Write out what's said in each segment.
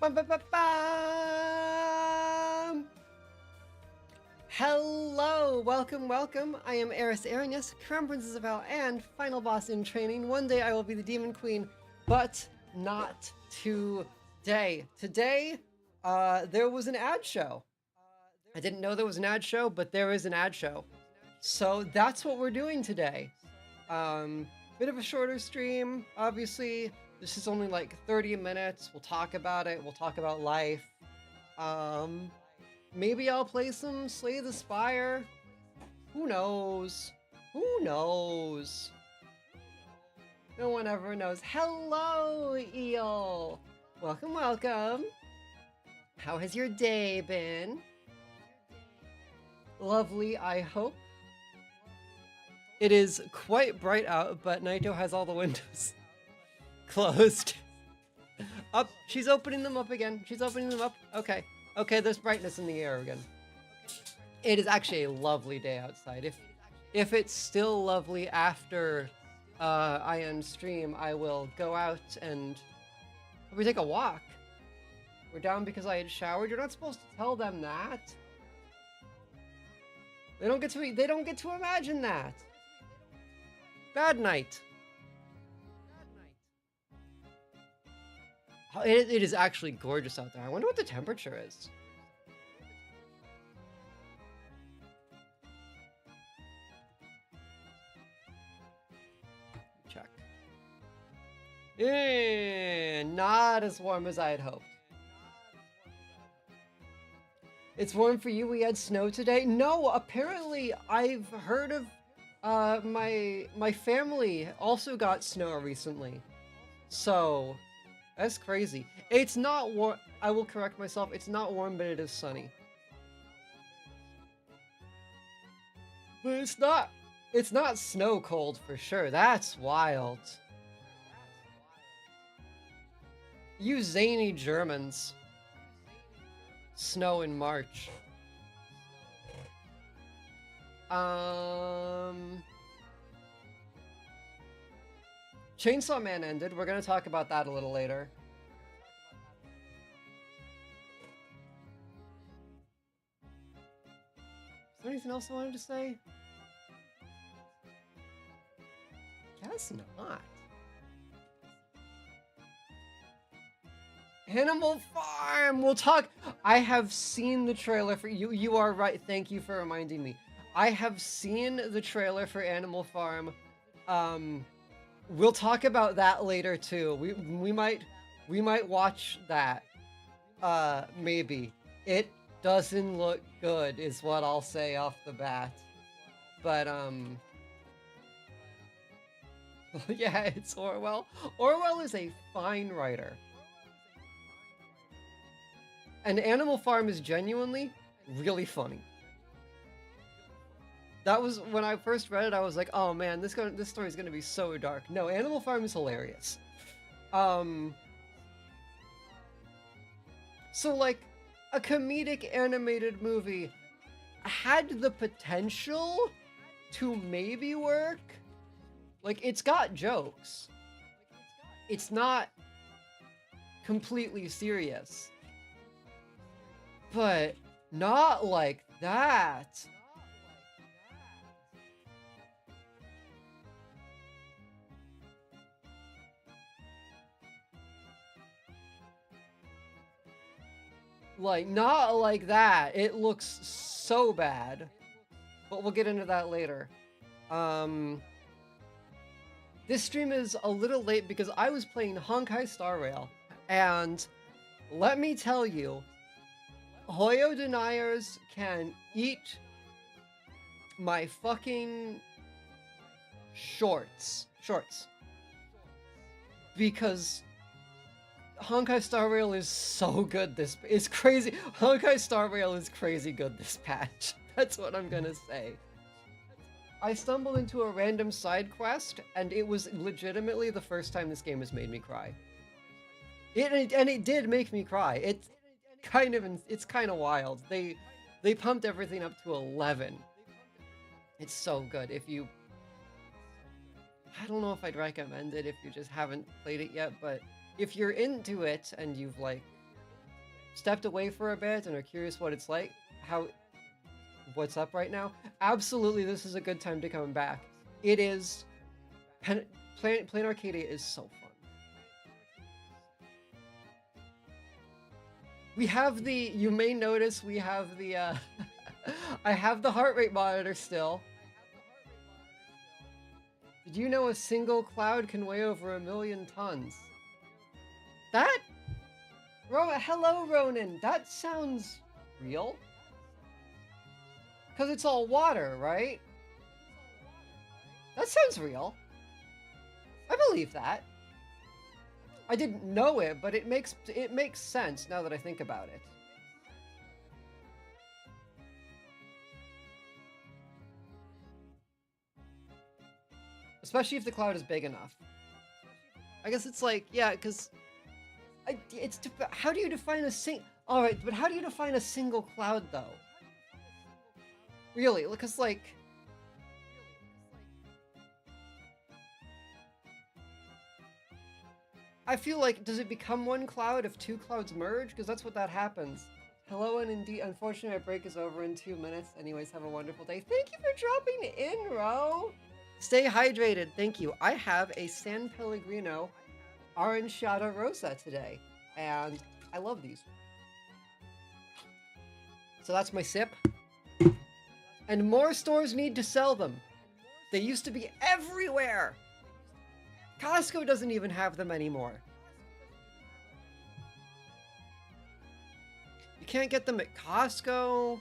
Bum, bum, bum, bum. Hello, welcome. I am Eris Arrhenius, Crown Princess of Hell and final boss in training. One day I will be the Demon Queen, but not today. Today, there was an ad show. I didn't know there was an ad show, but there is an ad show. So that's what we're doing today. Bit of a shorter stream, obviously. This is only like 30 minutes. We'll talk about it. We'll talk about life. Maybe I'll play some Slay the Spire. Who knows? Who knows? No one ever knows. Hello, Eel. Welcome. How has your day been? Lovely, I hope. It is quite bright out, but Naito has all the windows closed. Up, she's opening them up again. Okay, there's brightness in the air again. It is actually a lovely day outside. If it's still lovely after I end stream, I will go out and we take a walk. We're down because I had showered. You're not supposed to tell them that. They don't get to imagine that. Bad night. It is actually gorgeous out there. I wonder what the temperature is. Check. Not as warm as I had hoped. It's warm for you. We had snow today. No, apparently I've heard of my family also got snow recently. So that's crazy. It's not warm. I will correct myself. It's not warm, but it is sunny. But it's not snow cold for sure. That's wild. You zany Germans. Snow in March. Chainsaw Man ended. We're gonna talk about that a little later. Is there anything else I wanted to say? Guess not. Animal Farm! We'll talk. I have seen the trailer for you. You are right. Thank you for reminding me. I have seen the trailer for Animal Farm. We'll talk about that later too. We might watch that. Maybe. It doesn't look good is what I'll say off the bat. But yeah, it's Orwell. Orwell is a fine writer. And Animal Farm is genuinely really funny. That was when I first read it. I was like, "Oh man, this story is gonna be so dark." No, Animal Farm is hilarious. So like, a comedic animated movie had the potential to maybe work. Like, it's got jokes. It's not completely serious. But not like that. Like, not like that. It looks so bad. But we'll get into that later. This stream is a little late because I was playing Honkai Star Rail. And let me tell you, Hoyo deniers can eat my fucking shorts. Because Honkai Star Rail is so good. It's crazy. Honkai Star Rail is crazy good this patch. That's what I'm gonna say. I stumbled into a random side quest, and it was legitimately the first time this game has made me cry. It did make me cry. It's kind of wild. They pumped everything up to 11. It's so good. I don't know if I'd recommend it if you just haven't played it yet, but if you're into it and you've like stepped away for a bit and are curious what it's like, what's up right now, absolutely this is a good time to come back. It is, playing Arcadia is so fun. We have the, you may notice we have the, I have the heart rate monitor still. Did you know a single cloud can weigh over 1 million tons? That? Hello, Ronan. That sounds real. Because it's all water, right? That sounds real. I believe that. I didn't know it, but it makes sense now that I think about it. Especially if the cloud is big enough. I guess it's like, yeah, because how do you define a all right, but how do you define a single cloud though? Really, because like, I feel like, does it become one cloud if two clouds merge? Because that's what that happens. Hello, and indeed, unfortunately, my break is over in 2 minutes. Anyways, have a wonderful day. Thank you for dropping in, Ro. Stay hydrated. Thank you. I have a San Pellegrino Aranciata Rosa today, and I love these. So that's my sip. And more stores need to sell them. They used to be everywhere. Costco doesn't even have them anymore. You can't get them at Costco.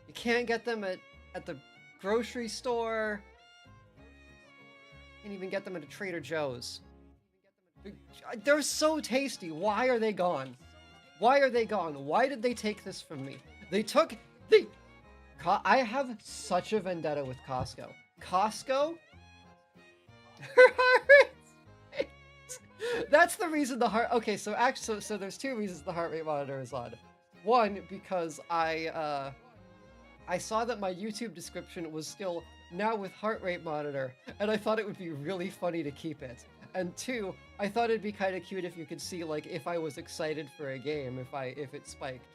You can't get them at the grocery store. Can't even get them at a Trader Joe's. They're so tasty. Why are they gone? Why are they gone? Why did they take this from me? I have such a vendetta with Costco. Costco? That's the reason the heart... Okay, so actually, so there's 2 reasons the heart rate monitor is on. One, because I saw that my YouTube description was still now with heart rate monitor, and I thought it would be really funny to keep it. And 2, I thought it'd be kind of cute if you could see, like, if I was excited for a game, if it spiked.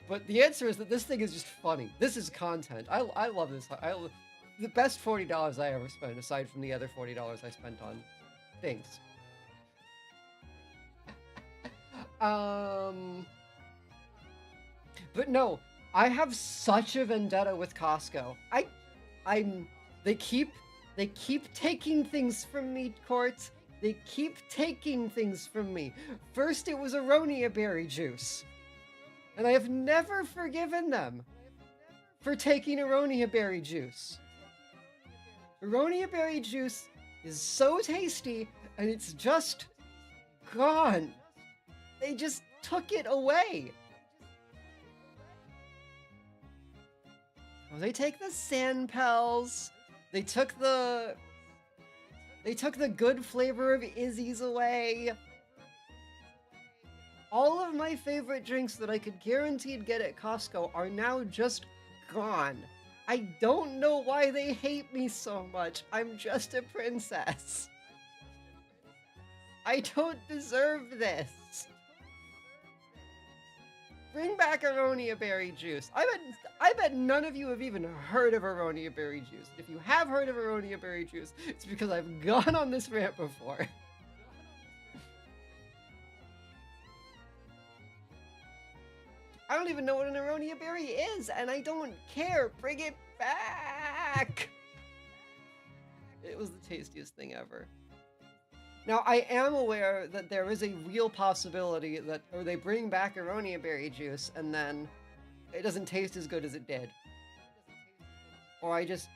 But the answer is that this thing is just funny. This is content. I love this. The best $40 I ever spent, aside from the other $40 I spent on things. But no, I have such a vendetta with Costco. They keep taking things from me, Court. They keep taking things from me. First it was Aronia berry juice. And I have never forgiven them for taking Aronia berry juice. Aronia berry juice is so tasty, and it's just gone. They just took it away. Oh, they take the Sanpels. They took the good flavor of Izzy's away. All of my favorite drinks that I could guaranteed get at Costco are now just gone. I don't know why they hate me so much. I'm just a princess. I don't deserve this. Bring back Aronia berry juice. I bet none of you have even heard of Aronia berry juice. If you have heard of Aronia berry juice, it's because I've gone on this rant before. I don't even know what an Aronia berry is, and I don't care. Bring it back. It was the tastiest thing ever. Now, I am aware that there is a real possibility that they bring back Aronia berry juice and then it doesn't taste as good as it did. Or I just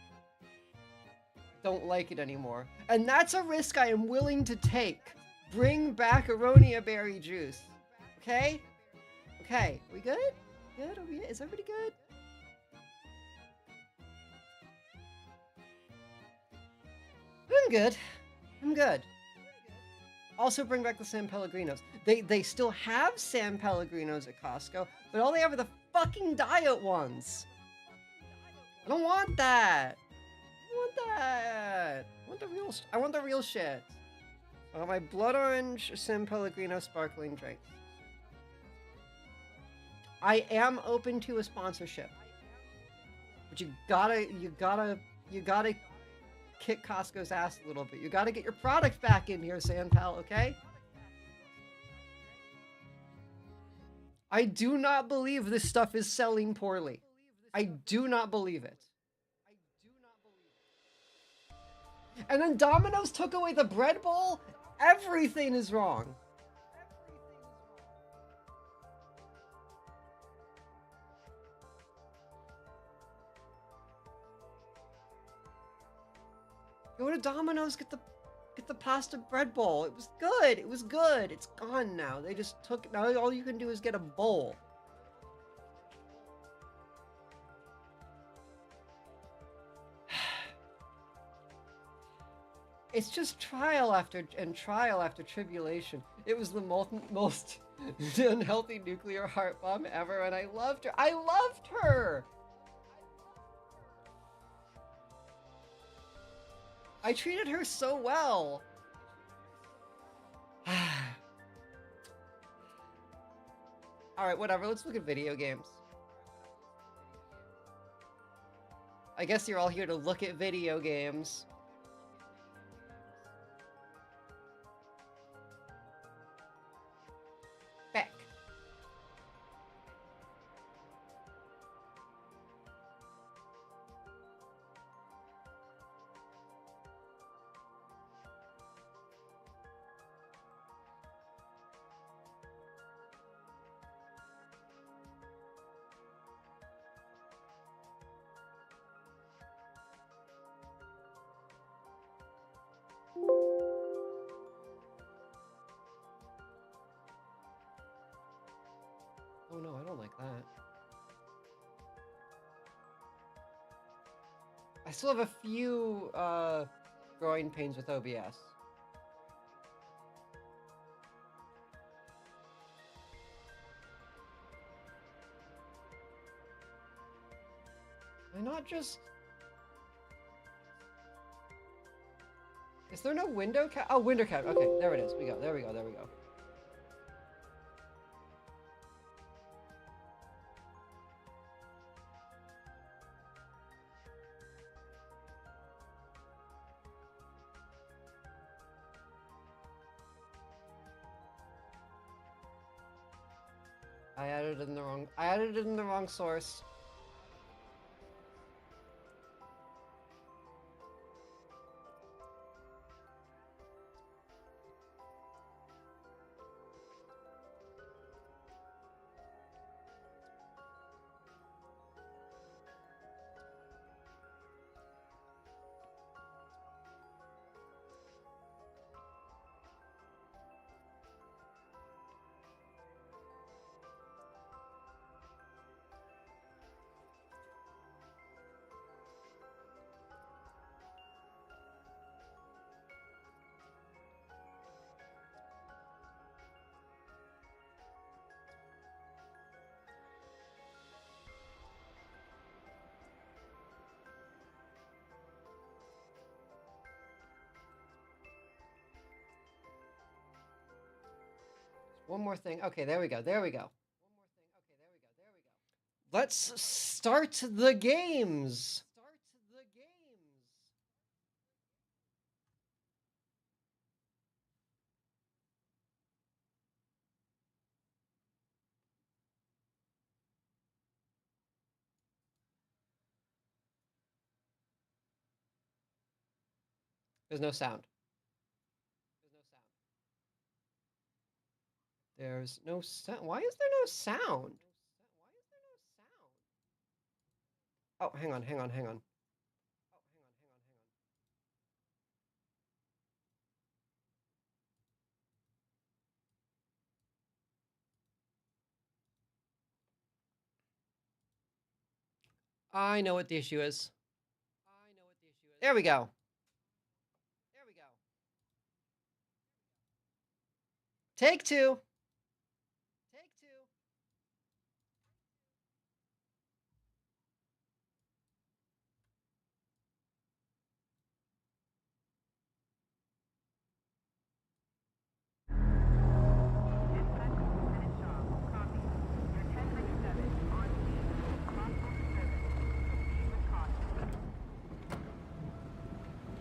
don't like it anymore. And that's a risk I am willing to take. Bring back Aronia berry juice. Okay? Okay. Are we good? Good? Are we, is everybody good? I'm good. I'm good. Also bring back the San Pellegrinos. They still have San Pellegrinos at Costco, but all they have are the fucking diet ones. I don't want that. I want that. I want the real shit. I want my blood orange San Pellegrino sparkling drink. I am open to a sponsorship, but you gotta kick Costco's ass a little bit. You gotta get your product back in here, Sandpal, okay? I do not believe this stuff is selling poorly. I do not believe it. And then Domino's took away the bread bowl? Everything is wrong. Go to Domino's, get the pasta bread bowl. It was good. It was good. It's gone now. They just took. Now all you can do is get a bowl. It's just trial after tribulation. It was the most unhealthy nuclear heart bomb ever, and I loved her. I loved her. I treated her so well. Alright, whatever. Let's look at video games. I guess you're all here to look at video games. Back. Oh no, I don't like that. I still have a few growing pains with OBS. Why not just... Is there no window cap? Oh, window cap. Okay, there it is. We go. There we go. There we go. I added it in the wrong source. One more thing. Okay, there we go. There we go. Let's start the games. There's no sound. There's no sound. Why is there no sound? Oh, hang on, hang on, hang on. I know what the issue is. There we go. Take two.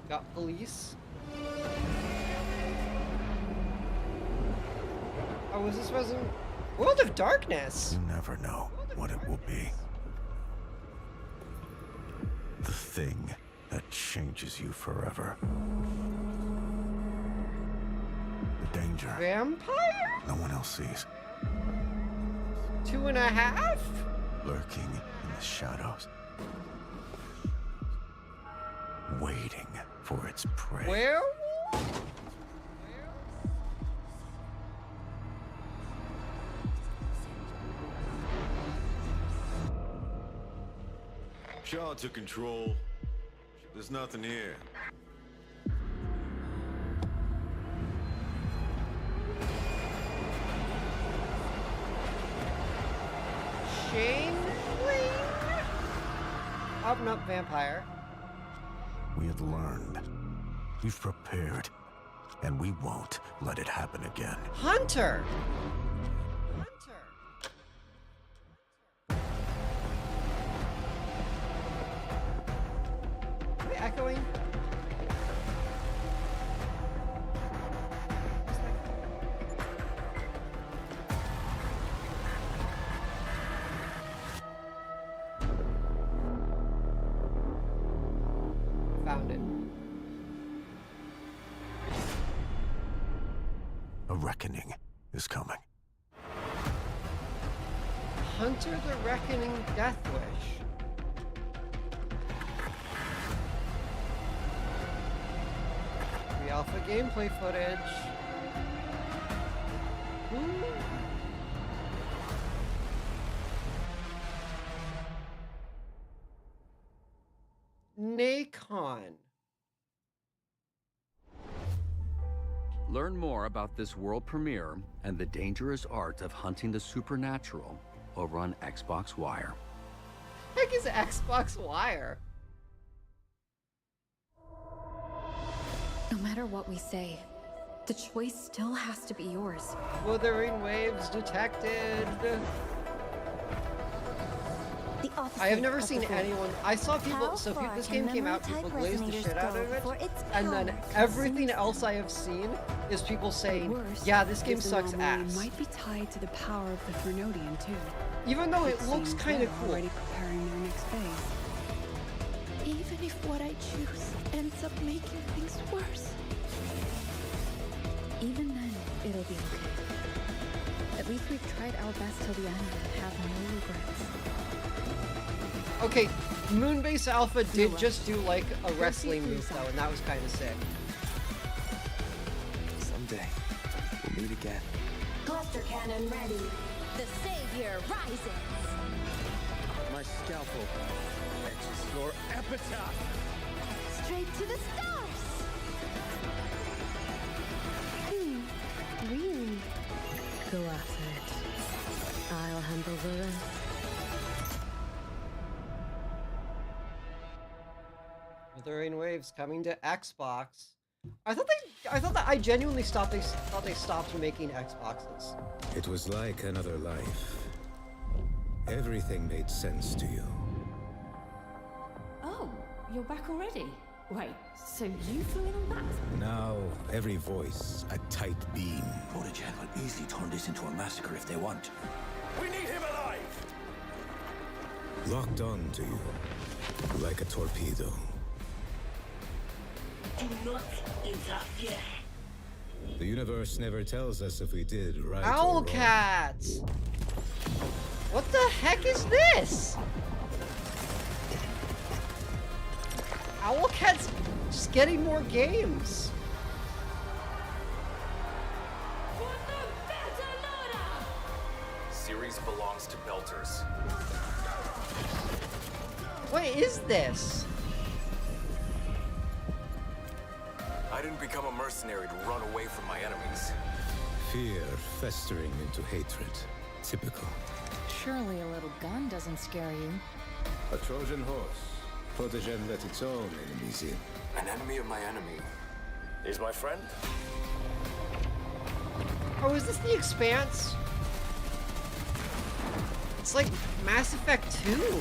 Got police. Oh, was this wasn't World of Darkness? You never know what it will be. The thing that changes you forever. The danger Vampire? no one else sees. 2.5? Lurking in the shadows. Waiting for its prey. Werewolf? Shaw took control. There's nothing here. Shane Wing? Up and up vampire. We have learned. We've prepared. And we won't let it happen again. Hunter! Are we echoing? Found it. A reckoning is coming. Hunter the Reckoning Deathwish. Pre-alpha gameplay footage. Ooh. Nacon. Learn more about this world premiere and the dangerous art of hunting the supernatural over on Xbox Wire. Heck is Xbox Wire? No matter what we say, the choice still has to be yours. Wuthering Waves detected. The opposite I have never of seen the void. anyone. I saw people. How So far this can game came memory out. People type glazed the resonators shit out go of it, before its and then power everything consumes else them? I have seen is people saying, Worse, "Yeah, this game this sucks anomaly ass," might be tied to the power of the Fernodian too. even though it looks seems kind of they're cool. already preparing their next phase. Even if what I choose ends up making things worse. Even then, it'll be okay. At least we've tried our best till the end and have no regrets. Okay, Moonbase Alpha did just do like a wrestling move though, and that was kind of sick. Someday, we'll meet again. Cluster cannon ready. The savior rises! My scalpel etches your epitaph. Straight to the stars! Really? Go after it. I'll handle the rest. Wuthering Waves coming to Xbox. I thought that I genuinely thought they stopped making Xboxes. It was like another life. Everything made sense to you. Oh, you're back already? Wait, so you flew in on that? Now, every voice a tight beam. Protegen will easily turn this into a massacre if they want. We need him alive! Locked on to you. Like a torpedo. Do not interfere. The universe never tells us if we did right or wrong. Owlcat! What the heck is this? Owlcat's just getting more games. Series belongs to Belters. What is this? I didn't become a mercenary to run away from my enemies. Fear festering into hatred. Typical. Surely a little gun doesn't scare you. A Trojan horse. Protegen let its own enemies in. An enemy of my enemy is my friend. Oh, is this the Expanse? It's like Mass Effect 2.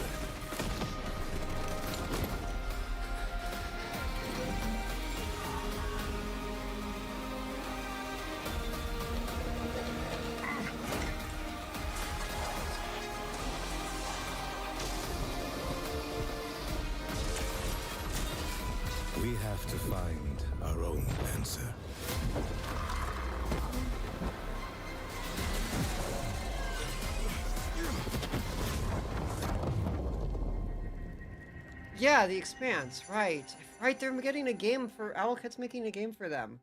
have to find our own answer. Yeah, The Expanse, right. Right, they're getting a game for... Owlcat's making a game for them.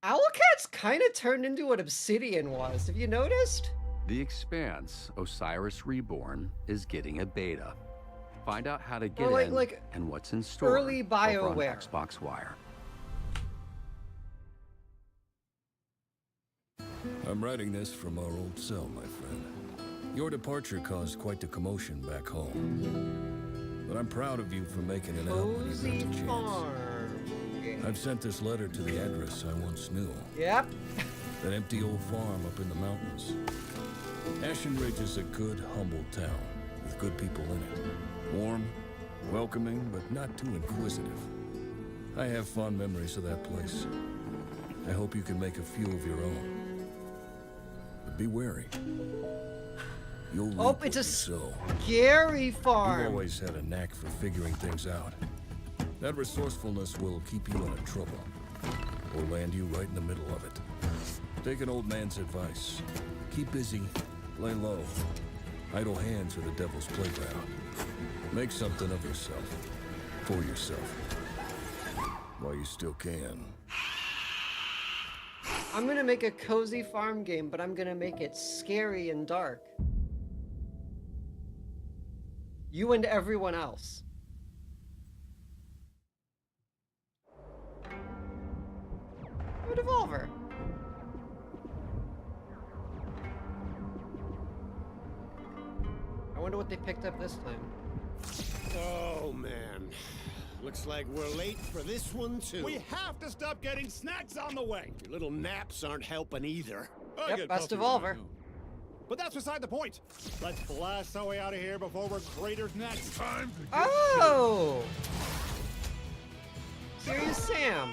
Owlcat's kind of turned into what Obsidian was. Have you noticed? The Expanse, Osiris Reborn, is getting a beta. Find out how to get in and what's in store early over on BioWare. Xbox Wire. I'm writing this from our old cell, my friend. Your departure caused quite the commotion back home. But I'm proud of you for making it out when you Cozy got the chance. Farm. I've sent this letter to the address I once knew. Yep. That empty old farm up in the mountains. Ashen Ridge is a good, humble town with good people in it. Warm, welcoming, but not too inquisitive. I have fond memories of that place. I hope you can make a few of your own. But be wary. You'll reap Oh, what it's a you sow. scary You've farm. always had a knack for figuring things out. That resourcefulness will keep you out of trouble, or land you right in the middle of it. Take an old man's advice. Keep busy, lay low. Idle hands are the devil's playground. Make something of yourself, for yourself, while you still can. I'm gonna make a cozy farm game, but I'm gonna make it scary and dark. You and everyone else. A Devolver. I wonder what they picked up this time. Oh, man. Looks like we're late for this one, too. We have to stop getting snacks on the way. Your little naps aren't helping either. Yep, best Devolver. But that's beside the point. Let's blast our way out of here before we're craters next. Time to get Oh! Serious Sam.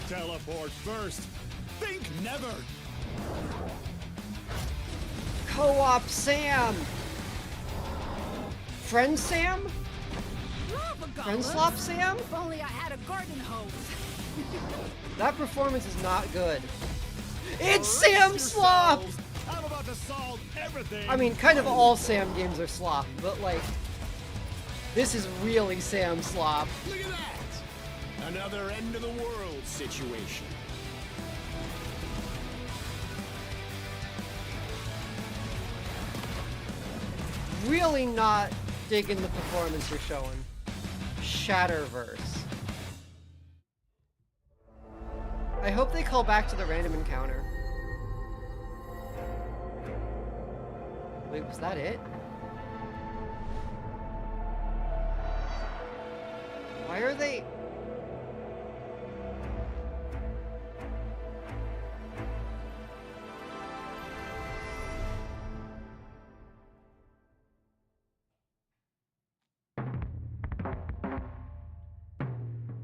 Teleport first. Think never. Co-op Sam. Friend Sam? Friend Slop Sam? If only I had a garden hose. That performance is not good. It's Sam Slop! I'm about to solve everything. I mean, kind of all Sam games are slop, but like, this is really Sam Slop. Look at that! Another end of the world situation. Really not digging the performance you're showing. Shatterverse. I hope they call back to the random encounter. Wait, was that it? Why are they...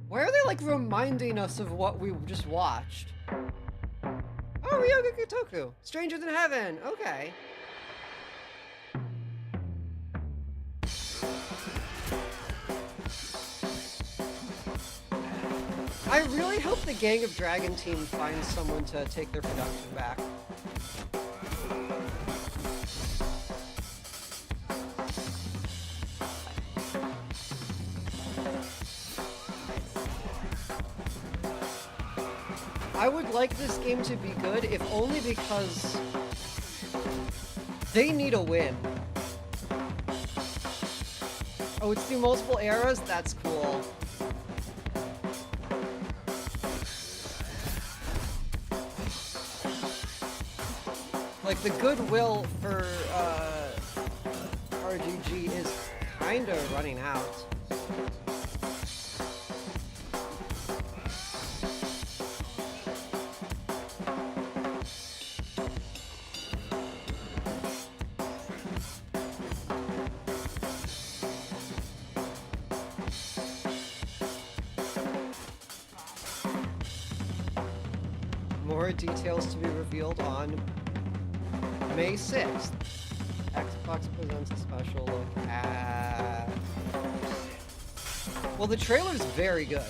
Why are they like reminding us of what we just watched? Oh, Ryoga Kotoku! Stranger Than Heaven! Okay. I really hope the Gang of Dragon team finds someone to take their production back. I would like this game to be good, if only because they need a win. Oh, it's through multiple eras? That's cool. Like, the goodwill for RGG is kinda running out. more details to be revealed on May 6th. Xbox presents a special look at... Well, the trailer's very good.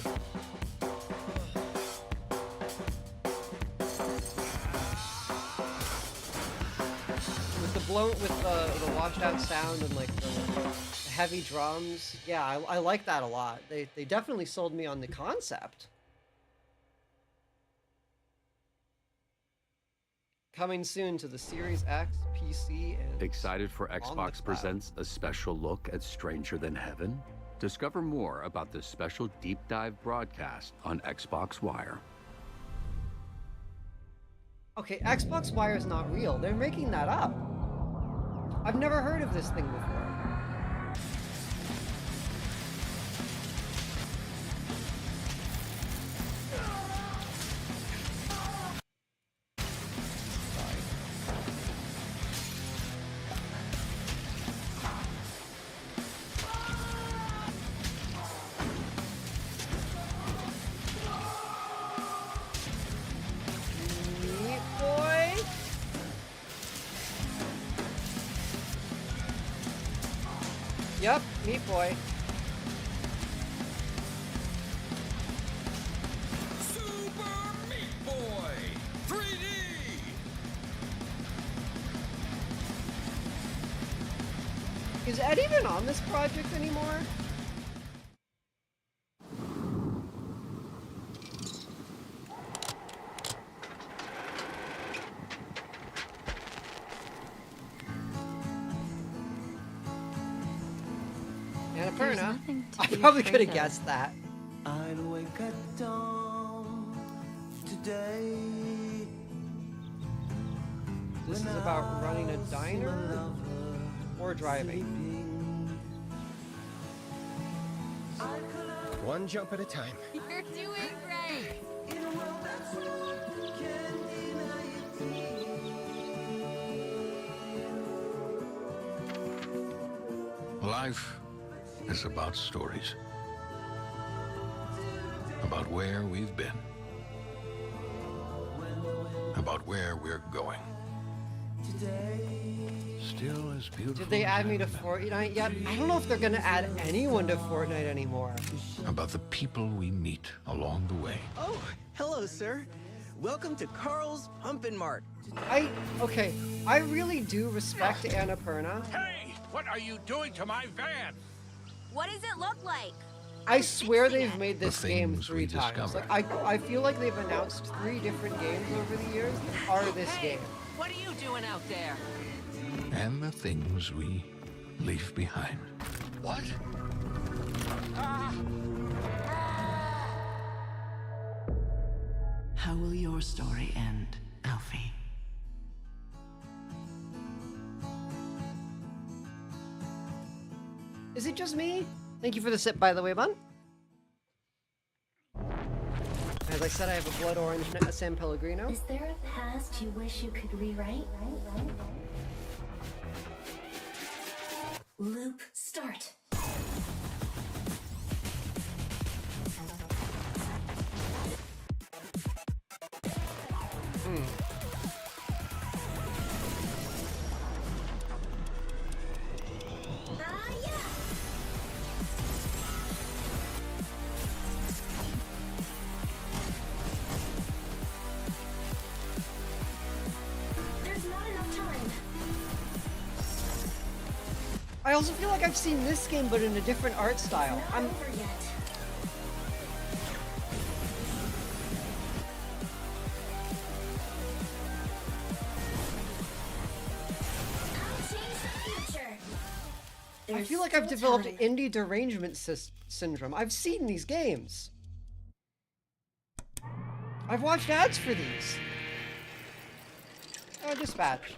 With the washed out sound and like the heavy drums. Yeah, I like that a lot. They definitely sold me on the concept. Coming soon to the Series X, PC, and... Excited for Xbox Presents a special look at Stranger Than Heaven? Discover more about this special deep dive broadcast on Xbox Wire. Okay, Xbox Wire is not real. They're making that up. I've never heard of this thing before. Yep, Meat Boy. Super Meat Boy 3D! Is Ed even on this project anymore? Annapurna. I probably could have guessed that. I'd wake at dawn today. This is about running a diner or driving. One jump at a time. You're doing great. Life is about stories. About where we've been. About where we're going. Still as beautiful. Did they add me to Fortnite yet? I don't know if they're gonna add anyone to Fortnite anymore. About the people we meet along the way. Oh, hello, sir. Welcome to Carl's Pumpkin Mart. Okay, I really do respect Annapurna. Hey, what are you doing to my van? What does it look like? I swear they've made this game 3 times. Like, I feel like they've announced 3 different games over the years that are this game. What are you doing out there? And the things we leave behind. What? How will your story end, Alfie? Is it just me? Thank you for the sip, by the way, bun. As I said, I have a blood orange San Pellegrino. Is there a past you wish you could rewrite? Loop start. I also feel like I've seen this game, but in a different art style. Not over yet. I'll change the future. I feel like I've developed indie derangement syndrome. I've seen these games. I've watched ads for these. Oh, Dispatch.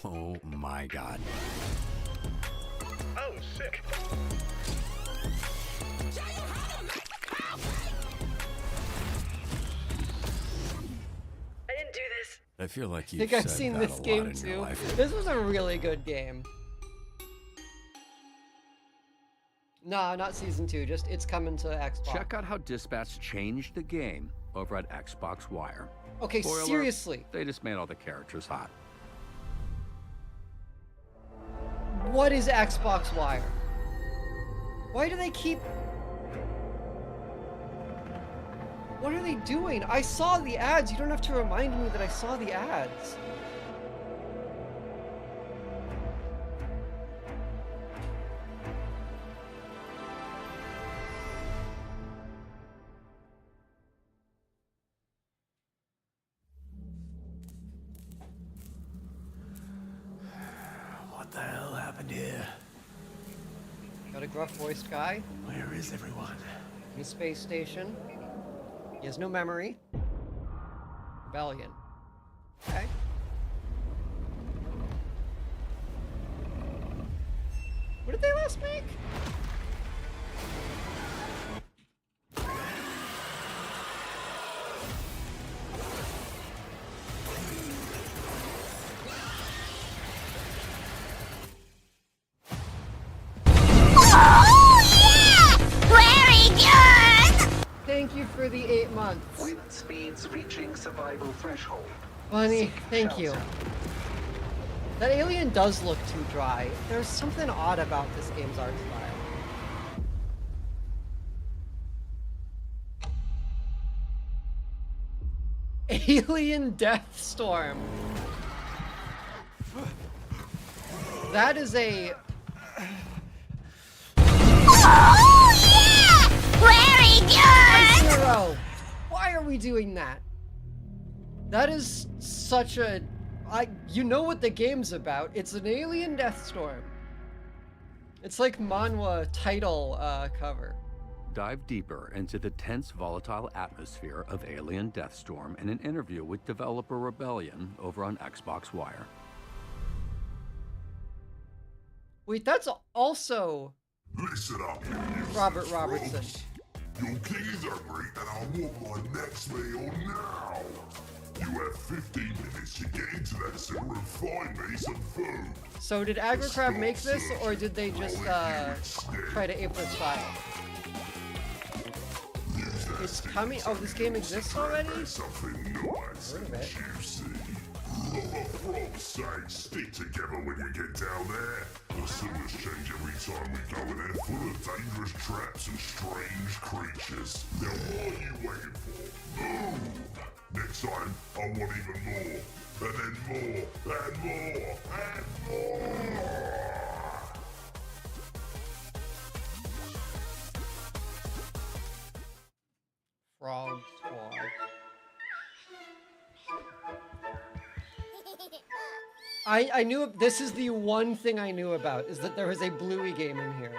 Oh my god. Oh, sick. I didn't do this. I feel like I you've think I've said seen that this a game lot in your too. life. This was a really good game. No, not season 2. Just it's coming to Xbox. Check out how Dispatch changed the game over at Xbox Wire. Okay, Spoiler, seriously. They just made all the characters hot. What is Xbox Wire? Why do they keep... What are they doing? I saw the ads. You don't have to remind me that I saw the ads. What the hell happened here? Got a gruff-voiced guy. Where is everyone? In a space station. He has no memory. Rebellion. Okay. What did they last make? Thank you for the 8 months. With speeds reaching survival threshold. Bunny, thank you. That alien does look too dry. There's something odd about this game's art style. Alien Deathstorm. That is a... Very good! Zero. Why are we doing that? That is such a... you know what the game's about. It's an alien Deathstorm. It's like manhwa title cover. Dive deeper into the tense, volatile atmosphere of Alien Deathstorm in an interview with developer Rebellion over on Xbox Wire. Wait, that's also Listen up, you Robert Robertson. Your king is hungry and I want my next meal now. You have 15 minutes to get into that sewer and find me some food. So did AgriCrab make this, or did they just try to ape this style? It's coming. Oh, this game exists already? Something nice and juicy. Frog's sake, stick together when you get down there. The sewers change every time we go and they're full of dangerous traps and strange creatures. Now what are you waiting for? Move! Next time, I want even more. And then more. And more. And more. Frog Squad. I knew this is the one thing I knew about, is that there was a Bluey game in here.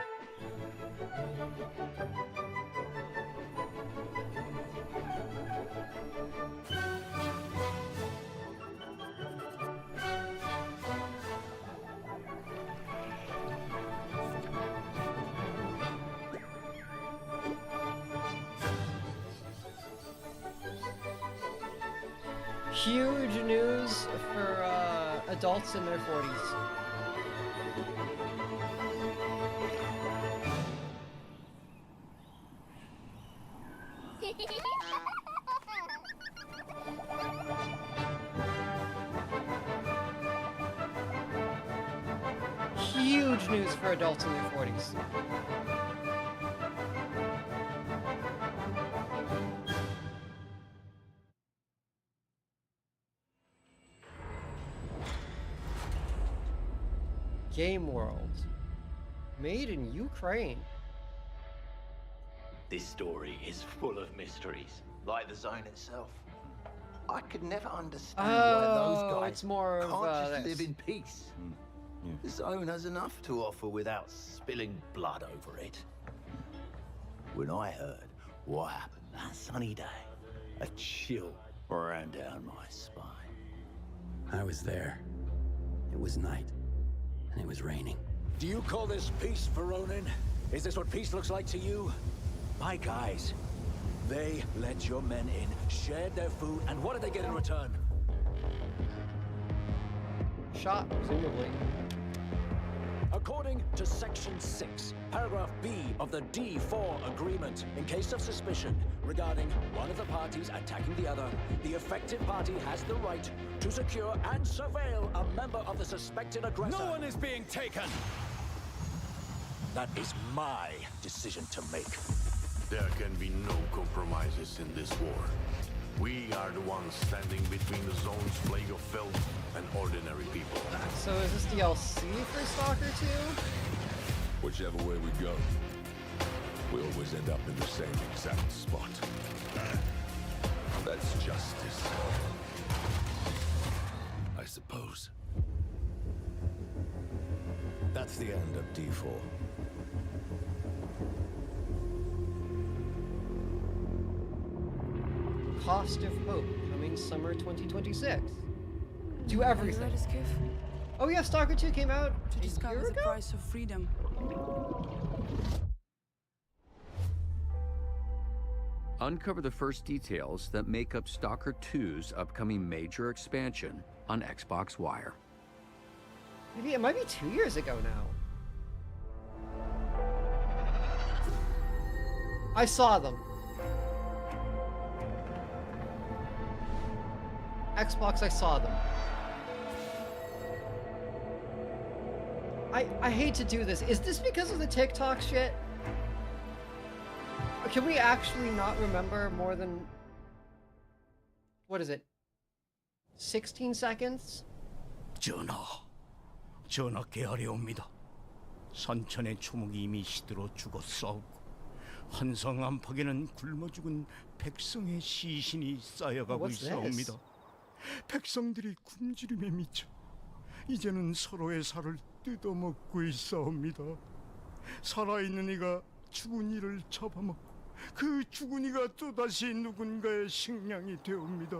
Huge news for adults in their 40s. Huge news for adults in their 40s. Game World. Made in Ukraine. This story is full of mysteries, like the zone itself. I could never understand why those guys it's more can't of, just this. live in peace. The zone has enough to offer without spilling blood over it. When I heard what happened that sunny day, a chill ran down my spine. I was there. It was night, and it was raining. Do you call this peace, Veronin? Is this what peace looks like to you? My guys, they let your men in, shared their food, and what did they get in return? Shot, presumably. According to Section 6, Paragraph B of the D4 Agreement, in case of suspicion regarding one of the parties attacking the other, the affected party has the right to secure and surveil a member of the suspected aggressor. No one is being taken! That is my decision to make. There can be no compromises in this war. We are the ones standing between the zone's plague of filth and ordinary people. So is this DLC for Stalker 2? Whichever way we go, we always end up in the same exact spot. That's justice, I suppose. That's the end of D4. Cost of Hope, coming summer 2026. Do everything. Oh yeah, Stalker 2 came out to discover the price of freedom. Uncover the first details that make up Stalker 2's upcoming major expansion on Xbox Wire. Maybe it might be 2 years ago now. I saw them. Xbox, I saw them. I hate to do this. Is this because of the TikTok shit? Or can we actually not remember more than... What is it? 16 seconds? 전하께 아뢰옵니다. 산천의 초목이 이미 시들어 죽었사오고 한성 안팎에는 굶어 죽은 백성의 시신이 쌓여가고 있사옵니다. 백성들이 굶주림에 미쳐 이제는 서로의 살을 뜯어먹고 있사옵니다. 살아있는 이가 죽은 이를 잡아먹고 그 죽은 이가 또다시 누군가의 식량이 되옵니다.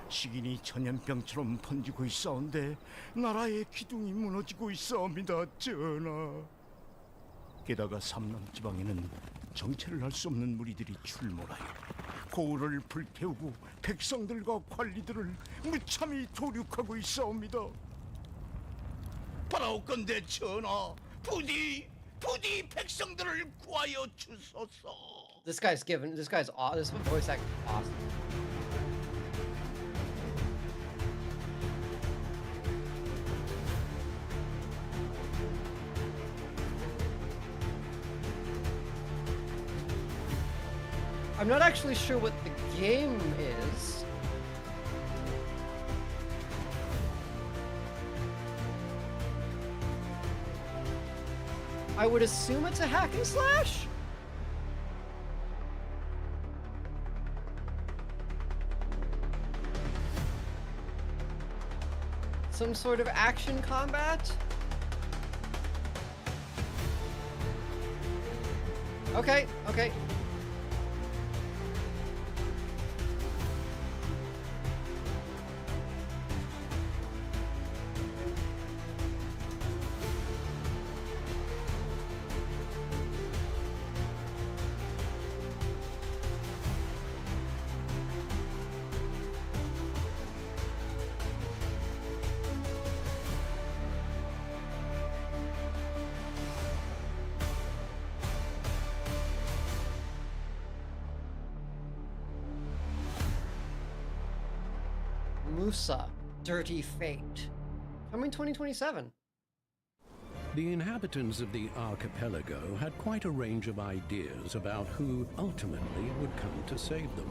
식인이 전염병처럼 번지고 있사온데 나라의 기둥이 무너지고 있사옵니다, 전하. 게다가 삼남 지방에는 정체를 알 수 없는 무리들이 출몰하여 고을을 불태우고 백성들과 관리들을 무참히 도륙하고 있사옵니다. 바라옵건대 전하, 부디 백성들을 구하여 주소서. This guy's this voice acting awesome. I'm not actually sure what the game is. I would assume it's a hack and slash? Some sort of action combat? Okay. Musa, Dirty Fate. Coming 2027. The inhabitants of the archipelago had quite a range of ideas about who ultimately would come to save them.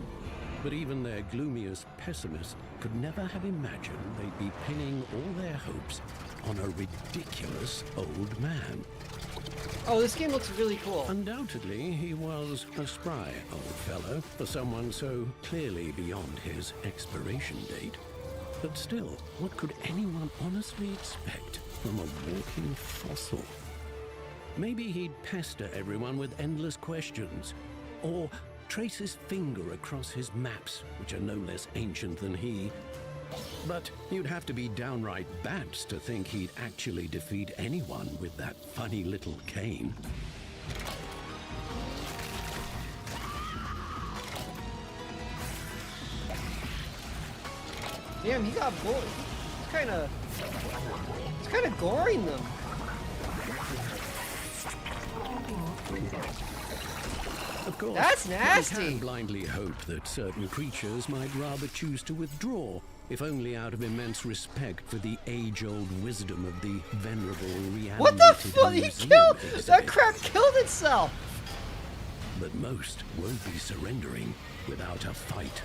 But even their gloomiest pessimists could never have imagined they'd be pinning all their hopes on a ridiculous old man. Oh, this game looks really cool. Undoubtedly, he was a spry old fellow for someone so clearly beyond his expiration date. But still, what could anyone honestly expect from a walking fossil? Maybe he'd pester everyone with endless questions, or trace his finger across his maps, which are no less ancient than he. But you'd have to be downright bats to think he'd actually defeat anyone with that funny little cane. Damn, he got bull. He's kind of goring them. Of course, That's one nasty. can blindly hope that certain creatures might rather choose to withdraw, if only out of immense respect for the age-old wisdom of the venerable reanimated What the fuck? He museum killed exhibit. that crap killed itself. But most won't be surrendering without a fight.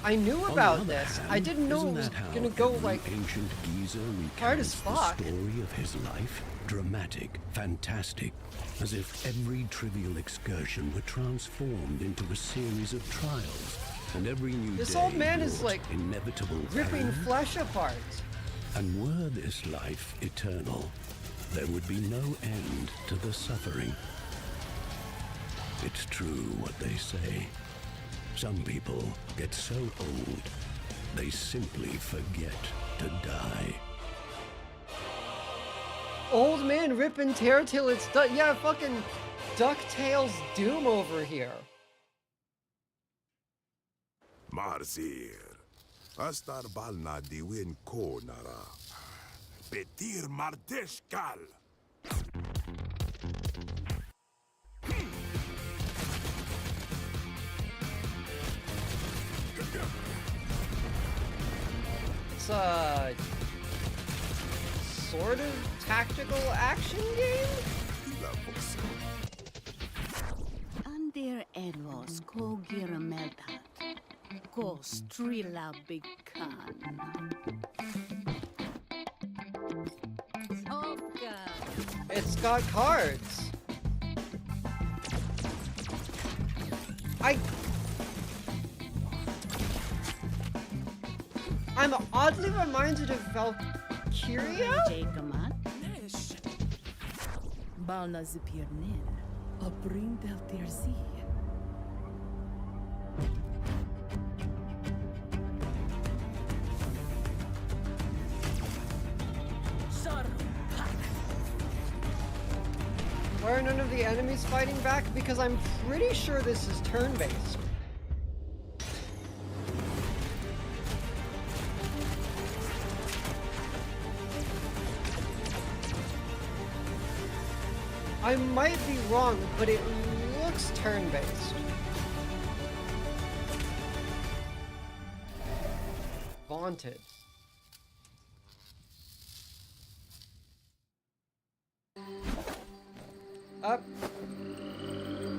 I knew On the about other this. hand, I didn't know it isn't was that how gonna go every like ancient geezer hard as recounts the fuck. story of his life? Dramatic, fantastic, as if every trivial excursion were transformed into a series of trials, and every new This day old man is, brought like, inevitable ripping pain. flesh apart. And were this life eternal, there would be no end to the suffering. It's true what they say. Some people get so old, they simply forget to die. Old man ripping tear till it's done. Yeah, fucking DuckTales Doom over here. Marzir. Astar balna diwin ko nara. Petir mardeshkal. It's a sort of tactical action game? Under Eros ko girameltat. Ko strila bikan. It's got cards. I'm oddly reminded of Valkyria? Balna zipirnin. Abrin del tirzi. Why are none of the enemies fighting back? Because I'm pretty sure this is turn-based. I might be wrong, but it looks turn-based. Vaunted. Up.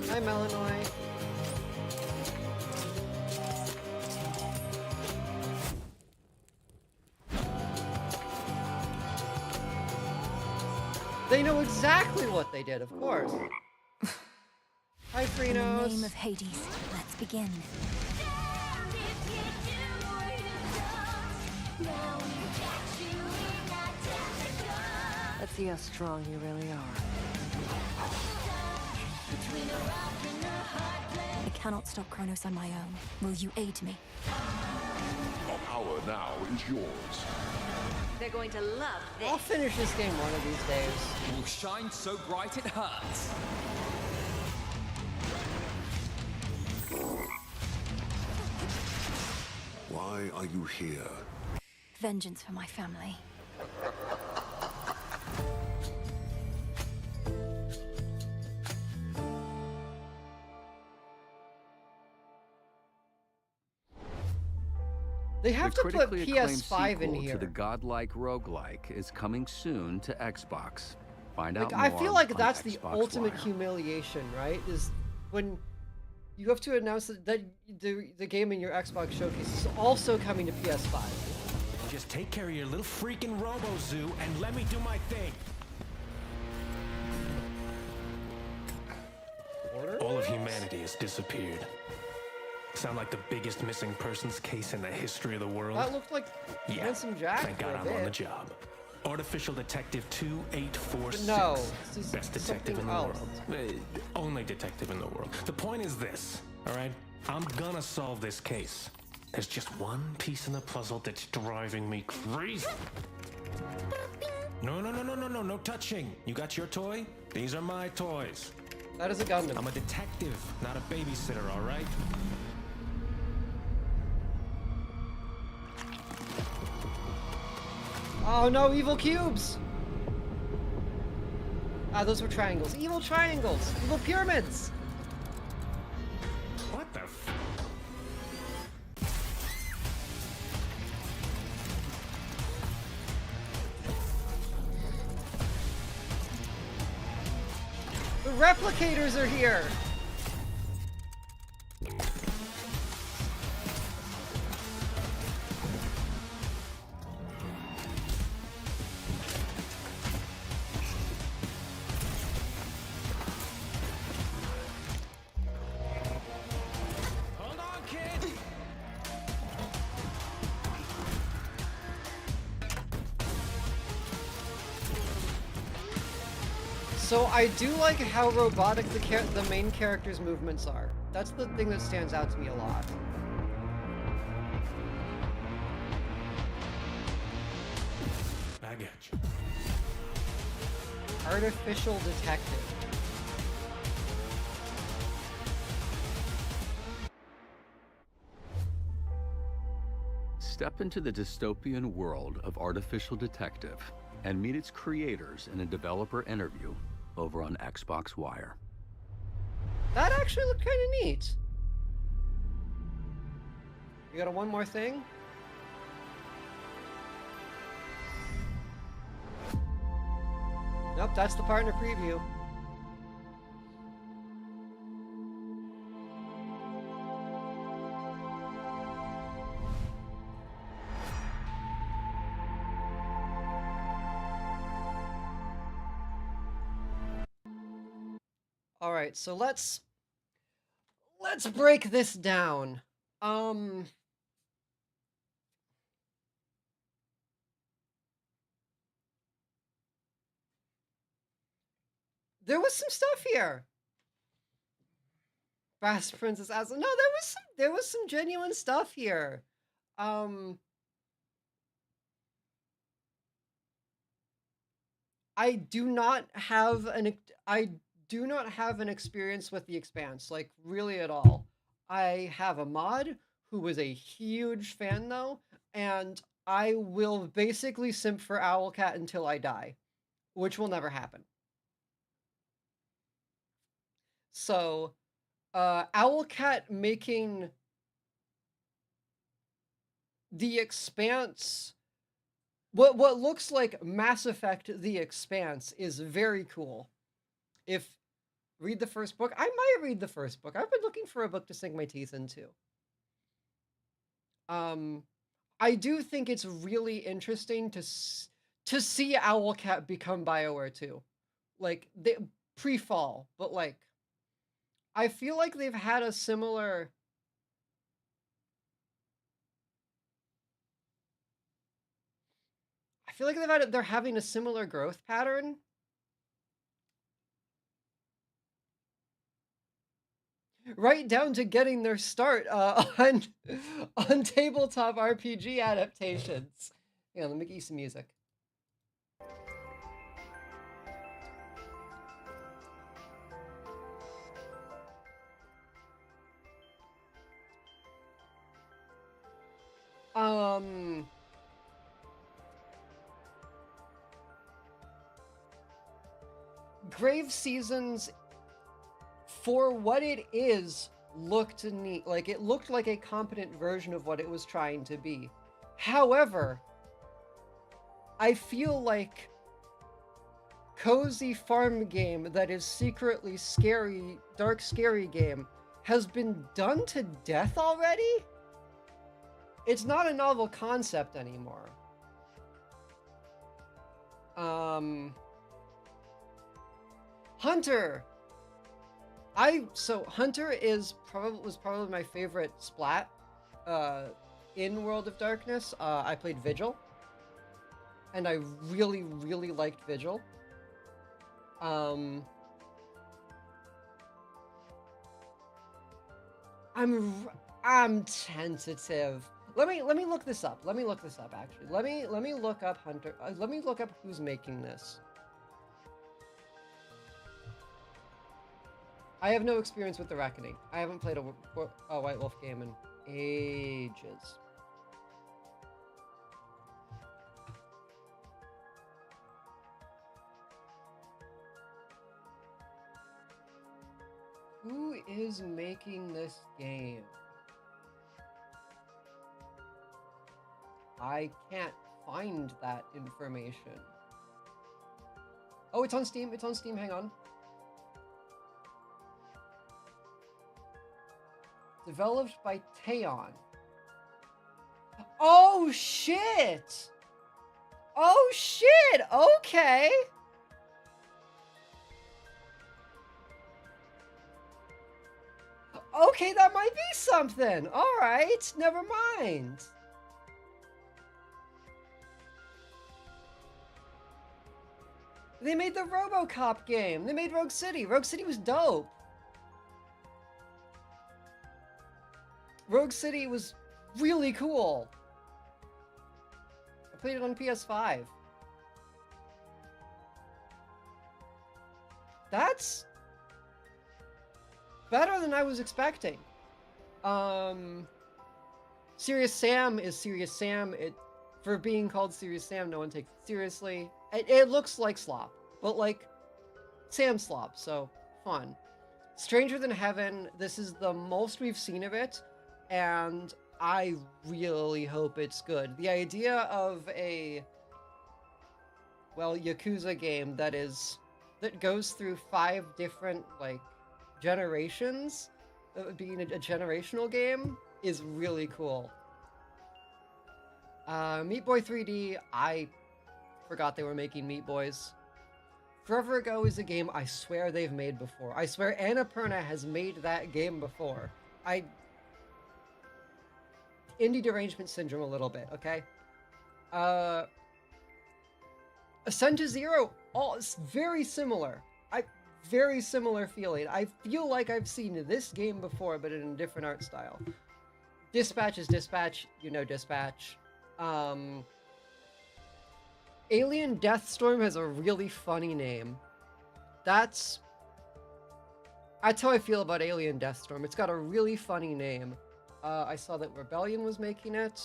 Hi, Melanoy. They know exactly what they did, of course. Hi, Freenos. In the name of Hades, let's begin. Let's see how strong you really are. I cannot stop Kronos on my own. Will you aid me? Our power now is yours. They're going to love this. I'll finish this game one of these days. Will shine so bright it hurts. Why are you here? Vengeance for my family. They have the to put critically acclaimed PS5 in sequel here. to the godlike roguelike is coming soon to Xbox. Find out Like, more I feel like on that's the Xbox ultimate Wire. humiliation, right? Is when you have to announce that the game in your Xbox showcase is also coming to PS5. Just take care of your little freaking Robo-Zoo and let me do my thing. All of humanity has disappeared. Sound like the biggest missing persons case in the history of the world? That looked like Handsome Jack Thank for God a I'm on the bit. job. Artificial Detective 2846. But no, this is Best detective in something the else. world. Only detective in the world. The point is this, all right? I'm gonna solve this case. There's just one piece in the puzzle that's driving me crazy. No touching. You got your toy? These are my toys. That is a Gundam. I'm a detective, not a babysitter, all right? Oh no, evil cubes! Ah, those were triangles. Evil triangles! Evil pyramids! What the f... The replicators are here! Hold on, kid! So I do like how robotic the main character's movements are. That's the thing that stands out to me a lot. I get you. Artificial detective. Step into the dystopian world of Artificial Detective and meet its creators in a developer interview over on Xbox Wire. That actually looked kind of neat. You got one more thing? Nope, that's the partner preview. All right, so let's break this down. There was some stuff here. Fast Princess Aslan. No, there was some genuine stuff here. I do not have an experience with The Expanse, like really at all. I have a mod who was a huge fan though, and I will basically simp for Owlcat until I die, which will never happen. So, Owlcat making The Expanse, what looks like Mass Effect The Expanse is very cool. Read the first book. I might read the first book. I've been looking for a book to sink my teeth into. I do think it's really interesting to see Owlcat become BioWare 2. Like, they pre-fall, but like, I feel like they've had a similar... I feel like they're having a similar growth pattern. Right down to getting their start on tabletop RPG adaptations. Yeah, let me get you some music. Grave Seasons, for what it is, looked neat. Like, it looked like a competent version of what it was trying to be. However, I feel like cozy farm game that is secretly scary, dark scary game has been done to death already. It's not a novel concept anymore. Hunter. Hunter was probably my favorite splat in World of Darkness. I played Vigil, and I really, really liked Vigil. I'm tentative. Let me look this up. Let me look this up actually. Let me look up Hunter. Let me look up who's making this. I have no experience with The Reckoning. I haven't played a White Wolf game in ages. Who is making this game? I can't find that information. Oh, it's on Steam. It's on Steam. Hang on. Developed by Teon. Oh, shit! Oh, shit! Okay! Okay, that might be something. All right, never mind. They made the RoboCop game. They made Rogue City. Rogue City was dope. Rogue City was really cool. I played it on PS5. That's better than I was expecting. Serious Sam is Serious Sam. For being called Serious Sam, no one takes it seriously. It looks like slop, but like Sam slop, so fun. Stranger Than Heaven, this is the most we've seen of it, and I really hope it's good. The idea of a, well, Yakuza game that goes through 5 different, like, generations, being a generational game, is really cool. Meat Boy 3D, I forgot they were making Meat Boys. Forever Ago is a game I swear they've made before. I swear Annapurna has made that game before. Indie derangement syndrome a little bit, okay? Ascend to Zero, it's very similar. Very similar feeling. I feel like I've seen this game before, but in a different art style. Dispatch is Dispatch, you know Dispatch. Alien Deathstorm has a really funny name. That's how I feel about Alien Deathstorm. It's got a really funny name. I saw that Rebellion was making it.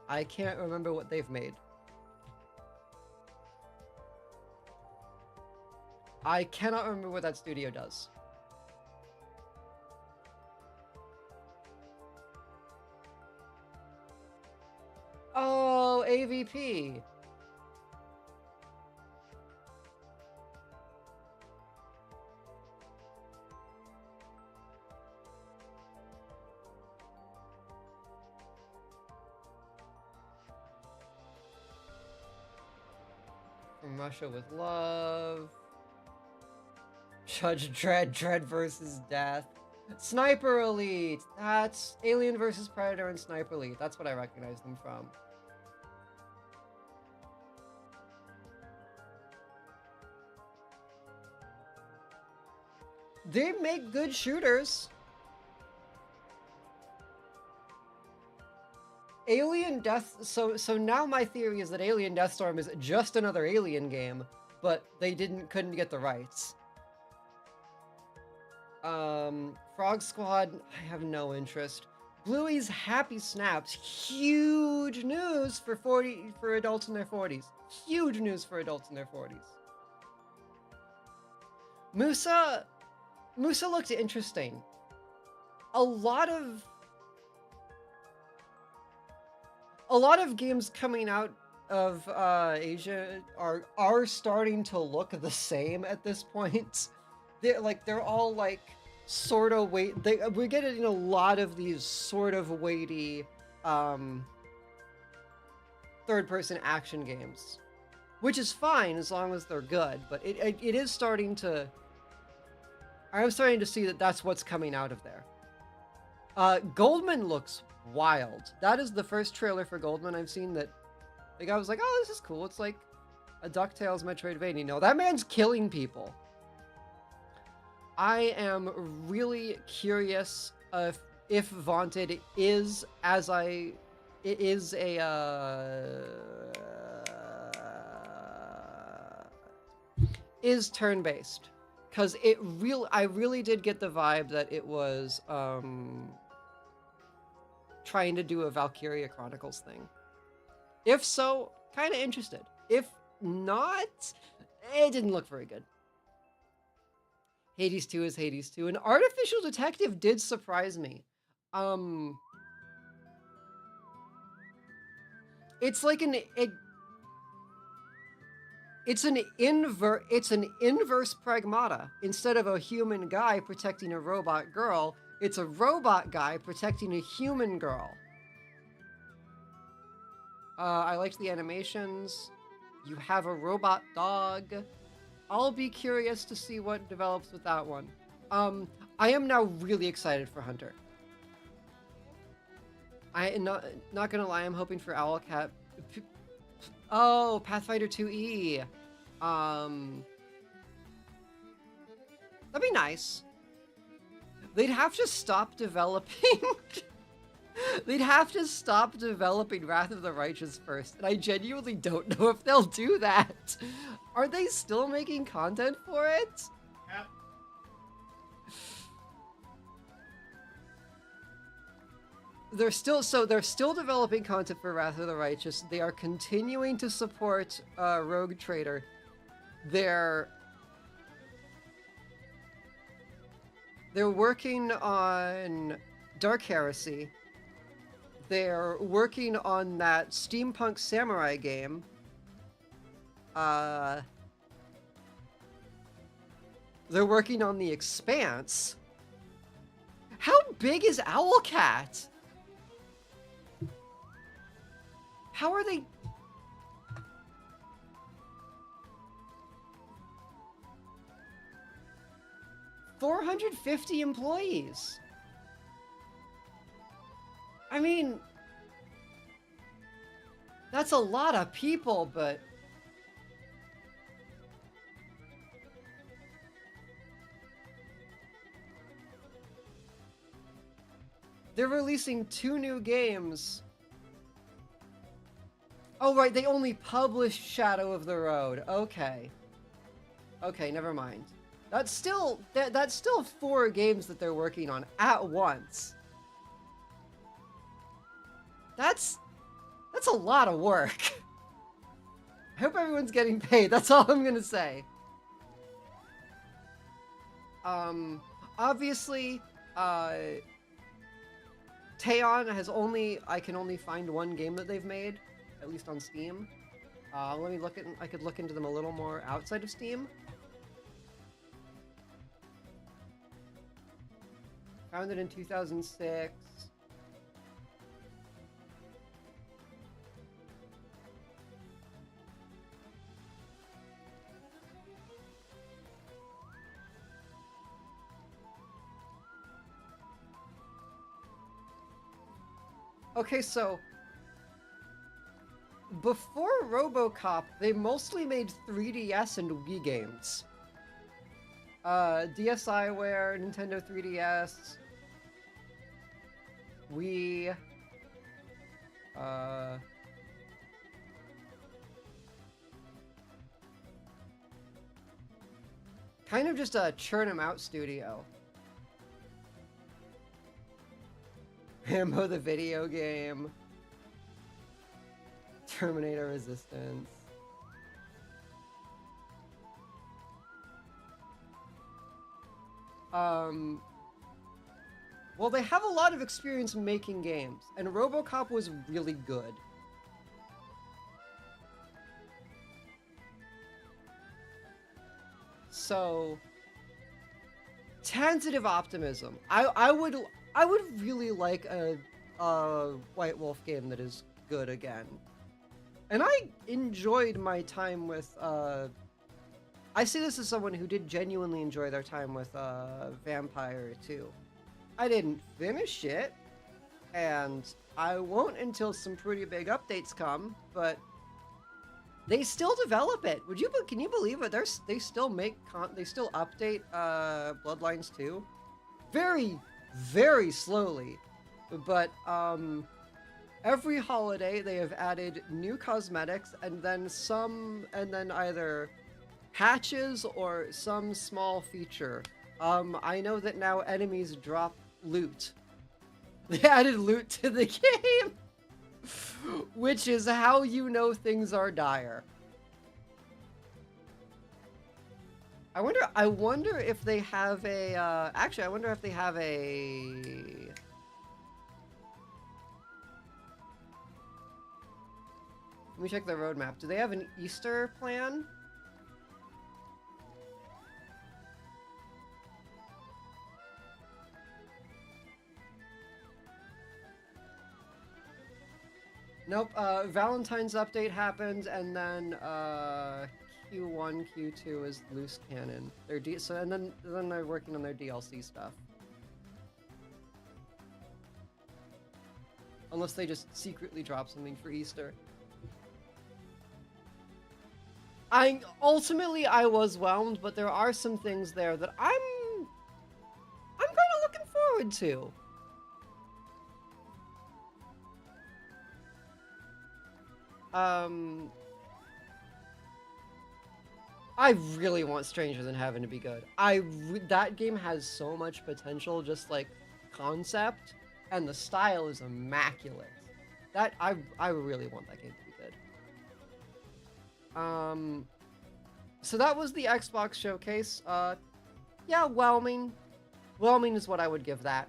I can't remember what they've made. I cannot remember what that studio does. Oh, AVP. From Russia with Love. Judge Dredd, Dredd versus Death. Sniper Elite! That's Alien versus Predator and Sniper Elite. That's what I recognize them from. They make good shooters. Alien Death... So now my theory is that Alien Deathstorm is just another Alien game, but they couldn't get the rights. Frog Squad, I have no interest. Bluey's Happy Snaps, huge news for adults in their 40s. Huge news for adults in their 40s. Musa looked interesting. A lot of games coming out of Asia are starting to look the same at this point. They're all like sort of we're getting a lot of these sort of weighty third-person action games, which is fine as long as they're good. But it is starting to. I'm starting to see that that's what's coming out of there. Goldman looks wild. That is the first trailer for Goldman I've seen that. Like I was like, oh, this is cool. It's like a DuckTales Metroidvania. No, that man's killing people. I am really curious if Vaunted is is turn-based, because I really did get the vibe that it was trying to do a Valkyria Chronicles thing. If so, kind of interested. If not, it didn't look very good. Hades 2 is Hades 2. An artificial detective did surprise me. It's like it's an inverse pragmata. Instead of a human guy protecting a robot girl, it's a robot guy protecting a human girl. I liked the animations. You have a robot dog. I'll be curious to see what develops with that one. I am now really excited for Hunter. I am not gonna lie, I'm hoping for Owlcat. Oh, Pathfinder 2E. That'd be nice. They'd have to stop developing. They'd have to stop developing Wrath of the Righteous first, and I genuinely don't know if they'll do that. Are they still making content for it? Yep. They're still developing content for Wrath of the Righteous. They are continuing to support Rogue Trader. They're working on Dark Heresy. They're working on that Steampunk Samurai game. They're working on The Expanse. How big is Owlcat? How are they... $450 employees. I mean, that's a lot of people, but they're releasing 2 new games. Oh, right, they only published Shadow of the Road. Okay. Okay, never mind. That's still 4 games that they're working on at once. That's a lot of work. I hope everyone's getting paid. That's all I'm gonna say. Obviously, Teon has I can only find 1 game that they've made, at least on Steam. Let me look at, I could look into them a little more outside of Steam. Founded in 2006. Okay, so before RoboCop, they mostly made 3DS and Wii games. DSiWare, Nintendo 3DS, Wii, kind of just a churn 'em out studio. Rambo the video game, Terminator Resistance. Well, they have a lot of experience making games, and RoboCop was really good. So, tentative optimism. I would really like a White Wolf game that is good again. And I enjoyed my time with, I say this as someone who did genuinely enjoy their time with Vampire 2. I didn't finish it, and I won't until some pretty big updates come, but they still develop it. Can you believe it? They still update Bloodlines 2? Very, very slowly. But every holiday they have added new cosmetics and then either patches or some small feature. I know that now enemies drop loot. They added loot to the game, which is how you know things are dire. I wonder if they have a, actually, I wonder if they have a... Let me check their roadmap. Do they have an Easter plan? Nope, Valentine's update happened, and then, Q1, Q2 is loose cannon. And then they're working on their DLC stuff. Unless they just secretly drop something for Easter. Ultimately I was whelmed, but there are some things there that I'm kind of looking forward to. I really want Stranger Than Heaven to be good. That game has so much potential, just like concept, and the style is immaculate. I really want that game to be good. So that was the Xbox showcase. Yeah, whelming. Whelming is what I would give that.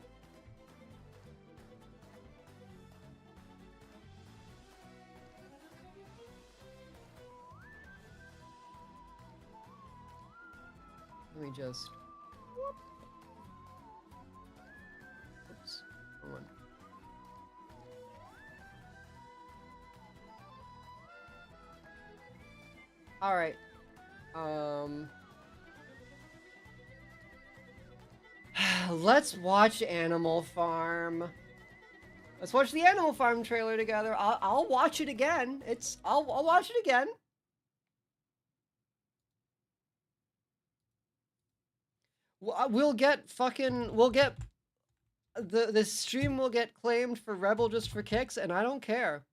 Let me just... Oops. Hold on. Alright. Let's watch Animal Farm. Let's watch the Animal Farm trailer together. I'll watch it again. I'll watch it again. We'll get the stream will get claimed for Rebel Just for Kicks, and I don't care.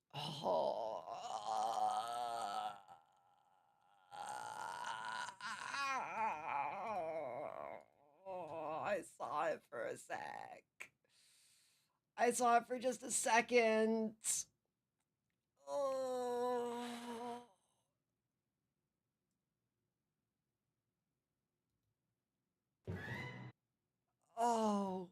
Oh. I saw it for a sec. I saw it for just a second. Oh. Oh.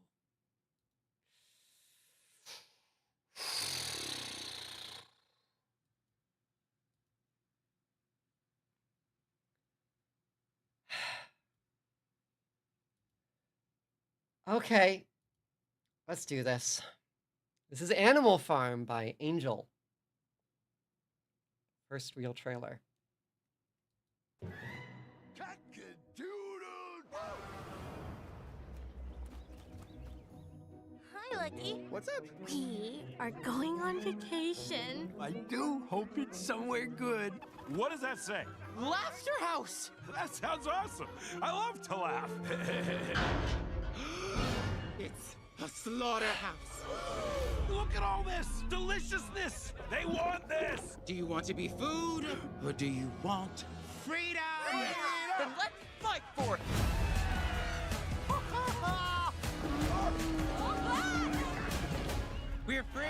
Okay. Let's do this. This is Animal Farm by Angel. First real trailer. Hi, Lucky. What's up? We are going on vacation. I do hope it's somewhere good. What does that say? Laughter House! That sounds awesome. I love to laugh. It's a slaughterhouse. Look at all this deliciousness. They want this. Do you want to be food, or do you want freedom? Then let's fight for it. We're free.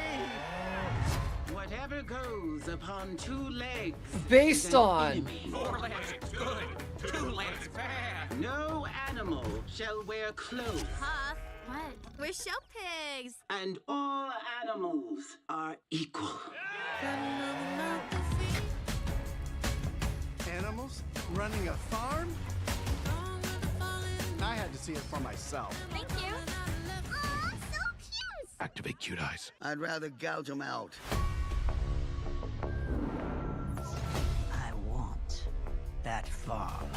Whatever goes upon 2 legs. Based on 4 legs good, 2 legs bad. No animal shall wear clothes. Huh? What? We're show pigs. And all animals are equal. Animals running a farm? I had to see it for myself. Thank you. Aw, so cute. Activate cute eyes. I'd rather gouge them out. I want that farm.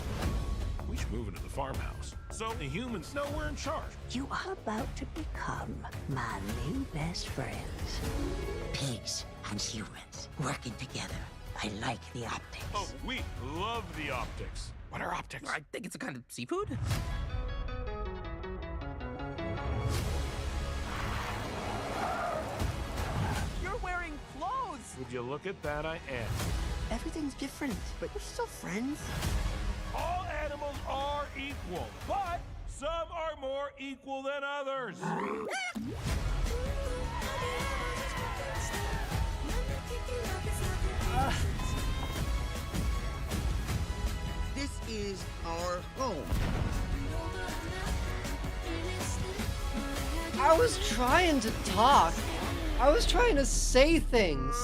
We should move into the farmhouse, so the humans know we're in charge. You are about to become my new best friends. Pigs and humans working together. I like the optics. Oh, we love the optics. What are optics? I think it's a kind of seafood. You're wearing clothes. Would you look at that? I am. Everything's different, but we're still friends. All animals are equal, but some are more equal than others. our home. I was trying to talk. I was trying to say things.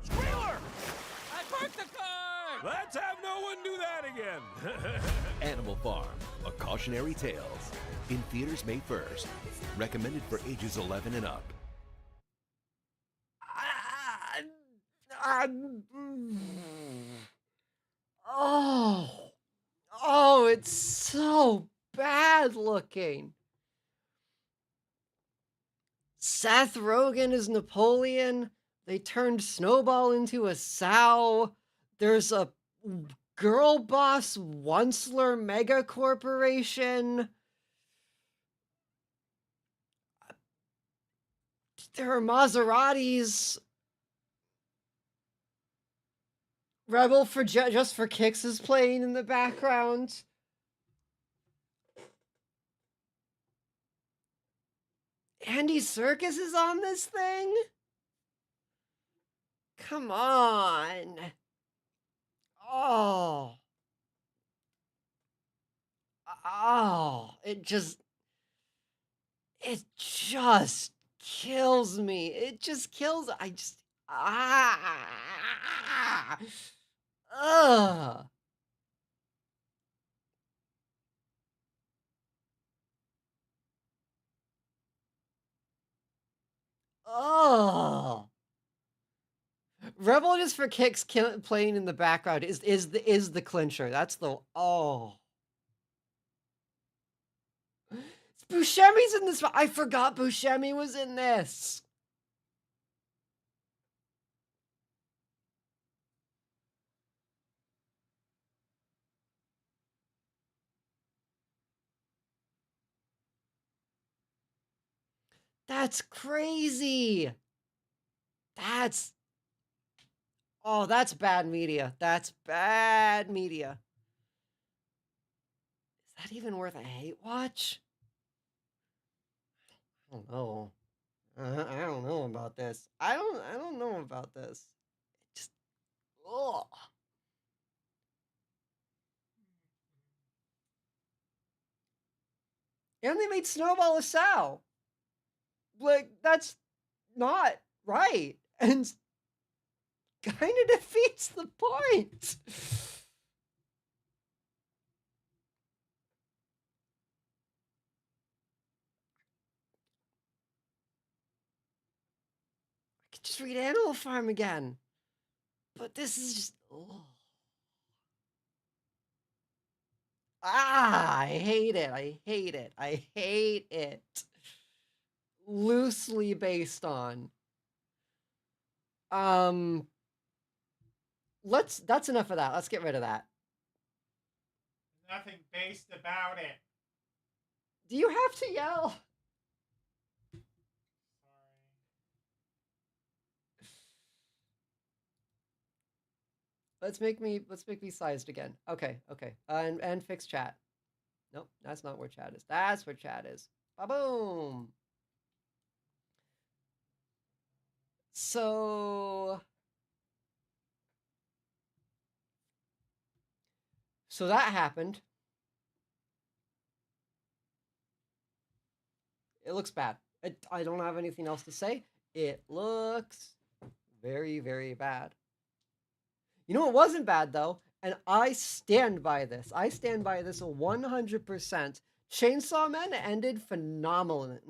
Squealer! I parked the car! Let's have no one do that again. Animal Farm, A Cautionary Tales. In theaters May 1st. Recommended for ages 11 and up. Oh, it's so bad looking. Seth Rogen is Napoleon. They turned Snowball into a sow. There's a girl boss Onceler mega corporation. There are Maseratis. Rebel for Just for Kicks is playing in the background. Andy Serkis is on this thing? Come on. Oh. It just kills me. It just kills. Ugh. Oh. Rebel Just for Kicks playing in the background is the clincher. That's the Buscemi's in this. I forgot Buscemi was in this. That's crazy. That's bad media. That's bad media. Is that even worth a hate watch? I don't know. I don't know about this. I don't know about this. It just And they made Snowball a sow. Like, that's not right. And kind of defeats the point. I could just read Animal Farm again. But this is just... I hate it. I hate it. I hate it. Loosely based on. That's enough of that. Let's get rid of that. Nothing based about it. Do you have to yell? Let's make me sized again. Okay. And fix chat. Nope, that's not where chat is. That's where chat is. Ba-boom. So that happened. It looks bad. I don't have anything else to say. It looks very, very bad. You know what wasn't bad, though? And I stand by this. I stand by this 100%. Chainsaw Man ended phenomenally.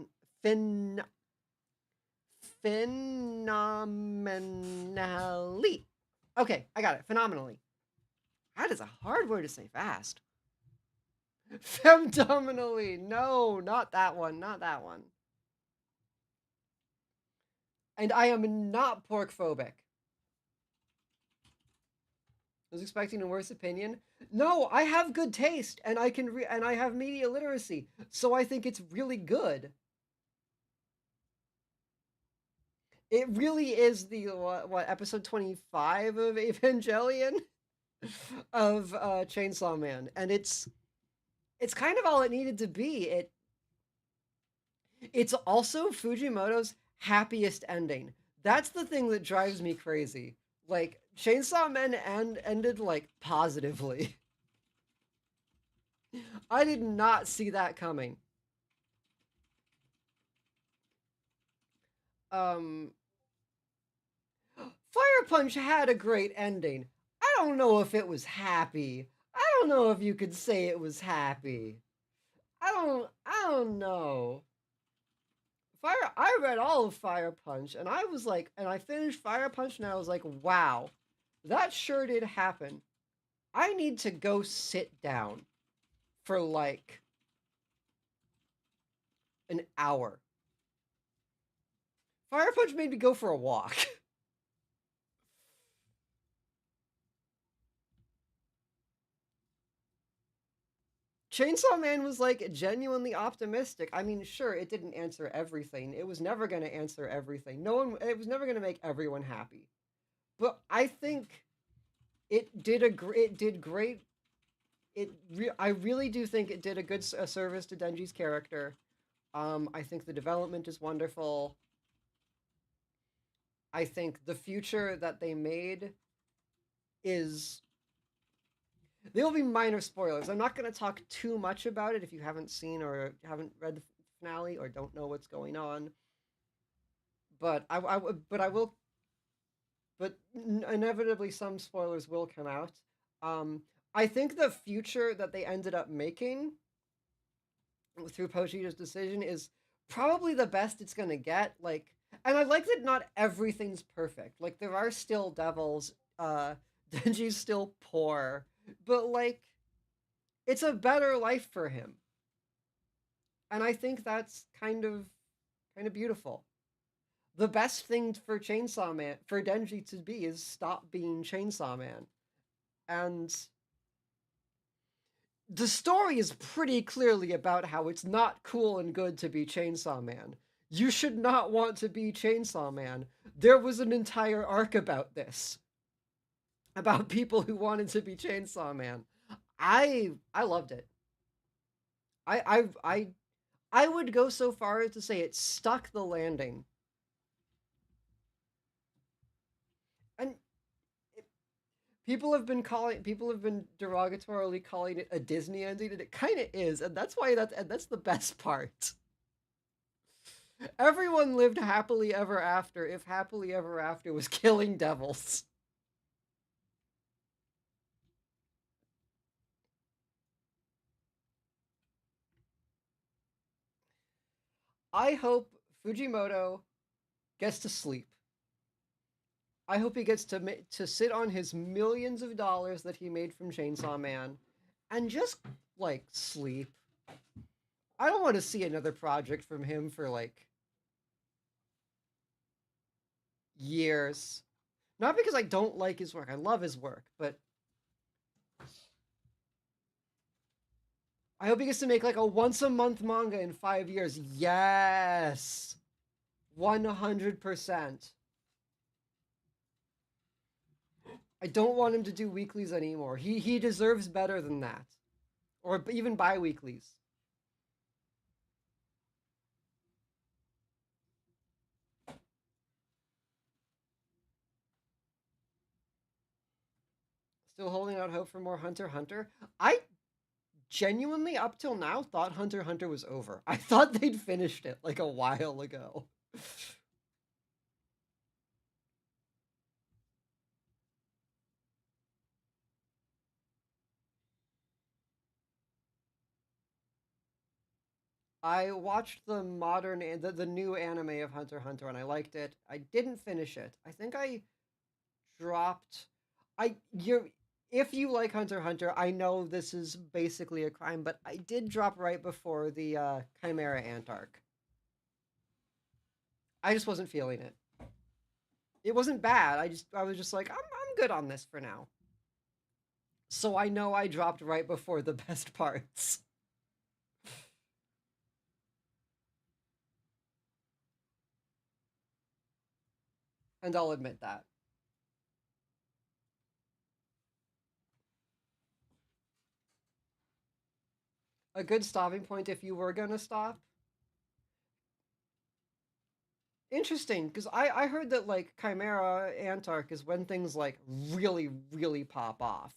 Okay, I got it. Phenomenally. That is a hard word to say fast. Femdominally. No, not that one. Not that one. And I am not pork phobic. I was expecting a worse opinion. No, I have good taste, and I can and I have media literacy, so I think it's really good. It really is the what episode 25 of Evangelion of Chainsaw Man, and it's kind of all it needed to be. It's also Fujimoto's happiest ending. That's the thing that drives me crazy. Like, Chainsaw Man ended, like, positively. I did not see that coming. Fire Punch had a great ending. I don't know if it was happy. I don't know if you could say it was happy. I don't know. I read all of Fire Punch and I was like, and I finished Fire Punch and I was like, wow, that sure did happen. I need to go sit down for like an hour. Fire Punch made me go for a walk. Chainsaw Man was like genuinely optimistic. I mean, sure, it didn't answer everything. It was never going to answer everything. It was never going to make everyone happy. But I think it did great. I really do think it did a good service to Denji's character. I think the development is wonderful. I think the future that they made is... There will be minor spoilers. I'm not going to talk too much about it if you haven't seen or haven't read the finale or don't know what's going on. But inevitably some spoilers will come out. I think the future that they ended up making through Pochito's decision is probably the best it's going to get. Like, and I like that not everything's perfect. Like, there are still devils. Denji's still poor. But, like, it's a better life for him. And I think that's kind of beautiful. The best thing for Chainsaw Man, for Denji to be, is stop being Chainsaw Man. And the story is pretty clearly about how it's not cool and good to be Chainsaw Man. You should not want to be Chainsaw Man. There was an entire arc about this. About people who wanted to be Chainsaw Man. I loved it. I would go so far as to say it stuck the landing. And people have been derogatorily calling it a Disney ending, and it kind of is, and that's the best part. Everyone lived happily ever after if happily ever after was killing devils. I hope Fujimoto gets to sleep. I hope he gets to sit on his millions of dollars that he made from Chainsaw Man and just, like, sleep. I don't want to see another project from him for, like, years. Not because I don't like his work. I love his work, but I hope he gets to make like a once-a-month manga in 5 years. Yes! 100%. I don't want him to do weeklies anymore. He deserves better than that. Or even bi-weeklies. Still holding out hope for more Hunter x Hunter. I genuinely, up till now, thought Hunter x Hunter was over. I thought they'd finished it like a while ago. I watched the new anime of Hunter x Hunter and I liked it. I didn't finish it. I think I dropped... If you like Hunter x Hunter, I know this is basically a crime, but I did drop right before the Chimera Ant arc. I just wasn't feeling it. It wasn't bad. I was just like, I'm good on this for now. So I know I dropped right before the best parts. And I'll admit that. A good stopping point if you were gonna stop. Interesting, because I heard that, like, Chimera Ant arc is when things, like, really, really pop off.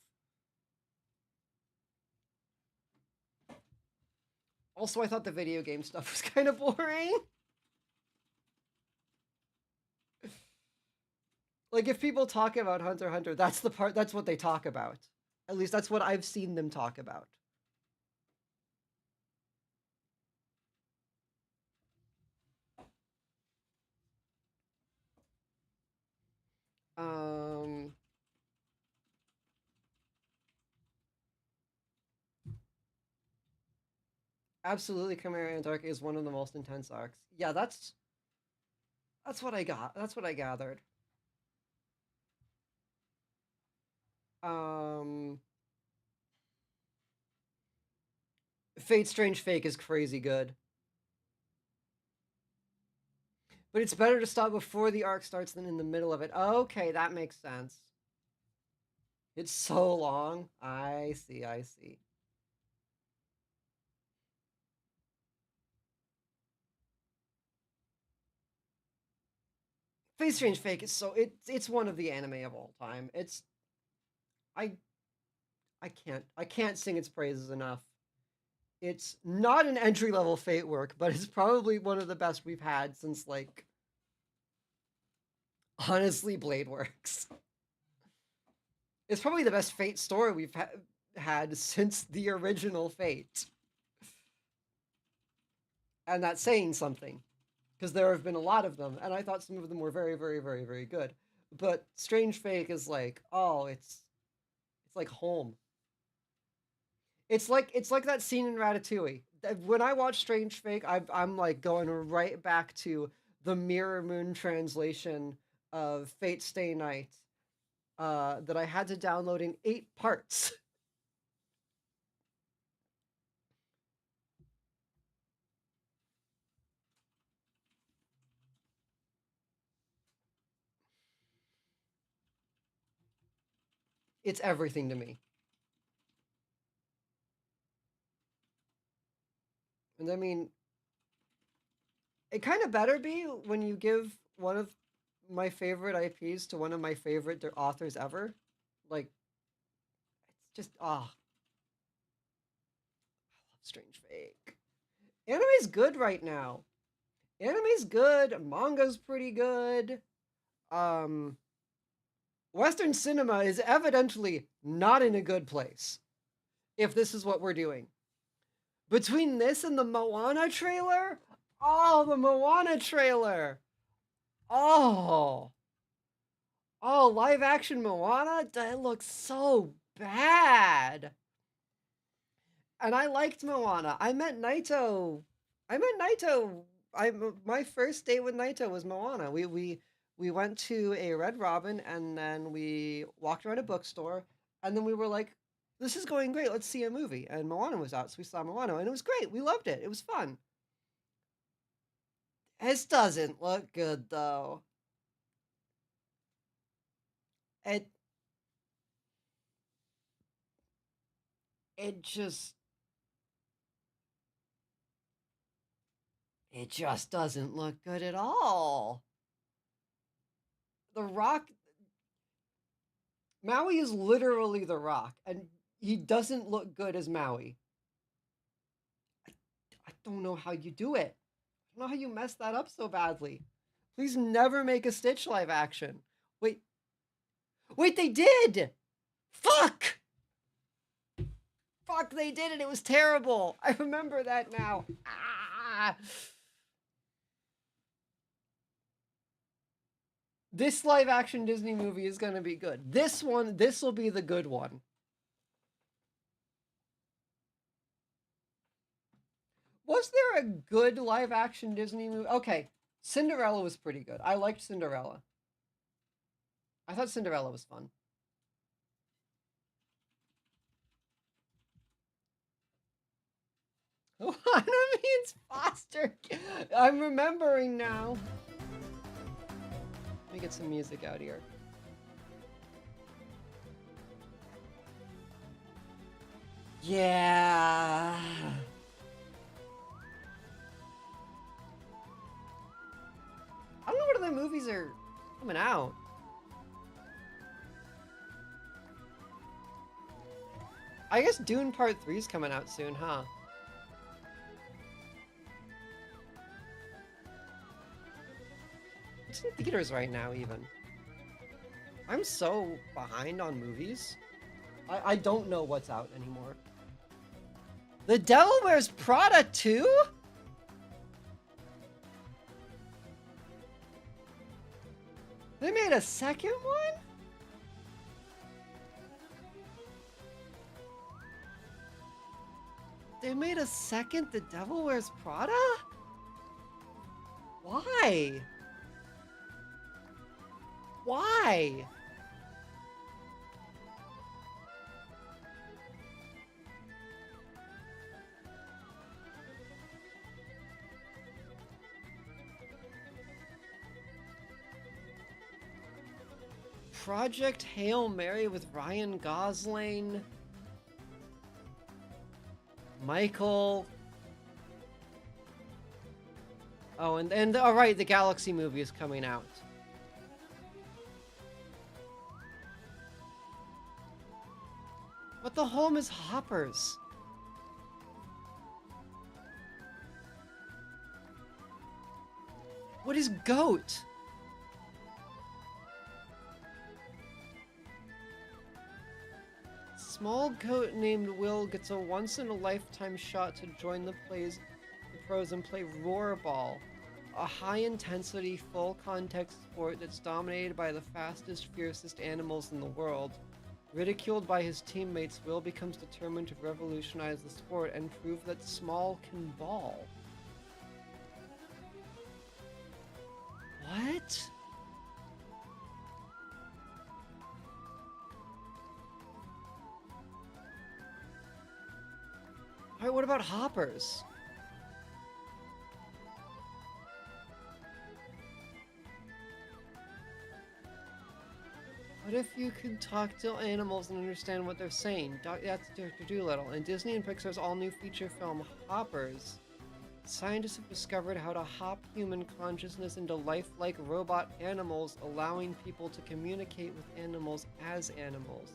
Also, I thought the video game stuff was kind of boring. Like, if people talk about Hunter x Hunter, that's what they talk about. At least that's what I've seen them talk about. Absolutely, Chimera Ant arc is one of the most intense arcs. Yeah, that's what I got. That's what I gathered. Fate Strange Fake is crazy good. But it's better to stop before the arc starts than in the middle of it. Okay, that makes sense. It's so long. I see, I see. Fate Strange Fake is so it's one of the anime of all time. It's I can't sing its praises enough. It's not an entry-level Fate work, but it's probably one of the best we've had since, like, honestly, Blade Works. It's probably the best Fate story we've had since the original Fate. And that's saying something, because there have been a lot of them, and I thought some of them were very, very, very, very good. But Strange Fake is like, oh, it's like home. It's like that scene in Ratatouille. When I watch Strange Fake, I'm like going right back to the Mirror Moon translation of Fate Stay Night that I had to download in 8 parts. It's everything to me. And I mean, it kind of better be when you give one of my favorite IPs to one of my favorite authors ever. Like, it's just, I love Strange Fake. Anime's good right now. Anime's good. Manga's pretty good. Western cinema is evidently not in a good place, if this is what we're doing. Between this and the Moana trailer? Oh, the Moana trailer! Oh, live action Moana? That looks so bad. And I liked Moana. I met Naito. My first date with Naito was Moana. We went to a Red Robin, and then we walked around a bookstore, and then we were like, this is going great. Let's see a movie. And Moana was out, so we saw Moana, and it was great. We loved it. It was fun. This doesn't look good, though. It just doesn't look good at all. The Rock... Maui is literally The Rock, and he doesn't look good as Maui. I don't know how you do it. I don't know how you messed that up so badly. Please never make a Stitch live action. Wait, they did! Fuck! Fuck, they did it. It was terrible. I remember that now. Ah! This live action Disney movie is going to be good. This will be the good one. Was there a good live action Disney movie? Okay, Cinderella was pretty good. I liked Cinderella. I thought Cinderella was fun. What means foster? I'm remembering now. Let me get some music out here. Yeah. I don't know what other movies are coming out. I guess Dune Part 3 is coming out soon, huh? theaters right now, even. I'm so behind on movies. I don't know what's out anymore. The Devil Wears Prada 2? They made a second one? They made a second The Devil Wears Prada? Why? Why? Project Hail Mary with Ryan Gosling, Michael. Oh, and all right, the Galaxy movie is coming out. What the home is Hoppers? What is Goat? Small goat named Will gets a once-in-a-lifetime shot to join the pros and play Rollerball, a high-intensity, full-contact sport that's dominated by the fastest, fiercest animals in the world. Ridiculed by his teammates, Will becomes determined to revolutionize the sport and prove that small can ball. What? Alright, what about Hoppers? What if you could talk to animals and understand what they're saying? That's Dr. Dolittle. In Disney and Pixar's all-new feature film, Hoppers, scientists have discovered how to hop human consciousness into lifelike robot animals, allowing people to communicate with animals as animals.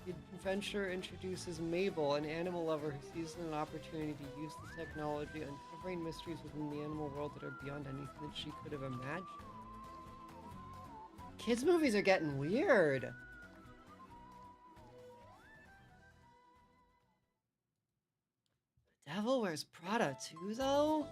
The adventure introduces Mabel, an animal lover who sees an opportunity to use the technology, uncovering mysteries within the animal world that are beyond anything that she could have imagined. Kids' movies are getting weird. The Devil Wears Prada 2, though?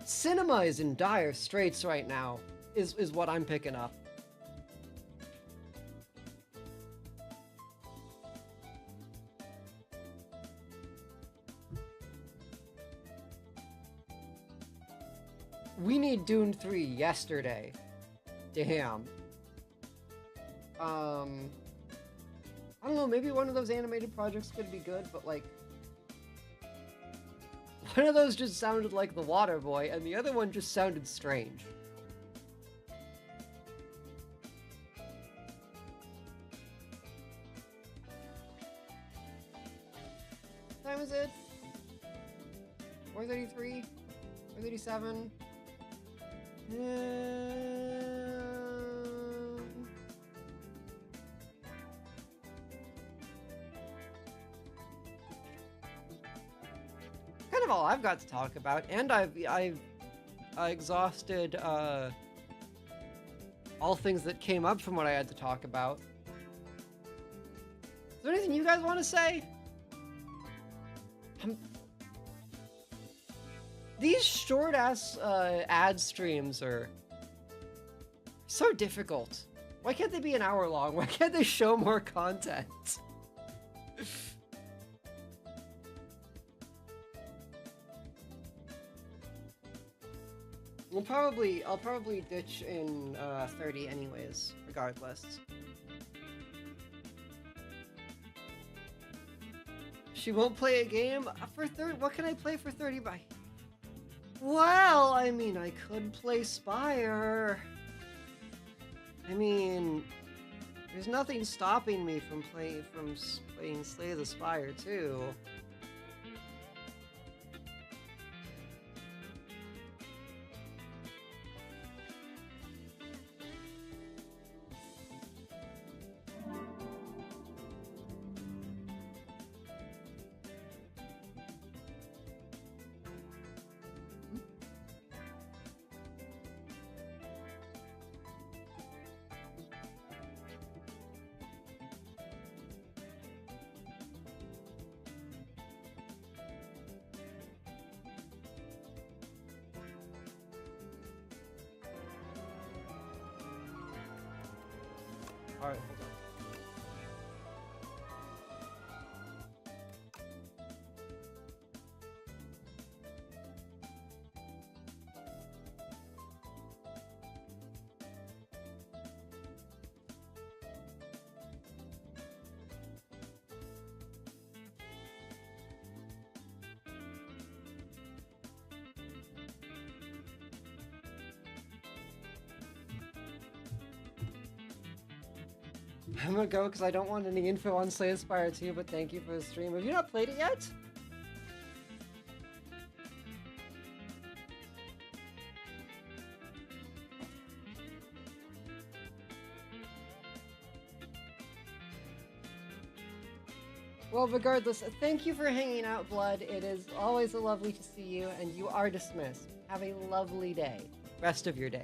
Cinema is in dire straits right now, is what I'm picking up. We need Dune 3 yesterday. Damn. I don't know, maybe one of those animated projects could be good, but like... one of those just sounded like The Water Boy, and the other one just sounded strange. What time is it? 4:33? 4:37? Kind of all I've got to talk about, and I've exhausted all things that came up from what I had to talk about. Is there anything you guys want to say? These short-ass ad streams are so difficult. Why can't they be an hour long? Why can't they show more content? I'll probably ditch in 30 anyways, regardless. She won't play a game for 30. What can I play for 30 by? Well, I mean, I could play Spire. I mean, there's nothing stopping me from playing Slay the Spire too. Alright, hold on. I'm gonna go because I don't want any info on Slay Spire 2, but thank you for the stream. Have you not played it yet? Well, regardless, thank you for hanging out, Blood. It is always lovely to see you, and you are dismissed. Have a lovely day. Rest of your day.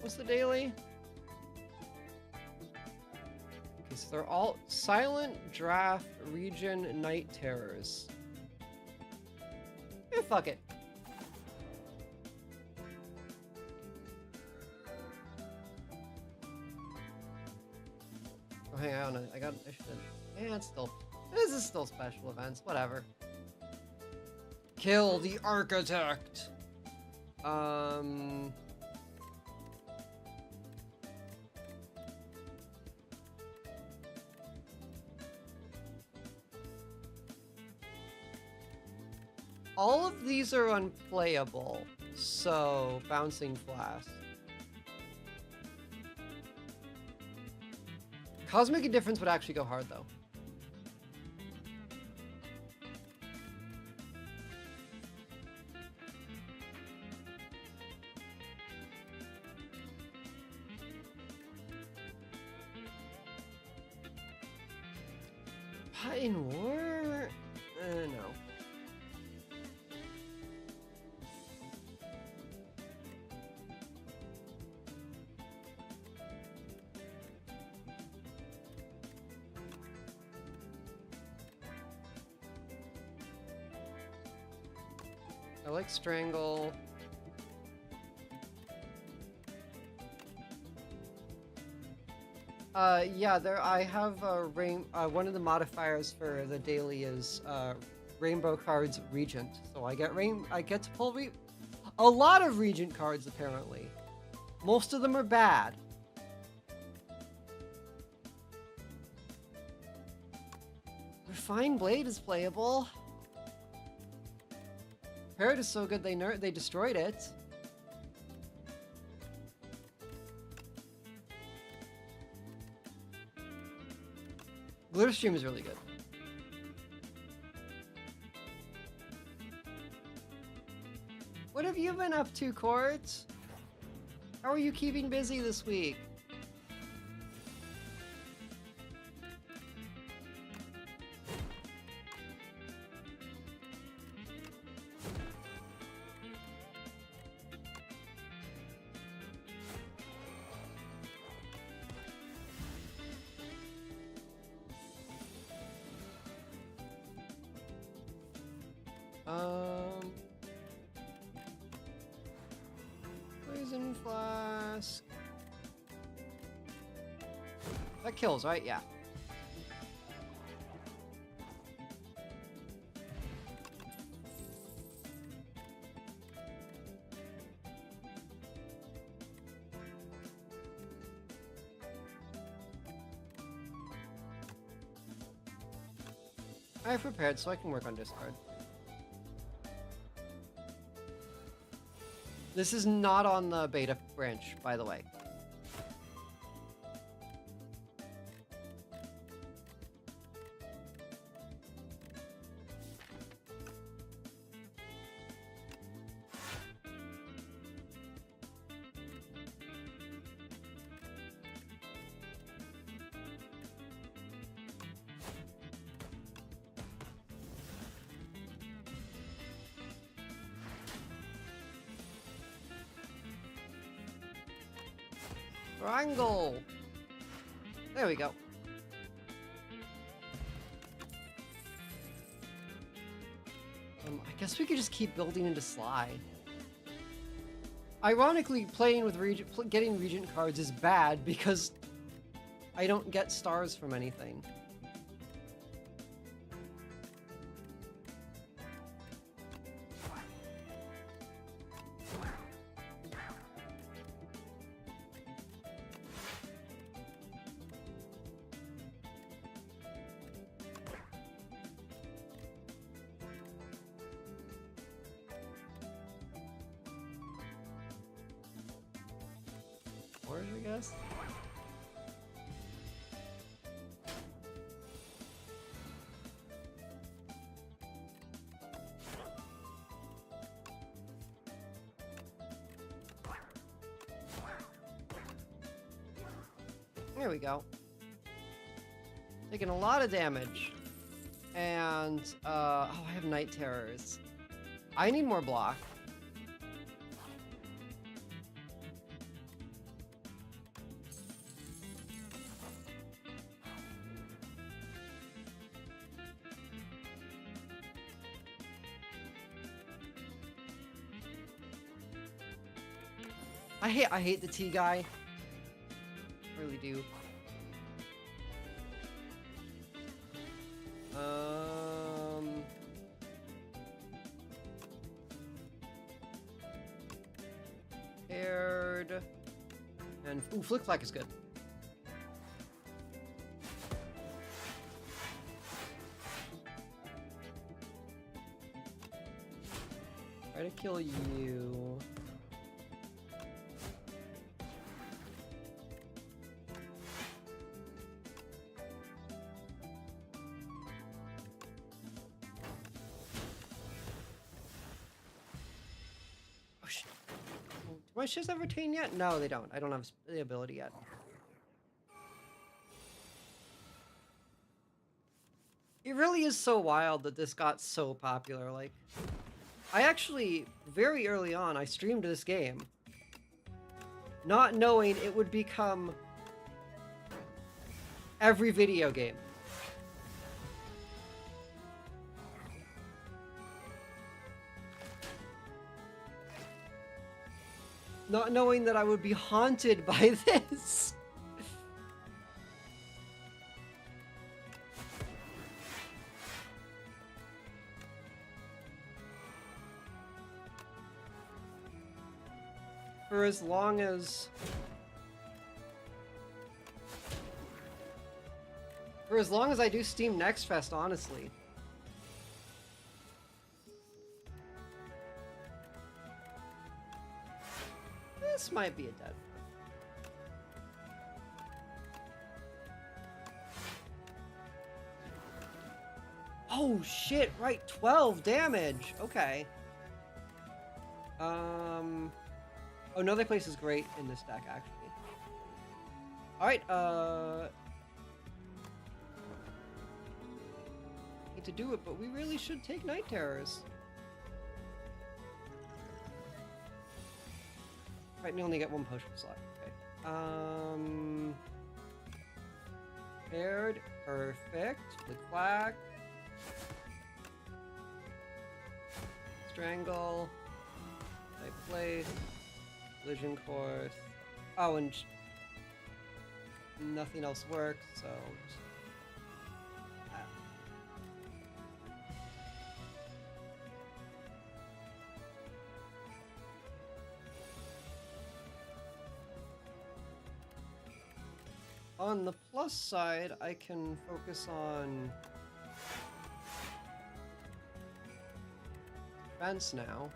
What's the daily? Okay, so they're all Silent Draft Region Night Terrors. Eh, fuck it. Oh, hang on, I should. Yeah, it's still. This is still special events. Whatever. Kill the Architect. All of these are unplayable, so Bouncing Flask. Cosmic Indifference would actually go hard, though. In War? No. I like Strangle. Yeah, I have one of the modifiers for the daily is Rainbow Cards Regent. So I get to pull a lot of Regent cards apparently. Most of them are bad. Refined Blade is playable. Parrot is so good they destroyed it. Glitterstream is really good. What have you been up to, Court? How are you keeping busy this week? Poison Flask. That kills, right? Yeah. I have prepared so I can work on discard. This is not on the beta branch, by the way. Triangle! There we go. I guess we could just keep building into Sly. Ironically, playing with getting Regent cards is bad because I don't get stars from anything. I guess. There we go. Taking a lot of damage. And, oh, I have Night Terrors. I need more block. I hate the T guy. I really do. Paired. And ooh, Flick Flack is good. Try to kill you. Do my ships have retain yet? No, they don't. I don't have the ability yet. It really is so wild that this got so popular. Like, I actually, very early on, I streamed this game, not knowing it would become every video game. Not knowing that I would be haunted by this. For as long as I do Steam Next Fest, honestly. This might be a dead one. Oh shit, right, 12 damage. Okay. Oh, Another Place is great in this deck, actually. Alright, hate to do it, but we really should take Night Terrors. Right, we only get one potion slot. Okay. Paired. Perfect. Flick Flack. Strangle. Type Place. Collision Course. Oh, and nothing else works, so... On the plus side, I can focus on defense now.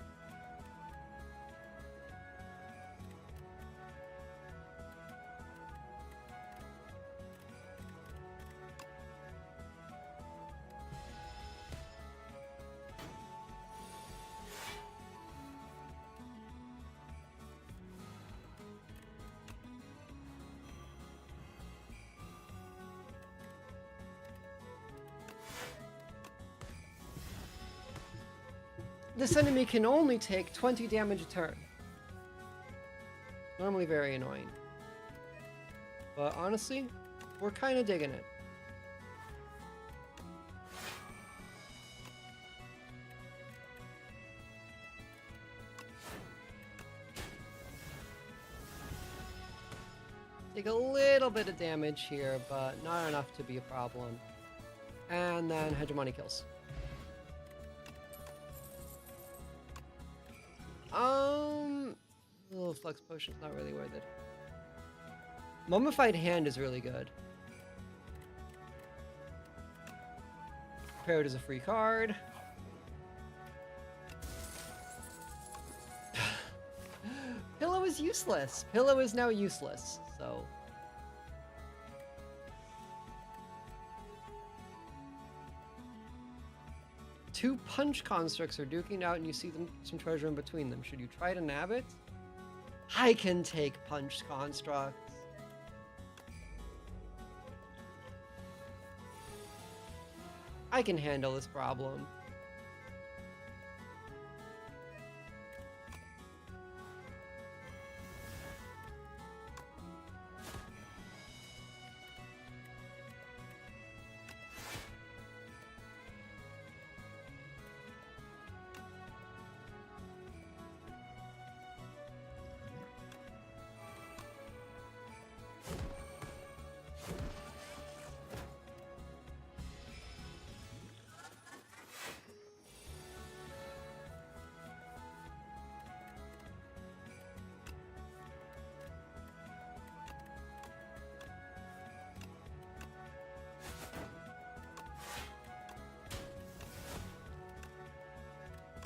This enemy can only take 20 damage a turn. Normally very annoying. But honestly, we're kind of digging it. Take a little bit of damage here, but not enough to be a problem. And then Hegemony kills. Little Flux Potion's not really worth it. Mummified Hand is really good. Prepared is a free card. Pillow is useless. Pillow is now useless, so... Two punch constructs are duking out and you see some treasure in between them. Should you try to nab it? I can take punch constructs. I can handle this problem.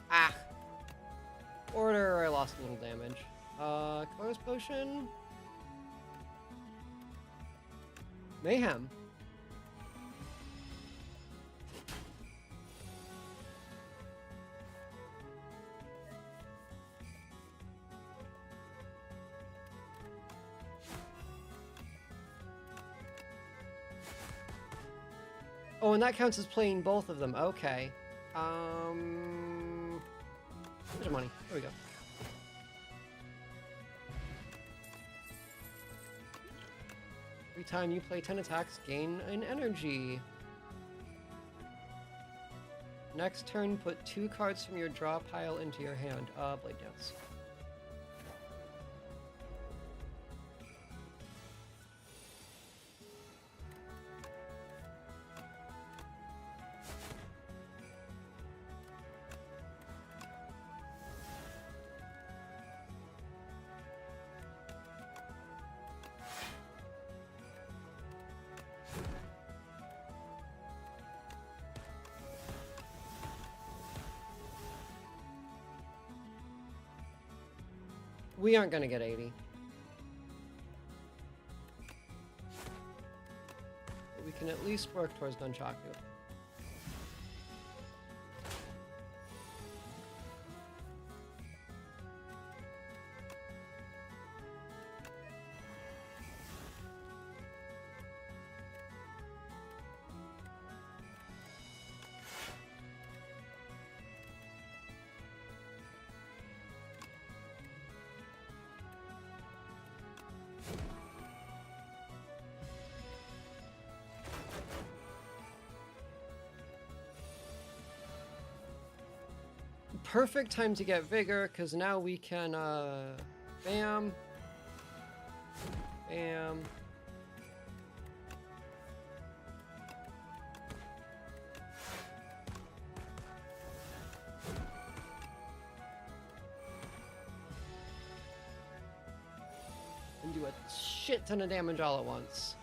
Ah. Order, I lost a little damage. Close Potion. Mayhem. Oh, and that counts as playing both of them. Okay. There's money. There we go. Every time you play 10 attacks, gain an energy. Next turn, put 2 cards from your draw pile into your hand. Blade Dance. We aren't gonna get 80. But we can at least work towards Nunchaku. Perfect time to get Vigor, because now we can, bam. Bam. And do a shit ton of damage all at once.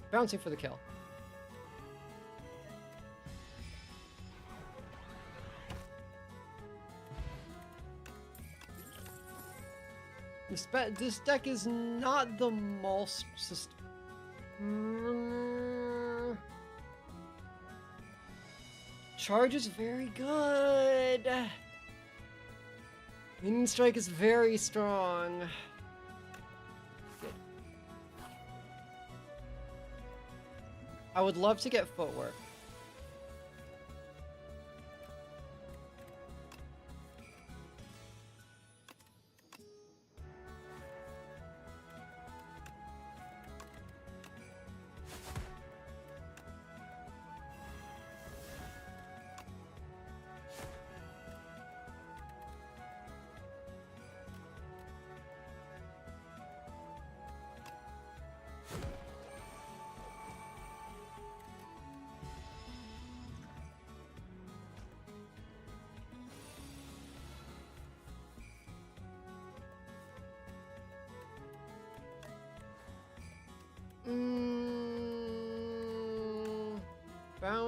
Bouncing for the kill. This deck is not the most... Charge is very good. Minion Strike is very strong. I would love to get Footwork.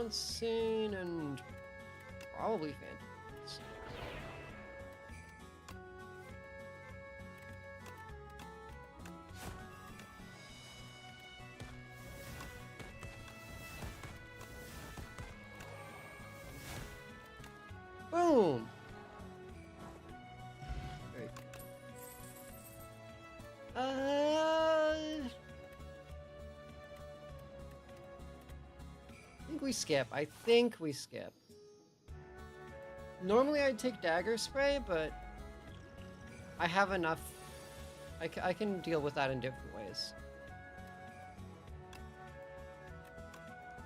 Dancing and probably Phantoms. Boom! Very good. I think we skip. Normally I'd take Dagger Spray, but I have enough. I can deal with that in different ways.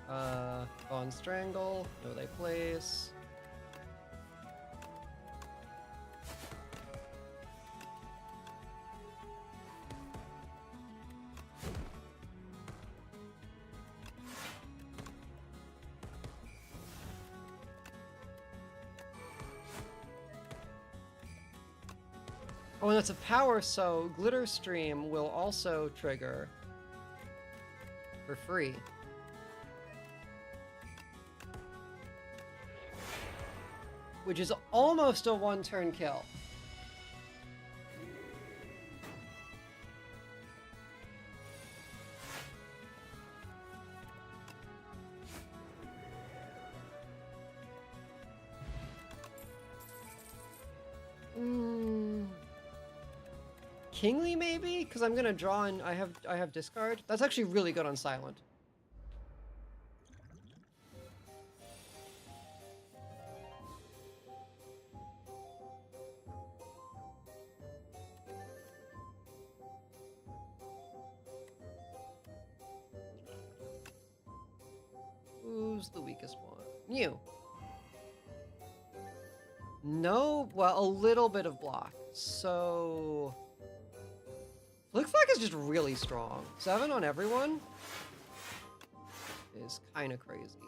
Go on Strangle, know they place. Oh, and that's a power, so Glitter Stream will also trigger for free. Which is almost a one-turn kill. Kingly maybe? Because I'm gonna draw and I have discard. That's actually really good on silent. Who's the weakest one? You. No, well, a little bit of block. So looks like it's just really strong. 7 on everyone is kind of crazy.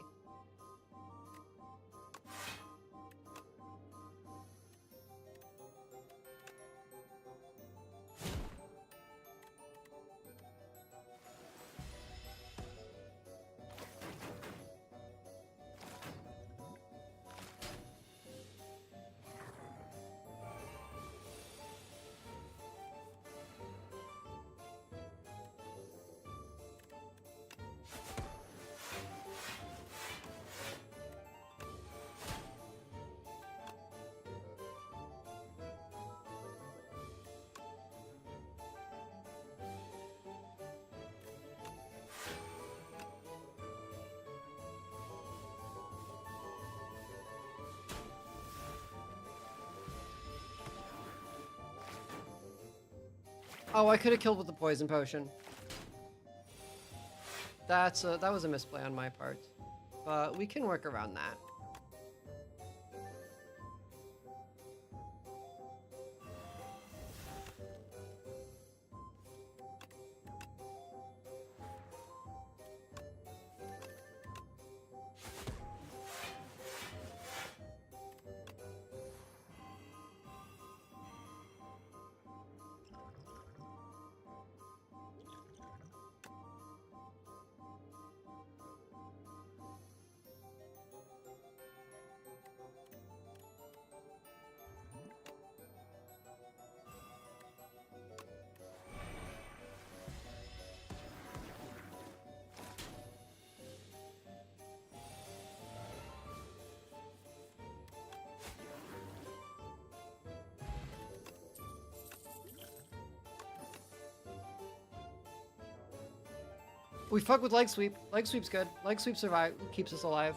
Oh, I could have killed with the poison potion. That was a misplay on my part, but we can work around that. We fuck with leg sweep. Leg sweep's good. Leg sweep keeps us alive.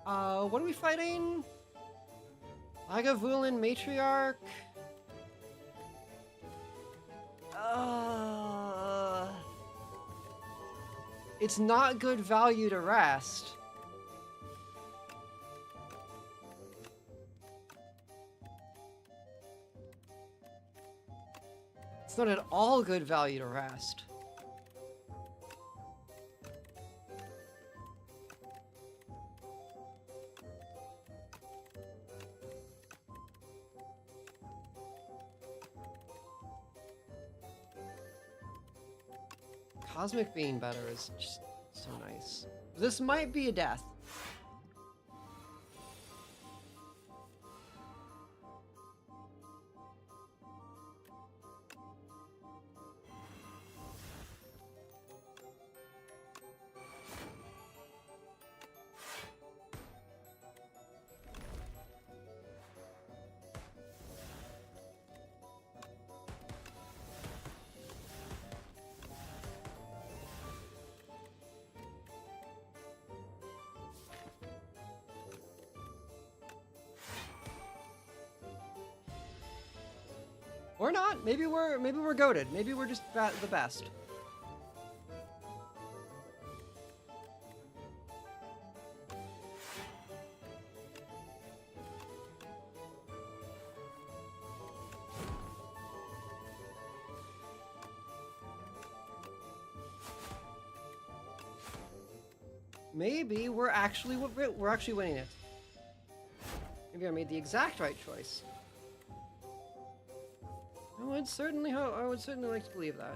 What are we fighting? Lagavulin Matriarch. It's not good value to rest. It's not at all good value to rest. Cosmic being better is just so nice. This might be a death. Or not. Maybe we're goated. Maybe we're just the best. Maybe we're actually winning it. Maybe I made the exact right choice. I would certainly like to believe that.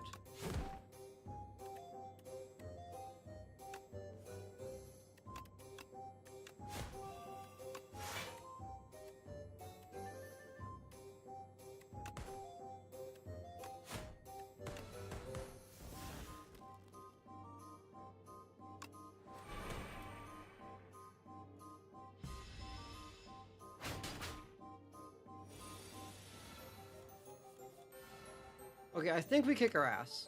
Okay, I think we kick our ass.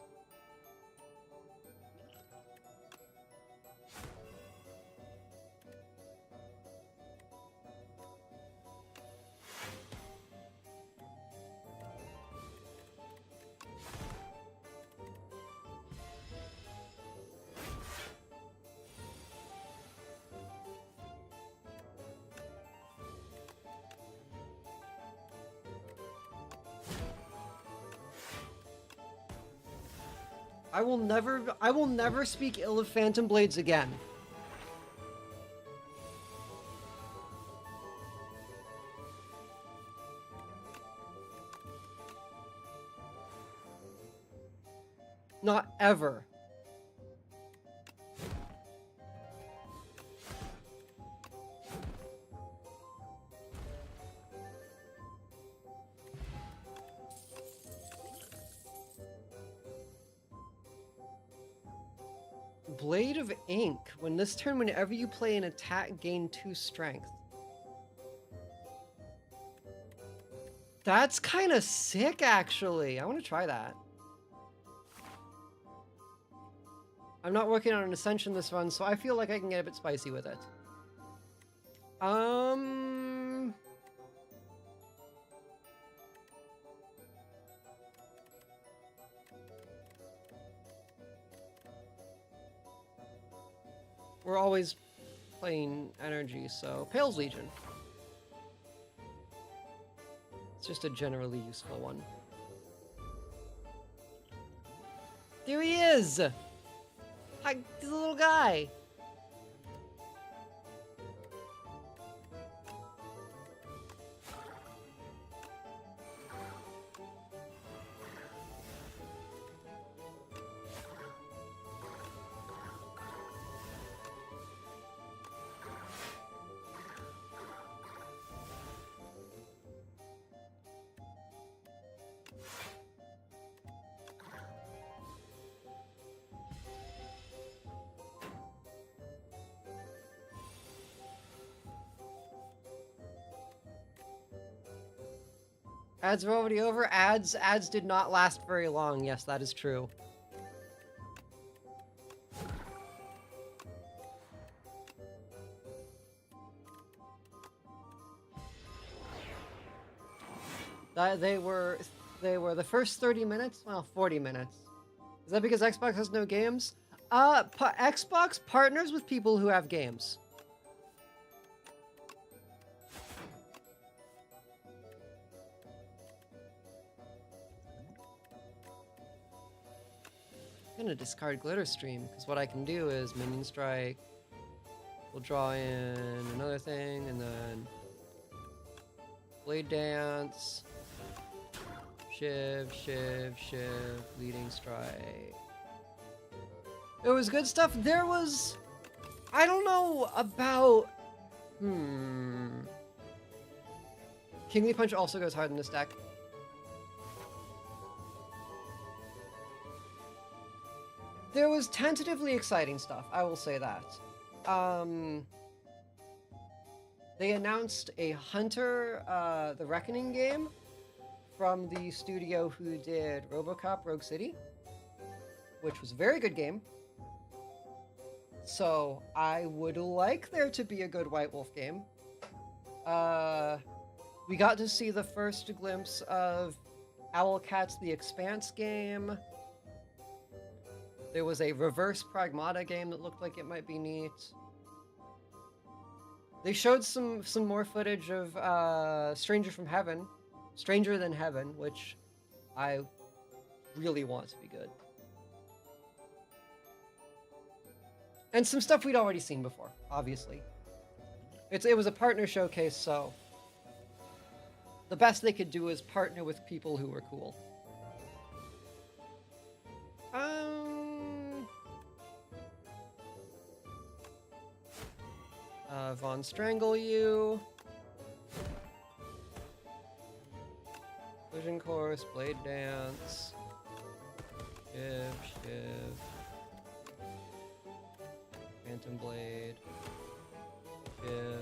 I will never speak ill of Phantom Blades again. Not ever. Blade of Ink. When this turn, whenever you play an attack, gain 2 strength. That's kind of sick, actually. I want to try that. I'm not working on an Ascension this run, so I feel like I can get a bit spicy with it. We're always playing energy, so Pale's Legion. It's just a generally useful one. There he is! Hi, the little guy! Ads are already over. Ads did not last very long. Yes, that is true. They were the first 30 minutes. Well, 40 minutes. Is that because Xbox has no games? Xbox partners with people who have games. I'm gonna discard Glitter Stream, because what I can do is Minion Strike, we'll draw in another thing, and then Blade Dance, Shiv, Leading Strike. It was good stuff. There was... I don't know about... Kingly Punch also goes hard in this deck. There was tentatively exciting stuff, I will say that. They announced a Hunter, the Reckoning game from the studio who did RoboCop Rogue City, which was a very good game. So I would like there to be a good White Wolf game. We got to see the first glimpse of Owlcats The Expanse game. There was a Reverse Pragmata game that looked like it might be neat. They showed some more footage of Stranger Than Heaven, which I really want to be good. And some stuff we'd already seen before, obviously. It was a partner showcase, so the best they could do is partner with people who were cool. Von Strangle You. Vision Course, Blade Dance. Shiv. Phantom Blade. Shiv.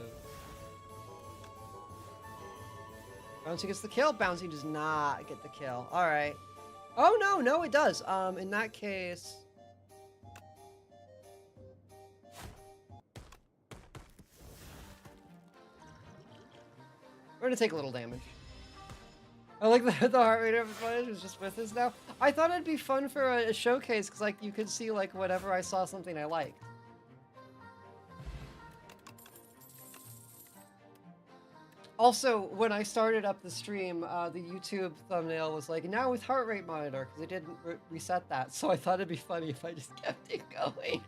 Bouncy gets the kill. Bouncy does not get the kill. Alright. Oh, no, it does. In that case... we're gonna take a little damage. I like that the heart rate of footage is just with us now. I thought it'd be fun for a showcase, because like you could see like whatever I saw something I liked. Also, when I started up the stream, the YouTube thumbnail was like, now with heart rate monitor, because it didn't reset that, so I thought it'd be funny if I just kept it going.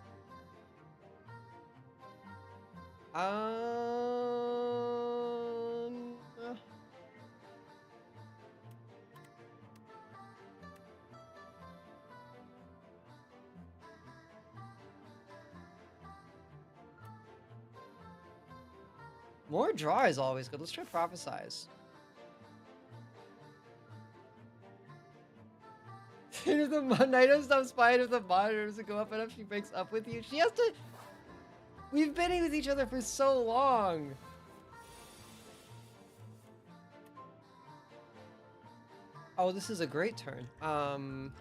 More draw is always good. Let's try Prophesize. If the Naito stops spying, if the monitor doesn't go up enough, she breaks up with you. She has to... We've been with each other for so long. Oh, this is a great turn.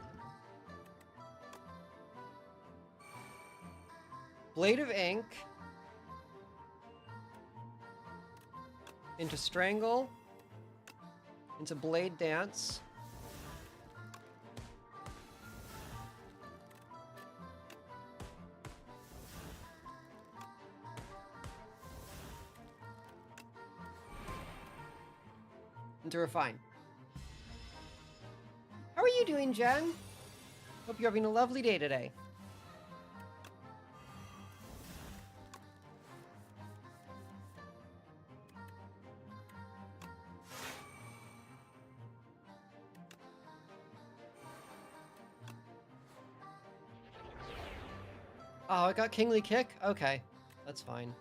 Blade of Ink. Into Strangle. Into Blade Dance. Into Refine. How are you doing, Jen? Hope you're having a lovely day today. Oh, I got Kingly Kick? Okay, that's fine.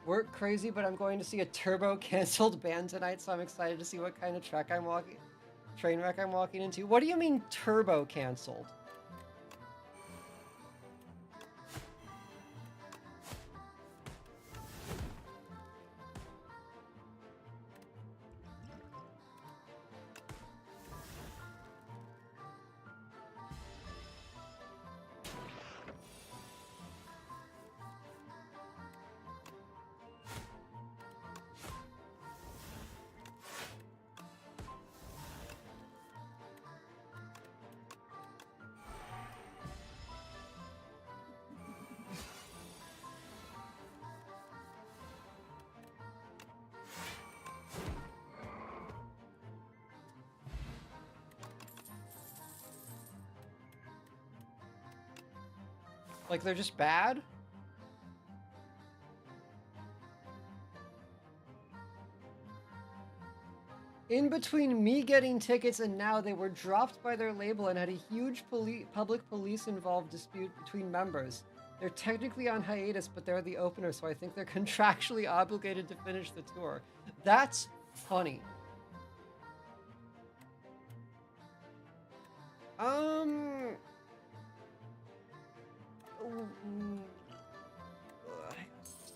Work crazy, but I'm going to see a turbo canceled band tonight, so I'm excited to see what kind of train wreck I'm walking into. What do you mean turbo canceled? Like, they're just bad? In between me getting tickets and now, they were dropped by their label and had a huge public police-involved dispute between members. They're technically on hiatus, but they're the opener, so I think they're contractually obligated to finish the tour. That's funny.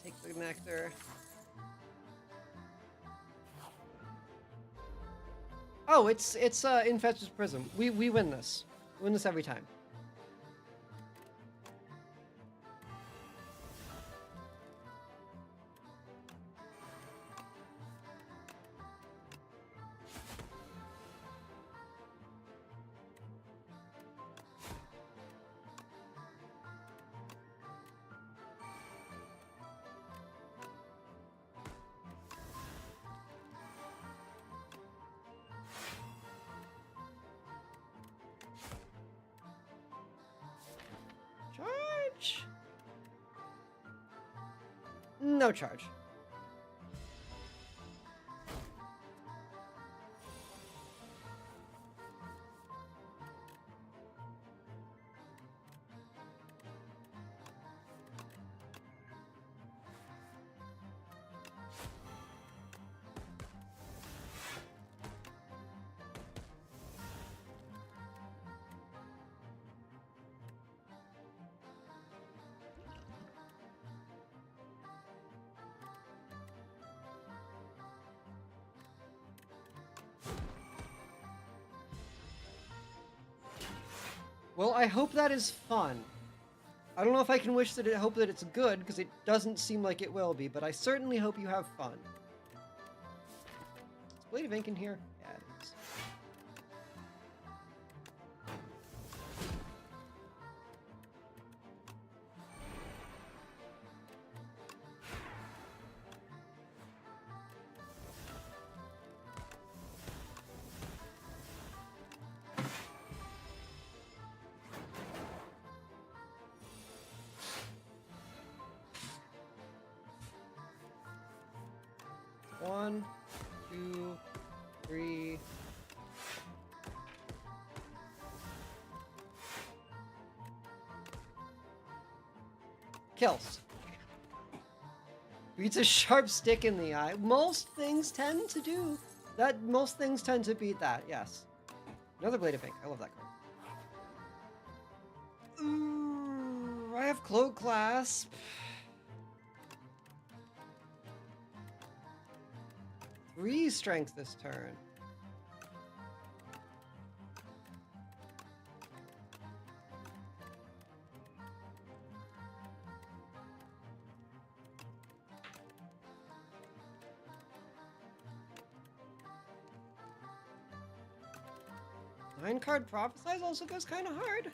Take the nectar. Oh, it's Infestus Prism. We win this. We win this every time. Charge. No charge. Well, I hope that is fun. I don't know if I can hope that it's good, because it doesn't seem like it will be, but I certainly hope you have fun. Is Blade of Ink in here? Yeah, it is. One, two, three. Kills. Beats a sharp stick in the eye. Most things tend to do that. Most things tend to beat that, yes. Another Blade of Ink. I love that card. Ooh, I have Cloak Clasp. 3 strength this turn. Nine-card Prophesize also goes kind of hard.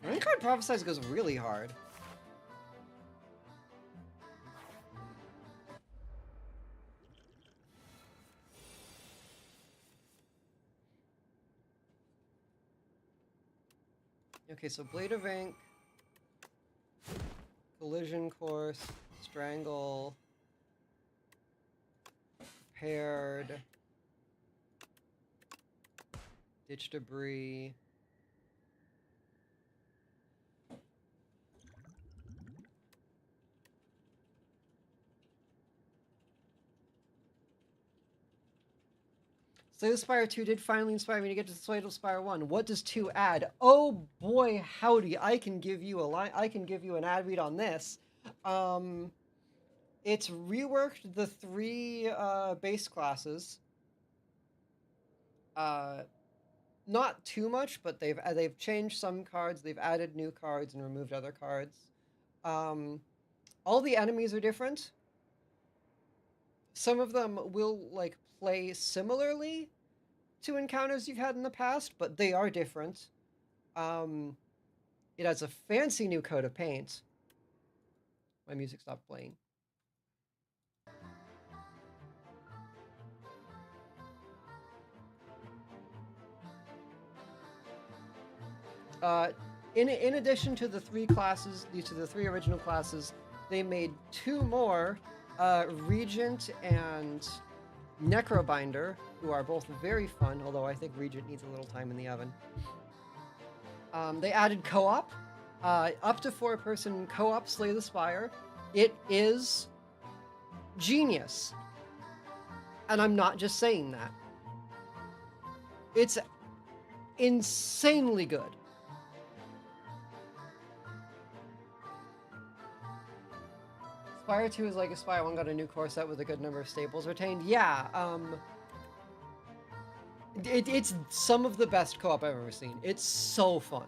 Nine-card Prophesize goes really hard. Okay, so Blade of Ink, Collision Course, Strangle, Prepared, Ditch Debris. Slay the Spire 2 did finally inspire me to get to Slay the Spire 1. What does 2 add? Oh boy, howdy! I can give you a line. I can give you an ad read on this. It's reworked the 3 base classes. Not too much, but they've changed some cards. They've added new cards and removed other cards. All the enemies are different. Some of them will like play similarly to encounters you've had in the past, but they are different. It has a fancy new coat of paint. My music stopped playing. In addition to the 3 classes, to the 3 original classes, they made 2 more, Regent and Necrobinder, who are both very fun, although I think Regent needs a little time in the oven. They added co-op, up to 4-person co-op Slay the Spire. It is genius. And I'm not just saying that. It's insanely good. Spire 2 is like if Spire 1 got a new core set with a good number of staples retained. Yeah, it's some of the best co-op I've ever seen. It's so fun.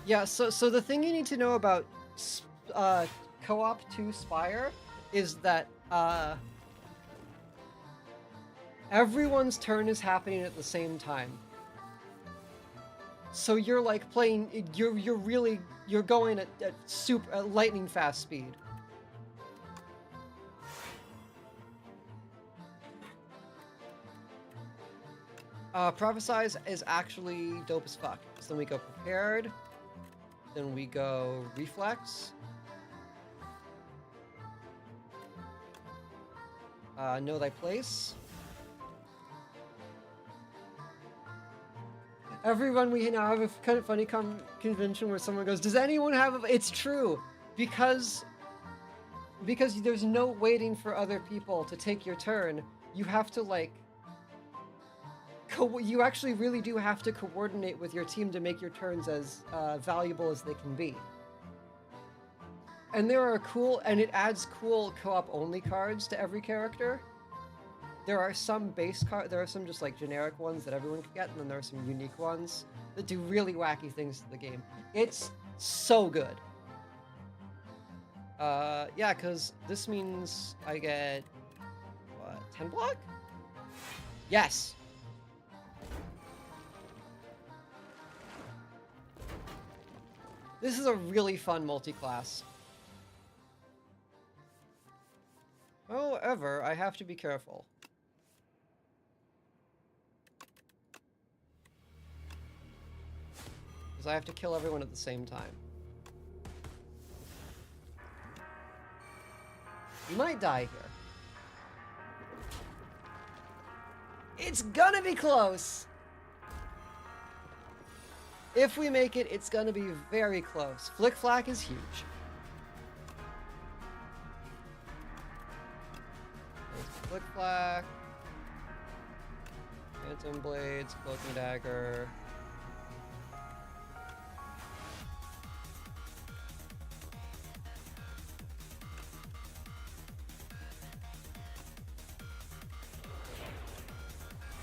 Yeah, so the thing you need to know about Co-op 2 Spire is that everyone's turn is happening at the same time. So you're like playing, you're going at lightning fast speed. Prophesize is actually dope as fuck. So then we go prepared. Then we go reflex. Know thy place. Everyone, we now have a kind of funny convention where someone goes, does anyone have a... It's true. Because there's no waiting for other people to take your turn. You have to, like... You actually really do have to coordinate with your team to make your turns as valuable as they can be. And there are and it adds cool co-op only cards to every character. There are some there are some just like generic ones that everyone can get, and then there are some unique ones that do really wacky things to the game. It's so good. Yeah, because this means I get, what, 10 block? Yes! This is a really fun multi-class. However, I have to be careful. Because I have to kill everyone at the same time. You might die here. It's gonna be close! If we make it, it's gonna be very close. Flick Flack is huge. There's Flick Flack. Phantom Blades, Cloaking Dagger.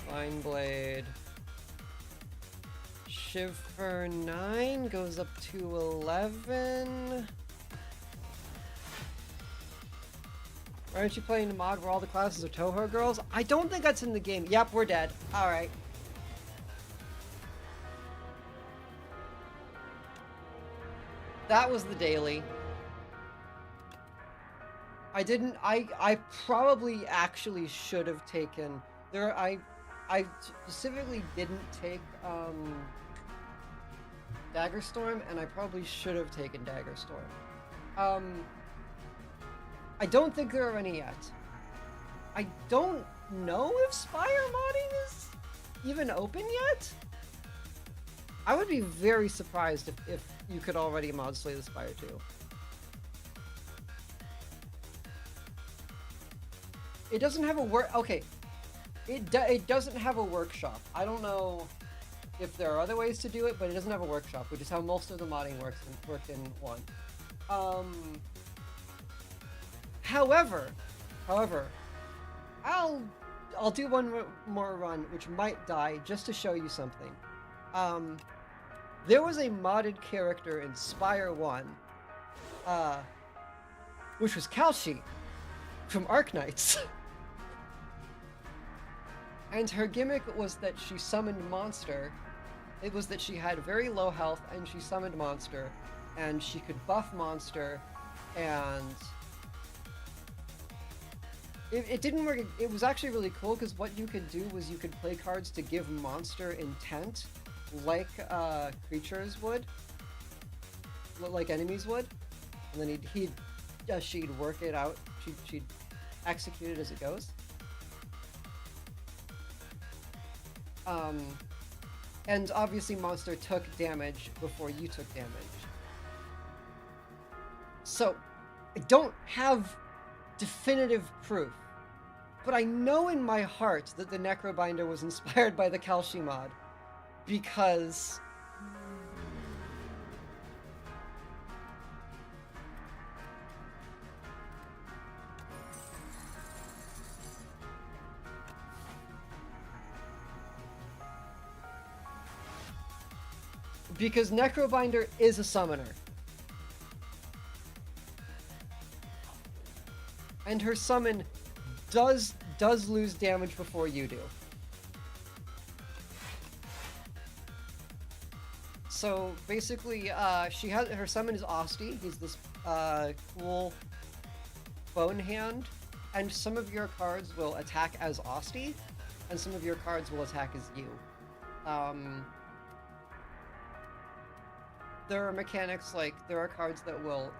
Fine Blade. Shiver 9 goes up to 11. Why aren't you playing the mod where all the classes are Toho girls? I don't think that's in the game. Yep, we're dead. Alright. That was the daily. I probably actually should have taken... I specifically didn't take, Daggerstorm, and I probably should have taken Daggerstorm. I don't think there are any yet. I don't know if Spire modding is even open yet? I would be very surprised if you could already mod Slay the Spire 2. It doesn't have a okay. It doesn't have a workshop. I don't know if there are other ways to do it, but it doesn't have a workshop, which is how most of the modding worked in 1. However, I'll do one more run, which might die, just to show you something. There was a modded character in Spire 1, which was Kalshi from Arknights. And her gimmick was that she summoned monster. It was that she had very low health and she summoned monster, and she could buff monster, and it didn't work. It was actually really cool because what you could do was you could play cards to give monster intent, like creatures would, like enemies would, and then she'd work it out. She'd execute it as it goes. And obviously Monster took damage before you took damage. So, I don't have definitive proof, but I know in my heart that the Necrobinder was inspired by the Kalshi mod, because Necrobinder is a summoner. And her summon does lose damage before you do. So basically, her summon is Osti. He's this cool bone hand, and some of your cards will attack as Osti, and some of your cards will attack as you. There are mechanics like there are cards that will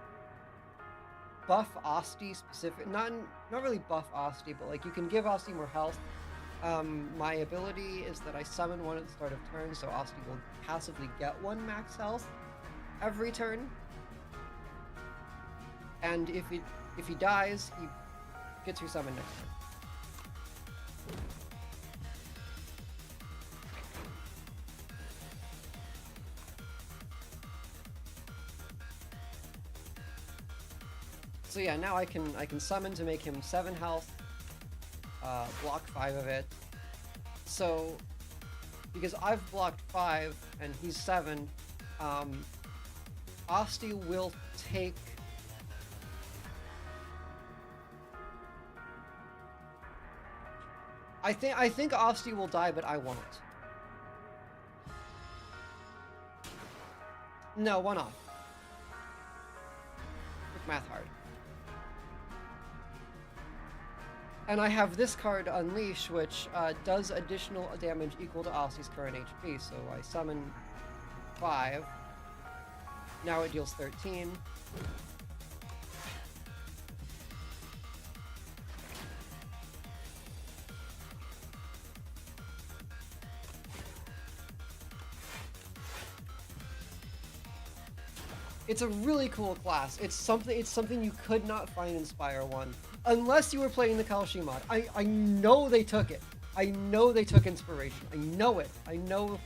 buff Osti specific, not really buff Osti, but like you can give Osti more health. My ability is that I summon one at the start of turn, so Osti will passively get 1 max health every turn. And if he dies, he gets resummoned next turn. So yeah, now I can summon to make him 7 health, block 5 of it. So, because I've blocked 5 and he's 7, Osti will take... I think Osti will die, but I won't. No, 1 off. Quick math hard. And I have this card, Unleash, which does additional damage equal to Osti's current HP. So I summon 5. Now it deals 13. It's a really cool class. It's something you could not find in Spire 1. Unless you were playing the Kalshi mod. I know they took it. I know they took inspiration. I know it. I know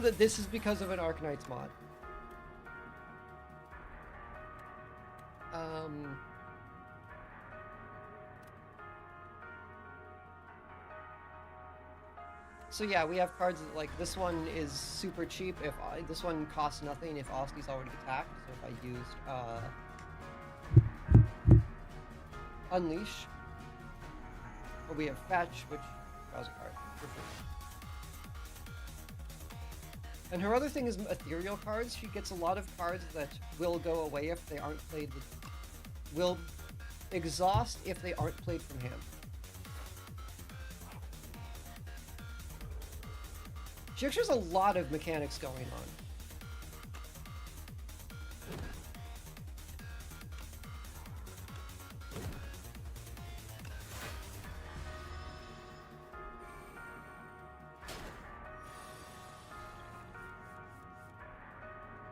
that this is because of an Arknights mod. So yeah, we have cards that, like, this one is super cheap. This one costs nothing if Osti's already attacked. So if I used Unleash, or we have Fetch, which draws a card for free. And her other thing is ethereal cards. She gets a lot of cards that will go away if they aren't played. Will exhaust if they aren't played from hand. She actually has a lot of mechanics going on.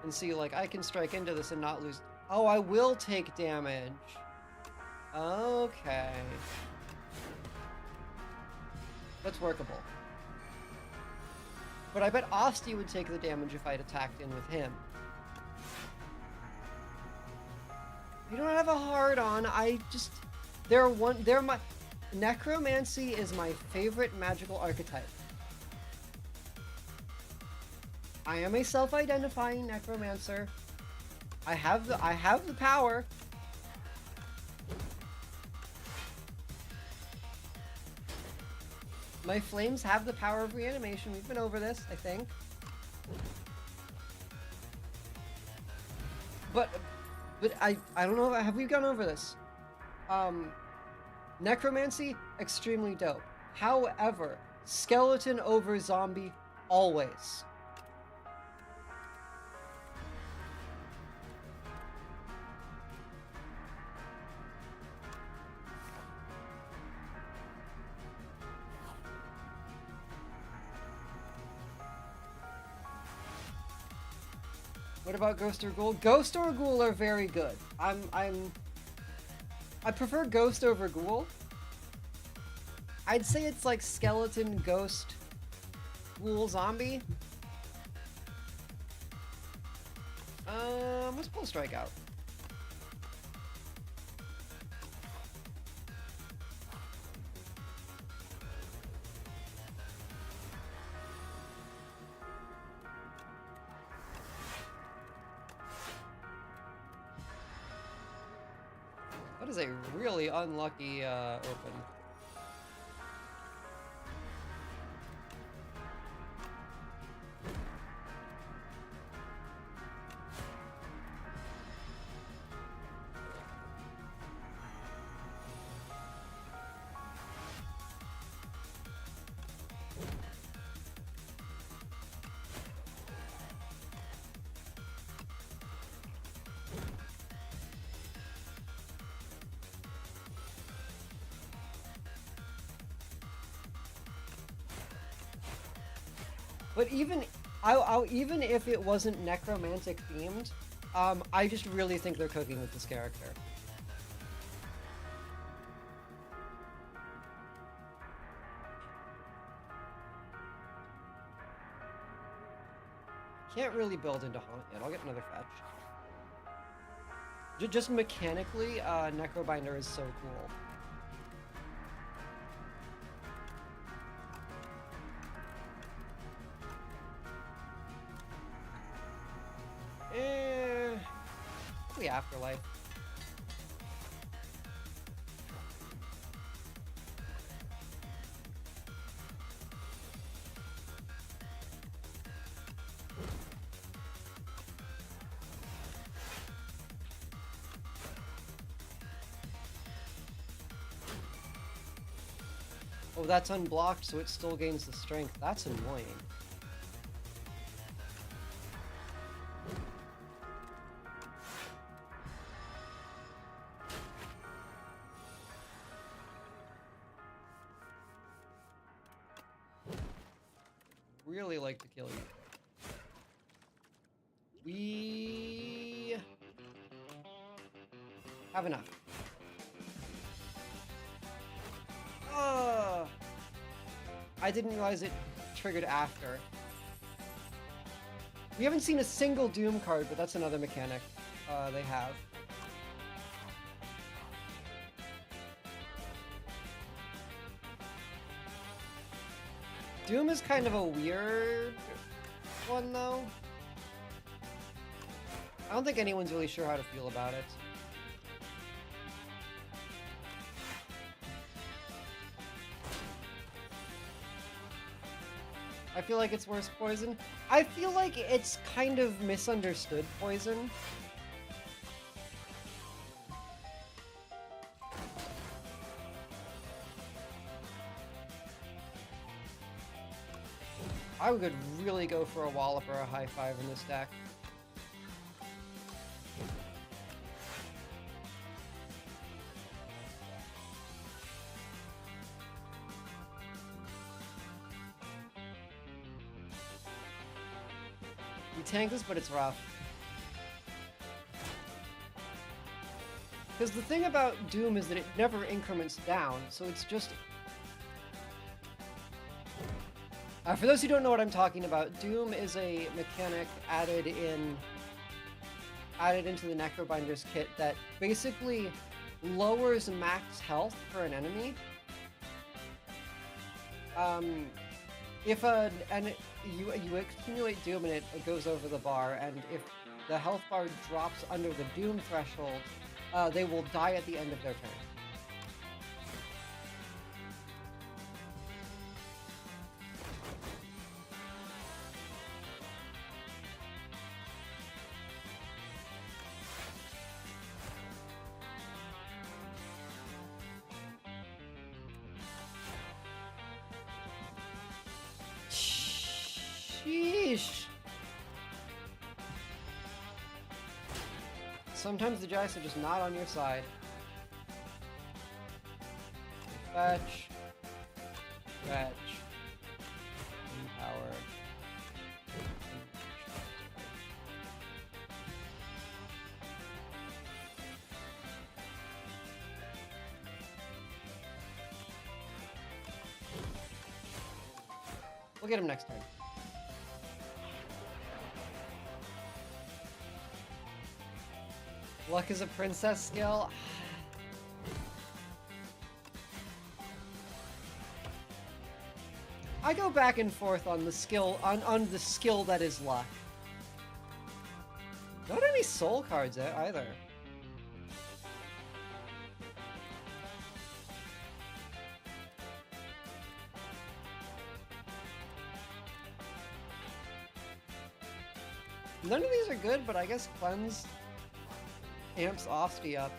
And see, like, I can strike into this and not lose. Oh, I will take damage. Okay. That's workable. But I bet Osti would take the damage if I'd attacked in with him. You don't have a hard on. They're my Necromancy is my favorite magical archetype. I am a self-identifying necromancer. I have the power. My flames have the power of reanimation. We've been over this, I think. But I don't know, have we gone over this? Necromancy, extremely dope. However, skeleton over zombie, always. What about Ghost or Ghoul? Ghost or Ghoul are very good. I prefer Ghost over Ghoul. I'd say it's like Skeleton, Ghost, Ghoul, Zombie. Let's pull Strike out. That is a really unlucky open. But even even if it wasn't necromantic themed, I just really think they're cooking with this character. Can't really build into Haunt yet. I'll get another fetch. Just mechanically, Necrobinder is so cool. The Afterlife. Oh, that's unblocked, so it still gains the strength. That's annoying. Really like to kill you. We have enough. I didn't realize it triggered after. We haven't seen a single Doom card, but that's another mechanic they have. Doom is kind of a weird one, though. I don't think anyone's really sure how to feel about it. I feel like it's worse poison. I feel like it's kind of misunderstood poison. I would really go for a wallop or a high five in this deck. We tank this, but it's rough. Because the thing about Doom is that it never increments down, so it's just... for those who don't know what I'm talking about, Doom is a mechanic added into the Necrobinder's kit that basically lowers max health for an enemy. If you accumulate Doom and it goes over the bar, and if the health bar drops under the Doom threshold, they will die at the end of their turn. Sheesh. Sometimes the dice are just not on your side. Fetch. Fetch. Power. We'll get him next turn. Luck is a princess skill. I go back and forth on the skill on the skill that is luck. Not any soul cards either. None of these are good, but I guess Cleanse amps Osti up.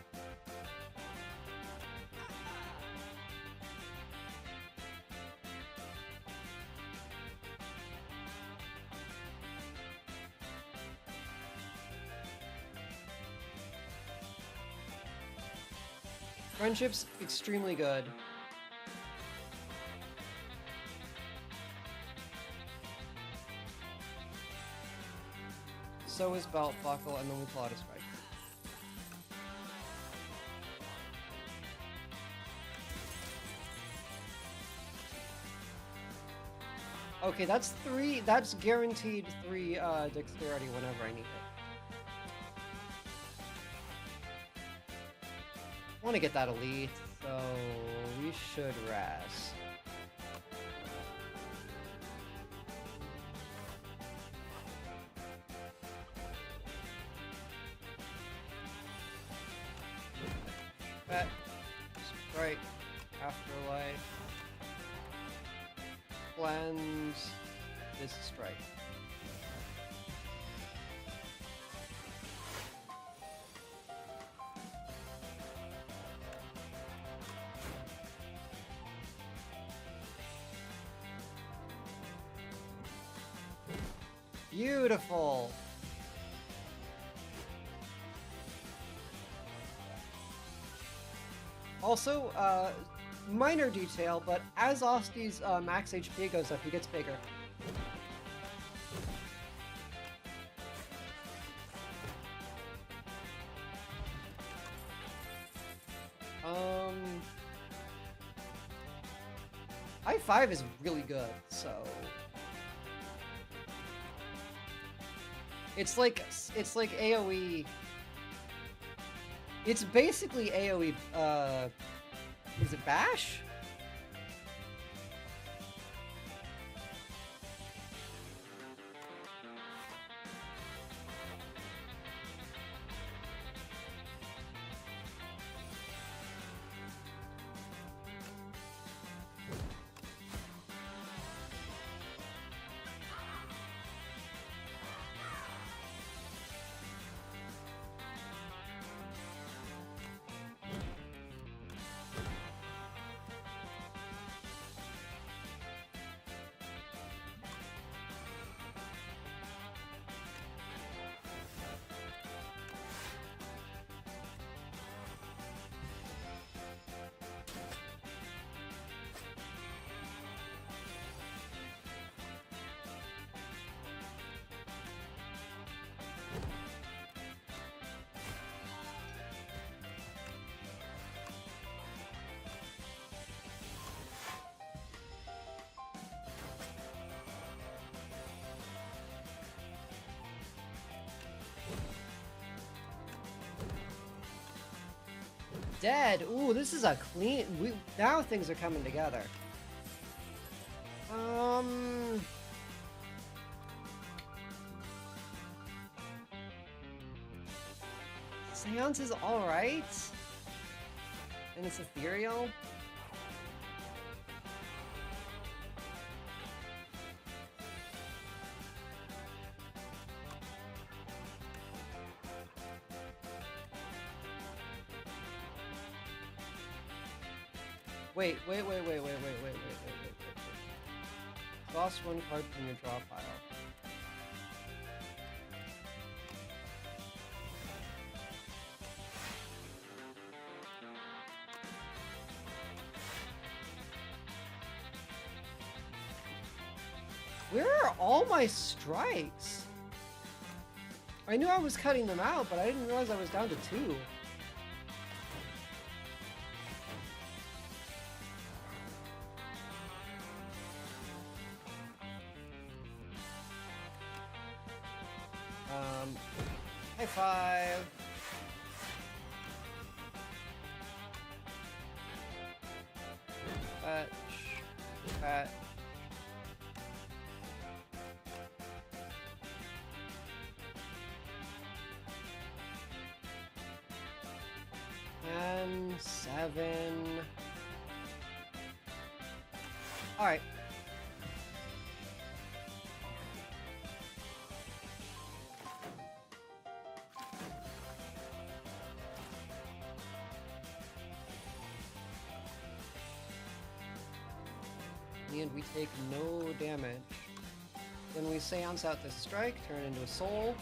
Friendship's extremely good. So is Belt Buckle, and then we pull out a strike. Okay, that's three. That's guaranteed 3 dexterity whenever I need it. I want to get that elite, so we should rest. Bet. Strike. Afterlife. Cleanse. This strike. Beautiful. Also, minor detail, but as Osti's max HP goes up, he gets bigger. I5 is really good, so it's like AoE. It's basically AoE. Is it Bash? Dead. Ooh, this is a clean. Now things are coming together. Seance is all right, and it's ethereal. Wait. Toss one card from your draw pile. Where are all my strikes? I knew I was cutting them out, but I didn't realize I was down to 2. High five. Fetch. Fetch. And 7. All right. And we take no damage. Then we seance out this strike, turn it into a soul.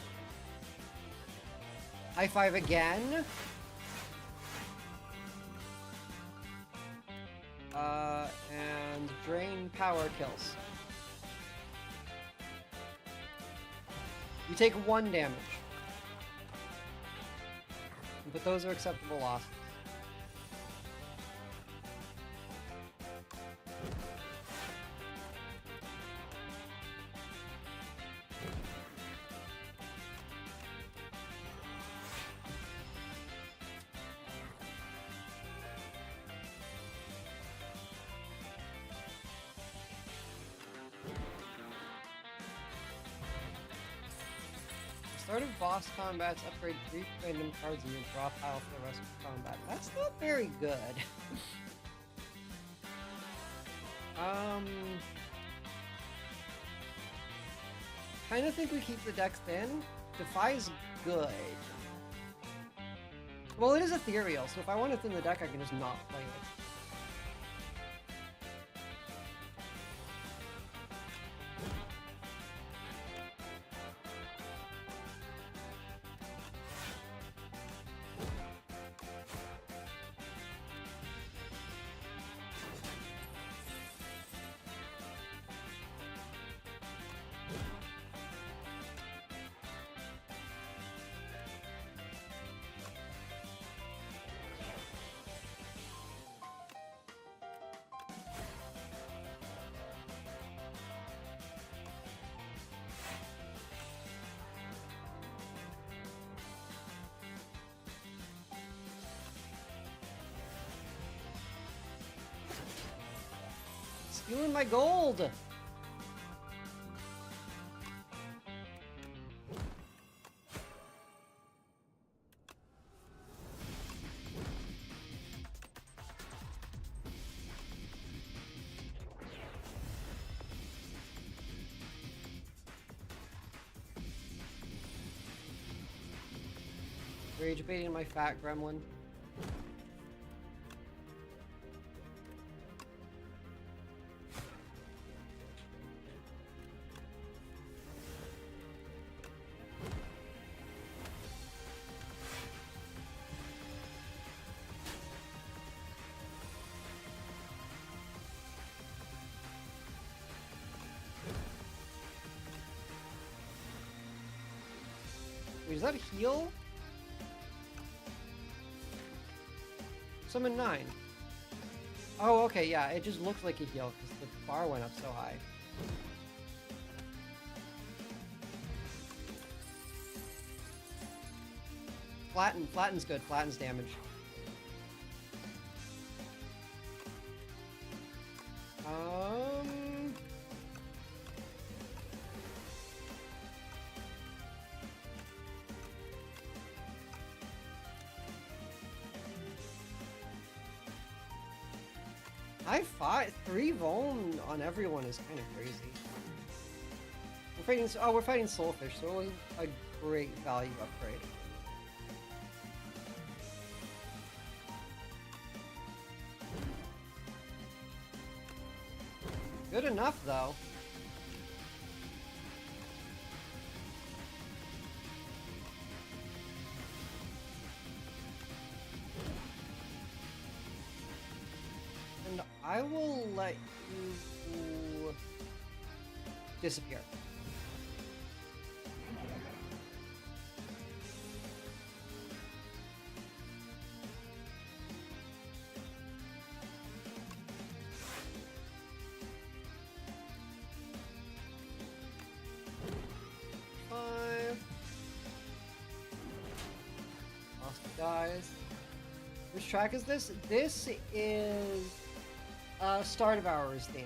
High five again. And drain power kills. We take 1 damage. But those are acceptable losses. Start of boss combats, upgrade 3 random cards in your draw pile for the rest of the combat. That's not very good. Kind of think we keep the deck thin. Defy's good. Well, it is ethereal, so if I want to thin the deck, I can just not play it. Stealing my gold! Rage baiting my fat gremlin. Wait, is that a heal? Summon 9. Oh, okay, yeah, it just looks like a heal because the bar went up so high. Flatten's good. Flatten's damage. High five, 3 Vuln on everyone is kind of crazy. We're fighting Soulfish, so it was a great value upgrade. Good enough, though. And I will let you disappear. Which track is this? This is Star Devourer's theme.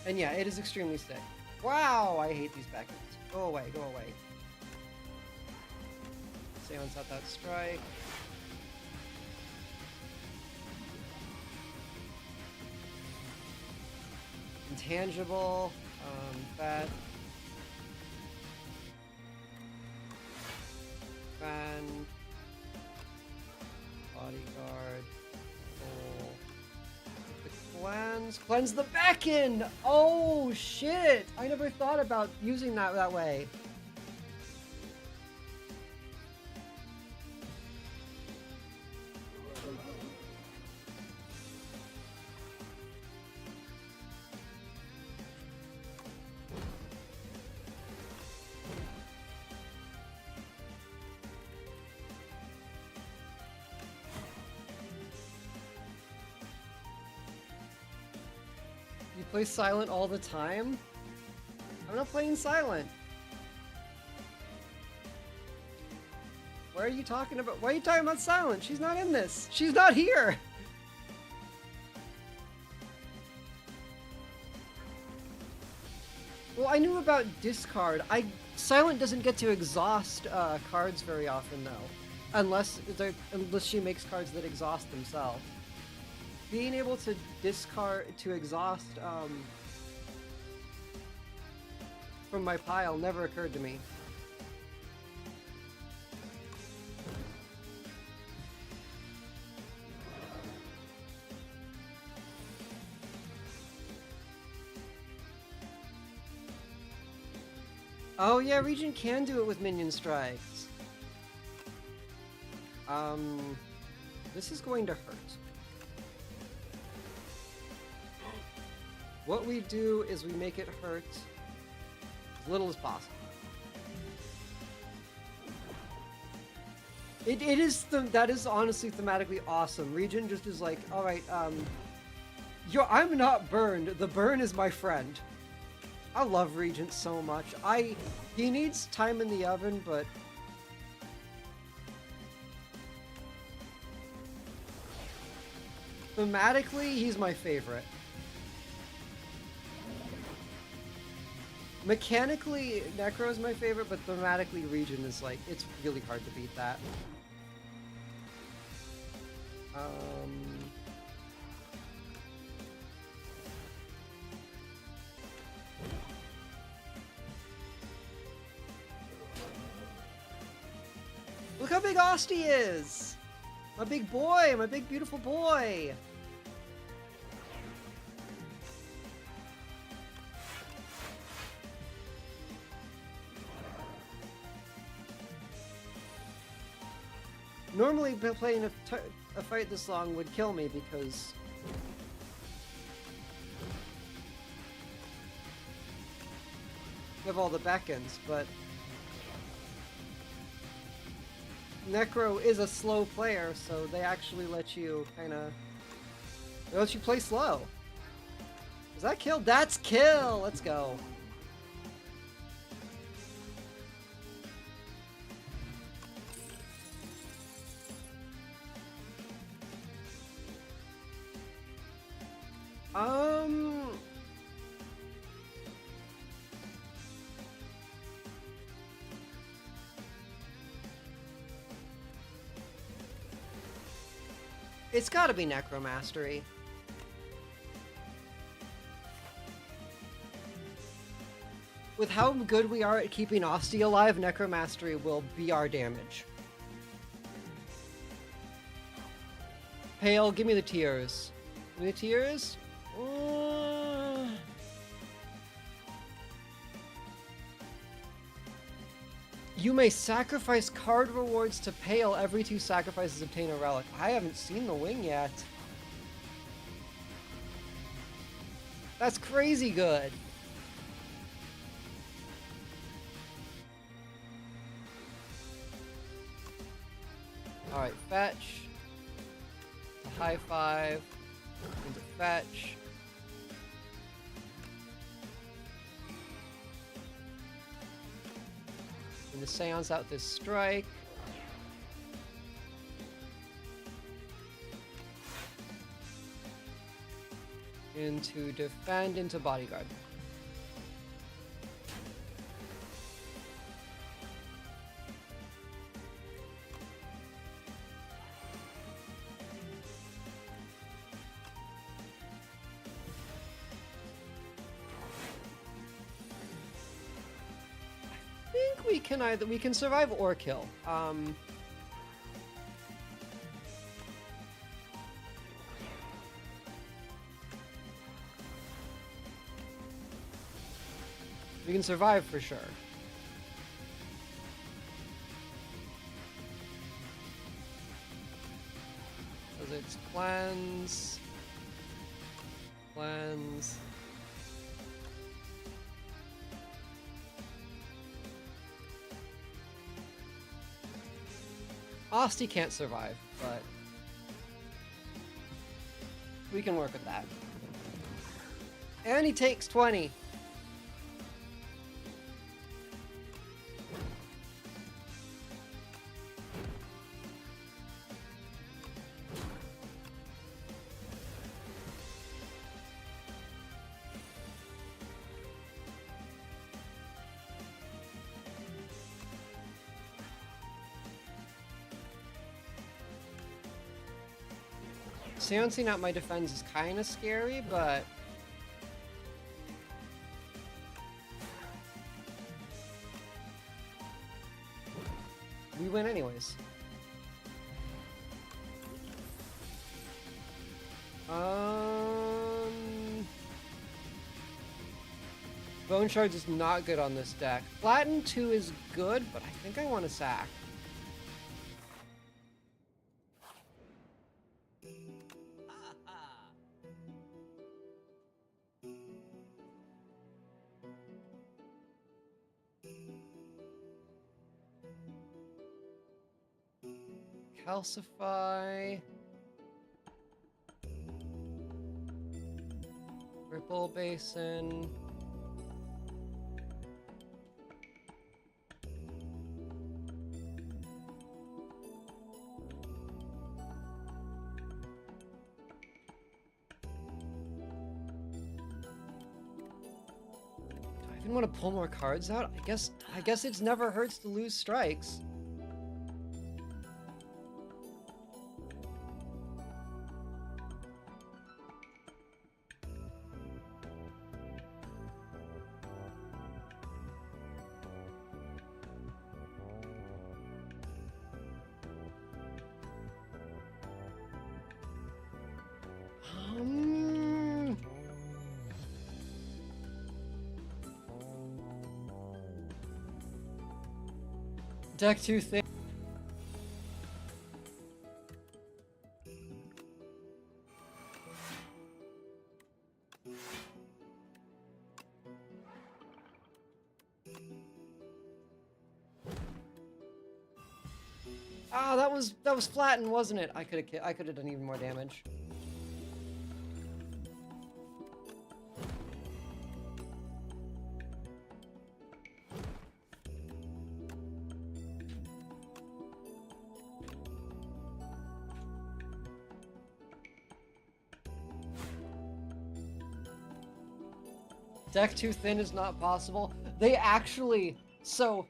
And yeah, it is extremely sick. Wow, I hate these backwards. Go away, go away. Silence out that strike. Intangible. Fat. Fan. Bodyguard. Soul. Cleanse the back end! Oh shit! I never thought about using that way. You play Silent all the time? I'm not playing Silent. What are you talking about? Why are you talking about Silent? She's not in this. She's not here. Well, I knew about discard. Silent doesn't get to exhaust cards very often, though, unless she makes cards that exhaust themselves. Being able to exhaust from my pile never occurred to me. Oh yeah, Regent can do it with minion strikes. This is going to hurt. What we do is we make it hurt as little as possible. That is honestly thematically awesome. Regent just is like, all right, I'm not burned. The burn is my friend. I love Regent so much. He needs time in the oven, but thematically, he's my favorite. Mechanically, Necro is my favorite, but thematically, Regent is like, it's really hard to beat that. Look how big Asti is! My big boy! My big beautiful boy! Normally, playing a fight this long would kill me because you have all the backends, but Necro is a slow player, so they actually let you they let you play slow. Is that kill? That's kill! Let's go. It's gotta be Necromastery. With how good we are at keeping Asti alive, Necromastery will be our damage. Pale, give me the tears. Give me the tears? You may sacrifice card rewards to Pale. Every 2 sacrifices obtain a relic. I haven't seen the wing yet. That's crazy good. Alright, fetch. A high five. Into fetch. And the seance out this strike. Into defend, into bodyguard. I think we can survive or kill. We can survive for sure. Because it's cleanse. Cleanse. Asti can't survive, but we can work with that. And he takes 20. Seancing out my defense is kind of scary, but we win anyways. Bone Shards is not good on this deck. Flatten 2 is good, but I think I want to sack. Calcify. Ripple Basin. Do I even want to pull more cards out? I guess it's never hurts to lose strikes. Deck 2 thing. Ah, that was flattened, wasn't it? I could have done even more damage. Deck too thin is not possible. They actually, so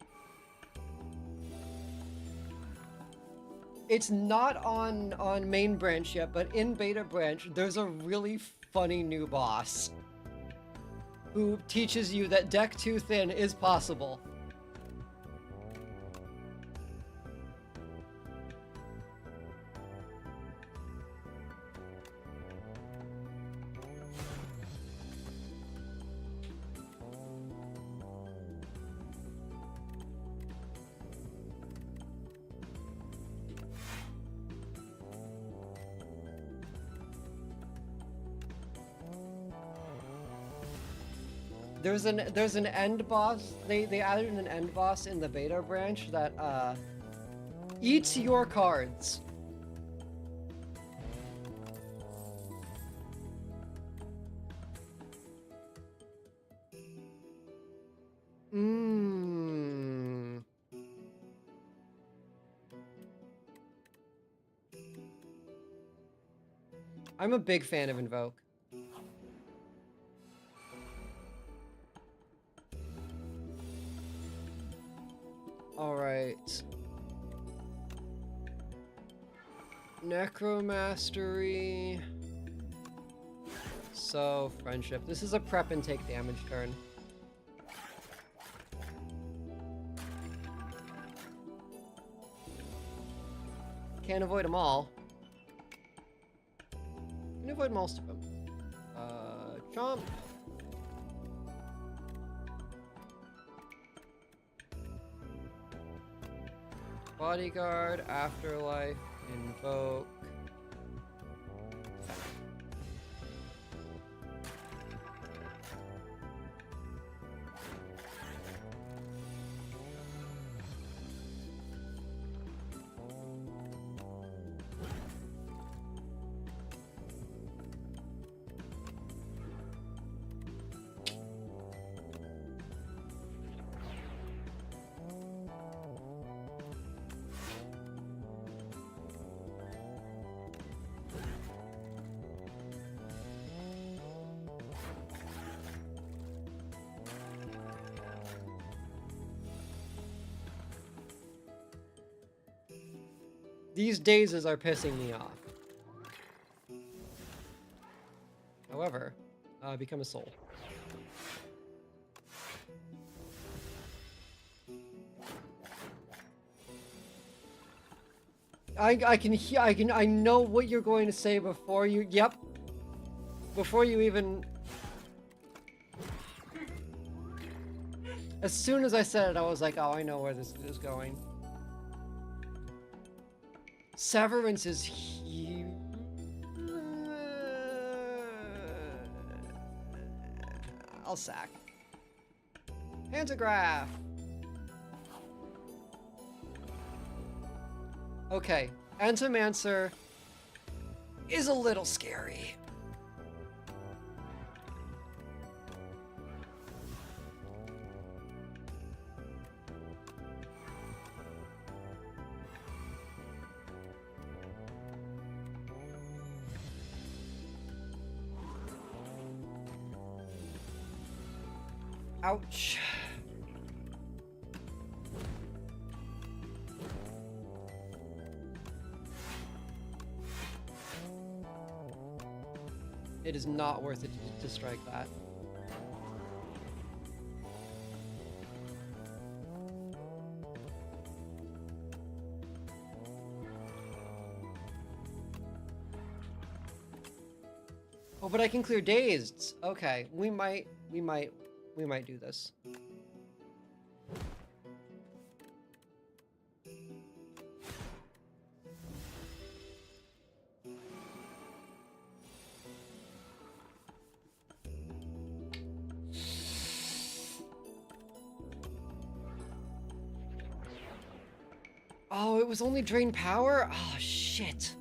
it's not on main branch yet, but in beta branch, there's a really funny new boss who teaches you that deck too thin is possible. There's an end boss. They added an end boss in the beta branch that Eat your cards. Mmm. I'm a big fan of Invoke. All right. Necromastery. So, friendship. This is a prep and take damage turn. Can't avoid them all. Can avoid most of them. Chomp. Bodyguard, Afterlife, Invoke. These dazes are pissing me off. However, become a soul. I know what you're going to say before you, yep. Before you even... As soon as I said it, I was like, oh, I know where this is going. Severance is huge. I'll sack. Pantograph. Okay, Antimancer is a little scary. Ouch. It is not worth it to strike that. Oh, but I can clear dazed. Okay, we might do this. Oh, it was only drain power? Oh, shit.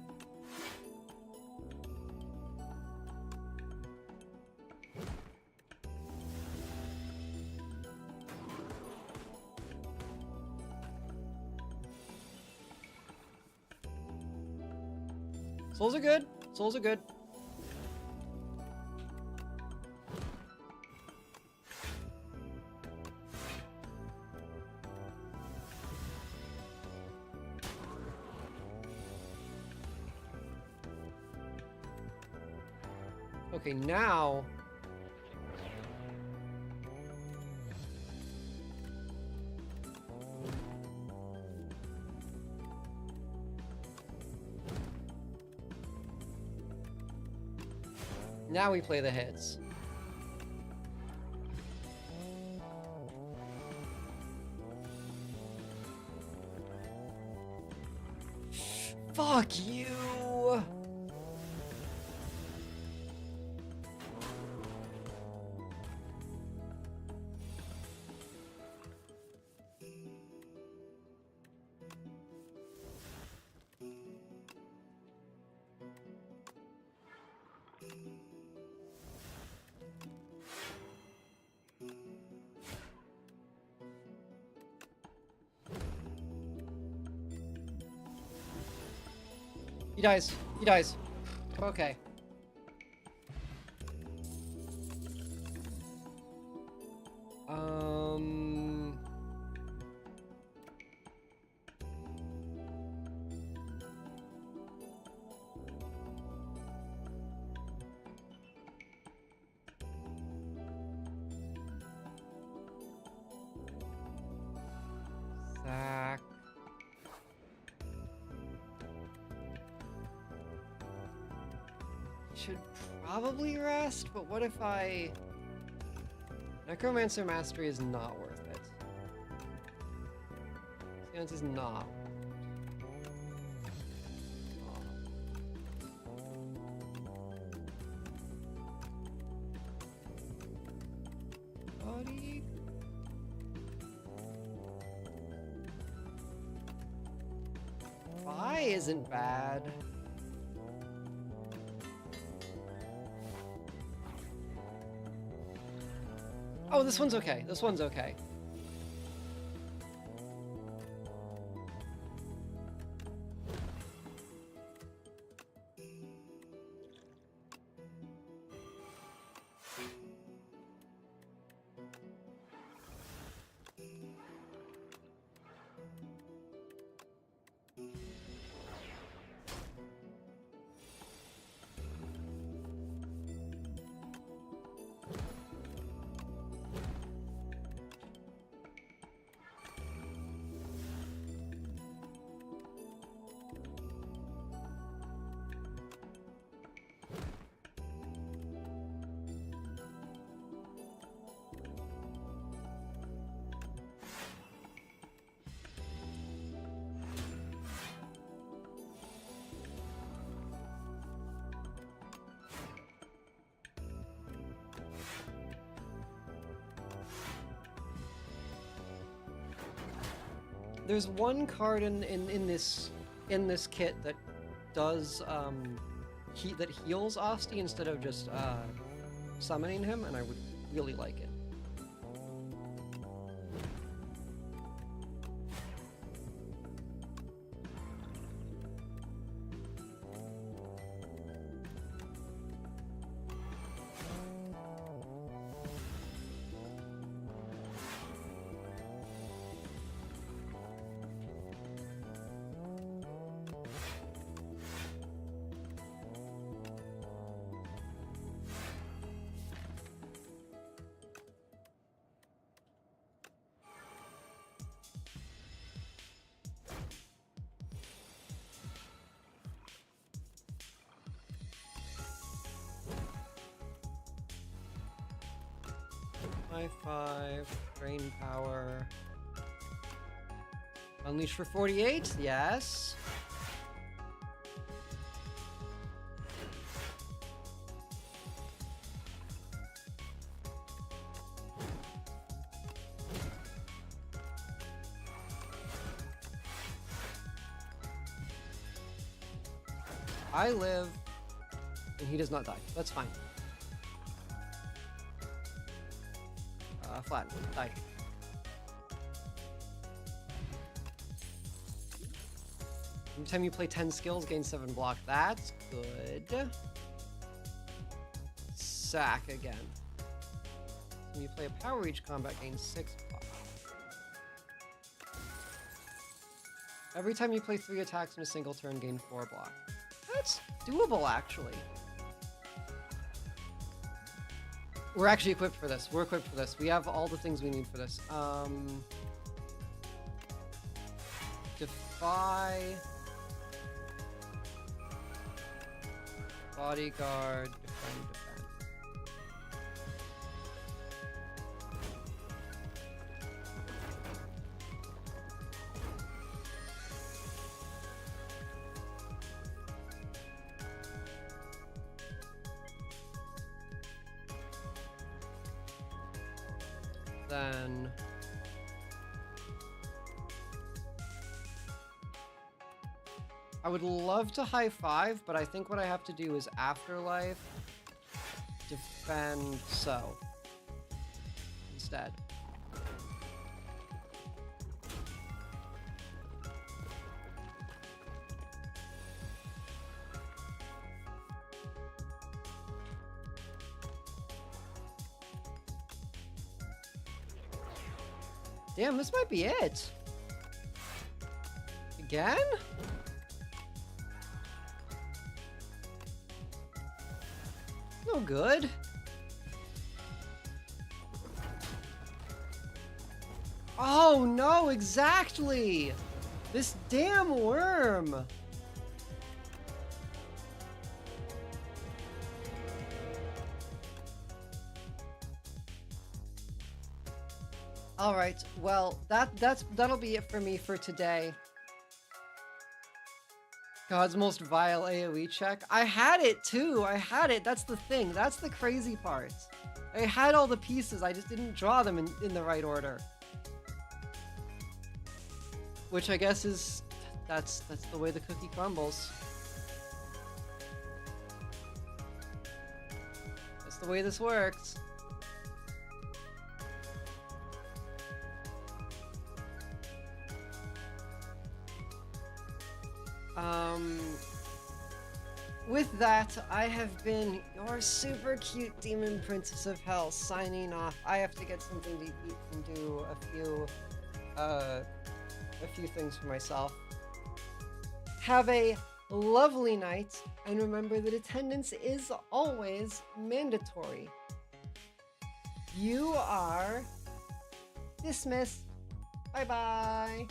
Souls are good. Souls are good. Okay, now... Now we play the hits. Fuck you! He dies. He dies. Okay. Zach. Should probably rest, but what if I... Necromancer Mastery is not worth it. Science is not. Body. Phi isn't bad. Oh, this one's okay. This one's okay. There's one card in this kit that does that heals Asti instead of just summoning him, and I would really like it. High 5, brain power. Unleash for 48, yes. I live, and he does not die. That's fine. Flat. Die. Every time you play 10 skills, gain 7 block. That's good. Sack again. When you play a Power Reach combat, gain 6 block. Every time you play 3 attacks in a single turn, gain 4 block. That's doable, actually. We're actually equipped for this. We're equipped for this. We have all the things we need for this. Defy. Bodyguard. Defend, defend. Then I would love to high 5, but I think what I have to do is Afterlife, defend so instead. Damn, this might be it. Again? No good. Oh no, exactly! This damn worm! All right, well, that'll be it for me for today. God's most vile AoE check. I had it too. I had it. That's the thing. That's the crazy part. I had all the pieces. I just didn't draw them in the right order. Which I guess is that's the way the cookie crumbles. That's the way this works. With that, I have been your super cute demon princess of hell signing off. I have to get something to eat and do a few things for myself. Have a lovely night, and remember that attendance is always mandatory. You are dismissed. Bye bye.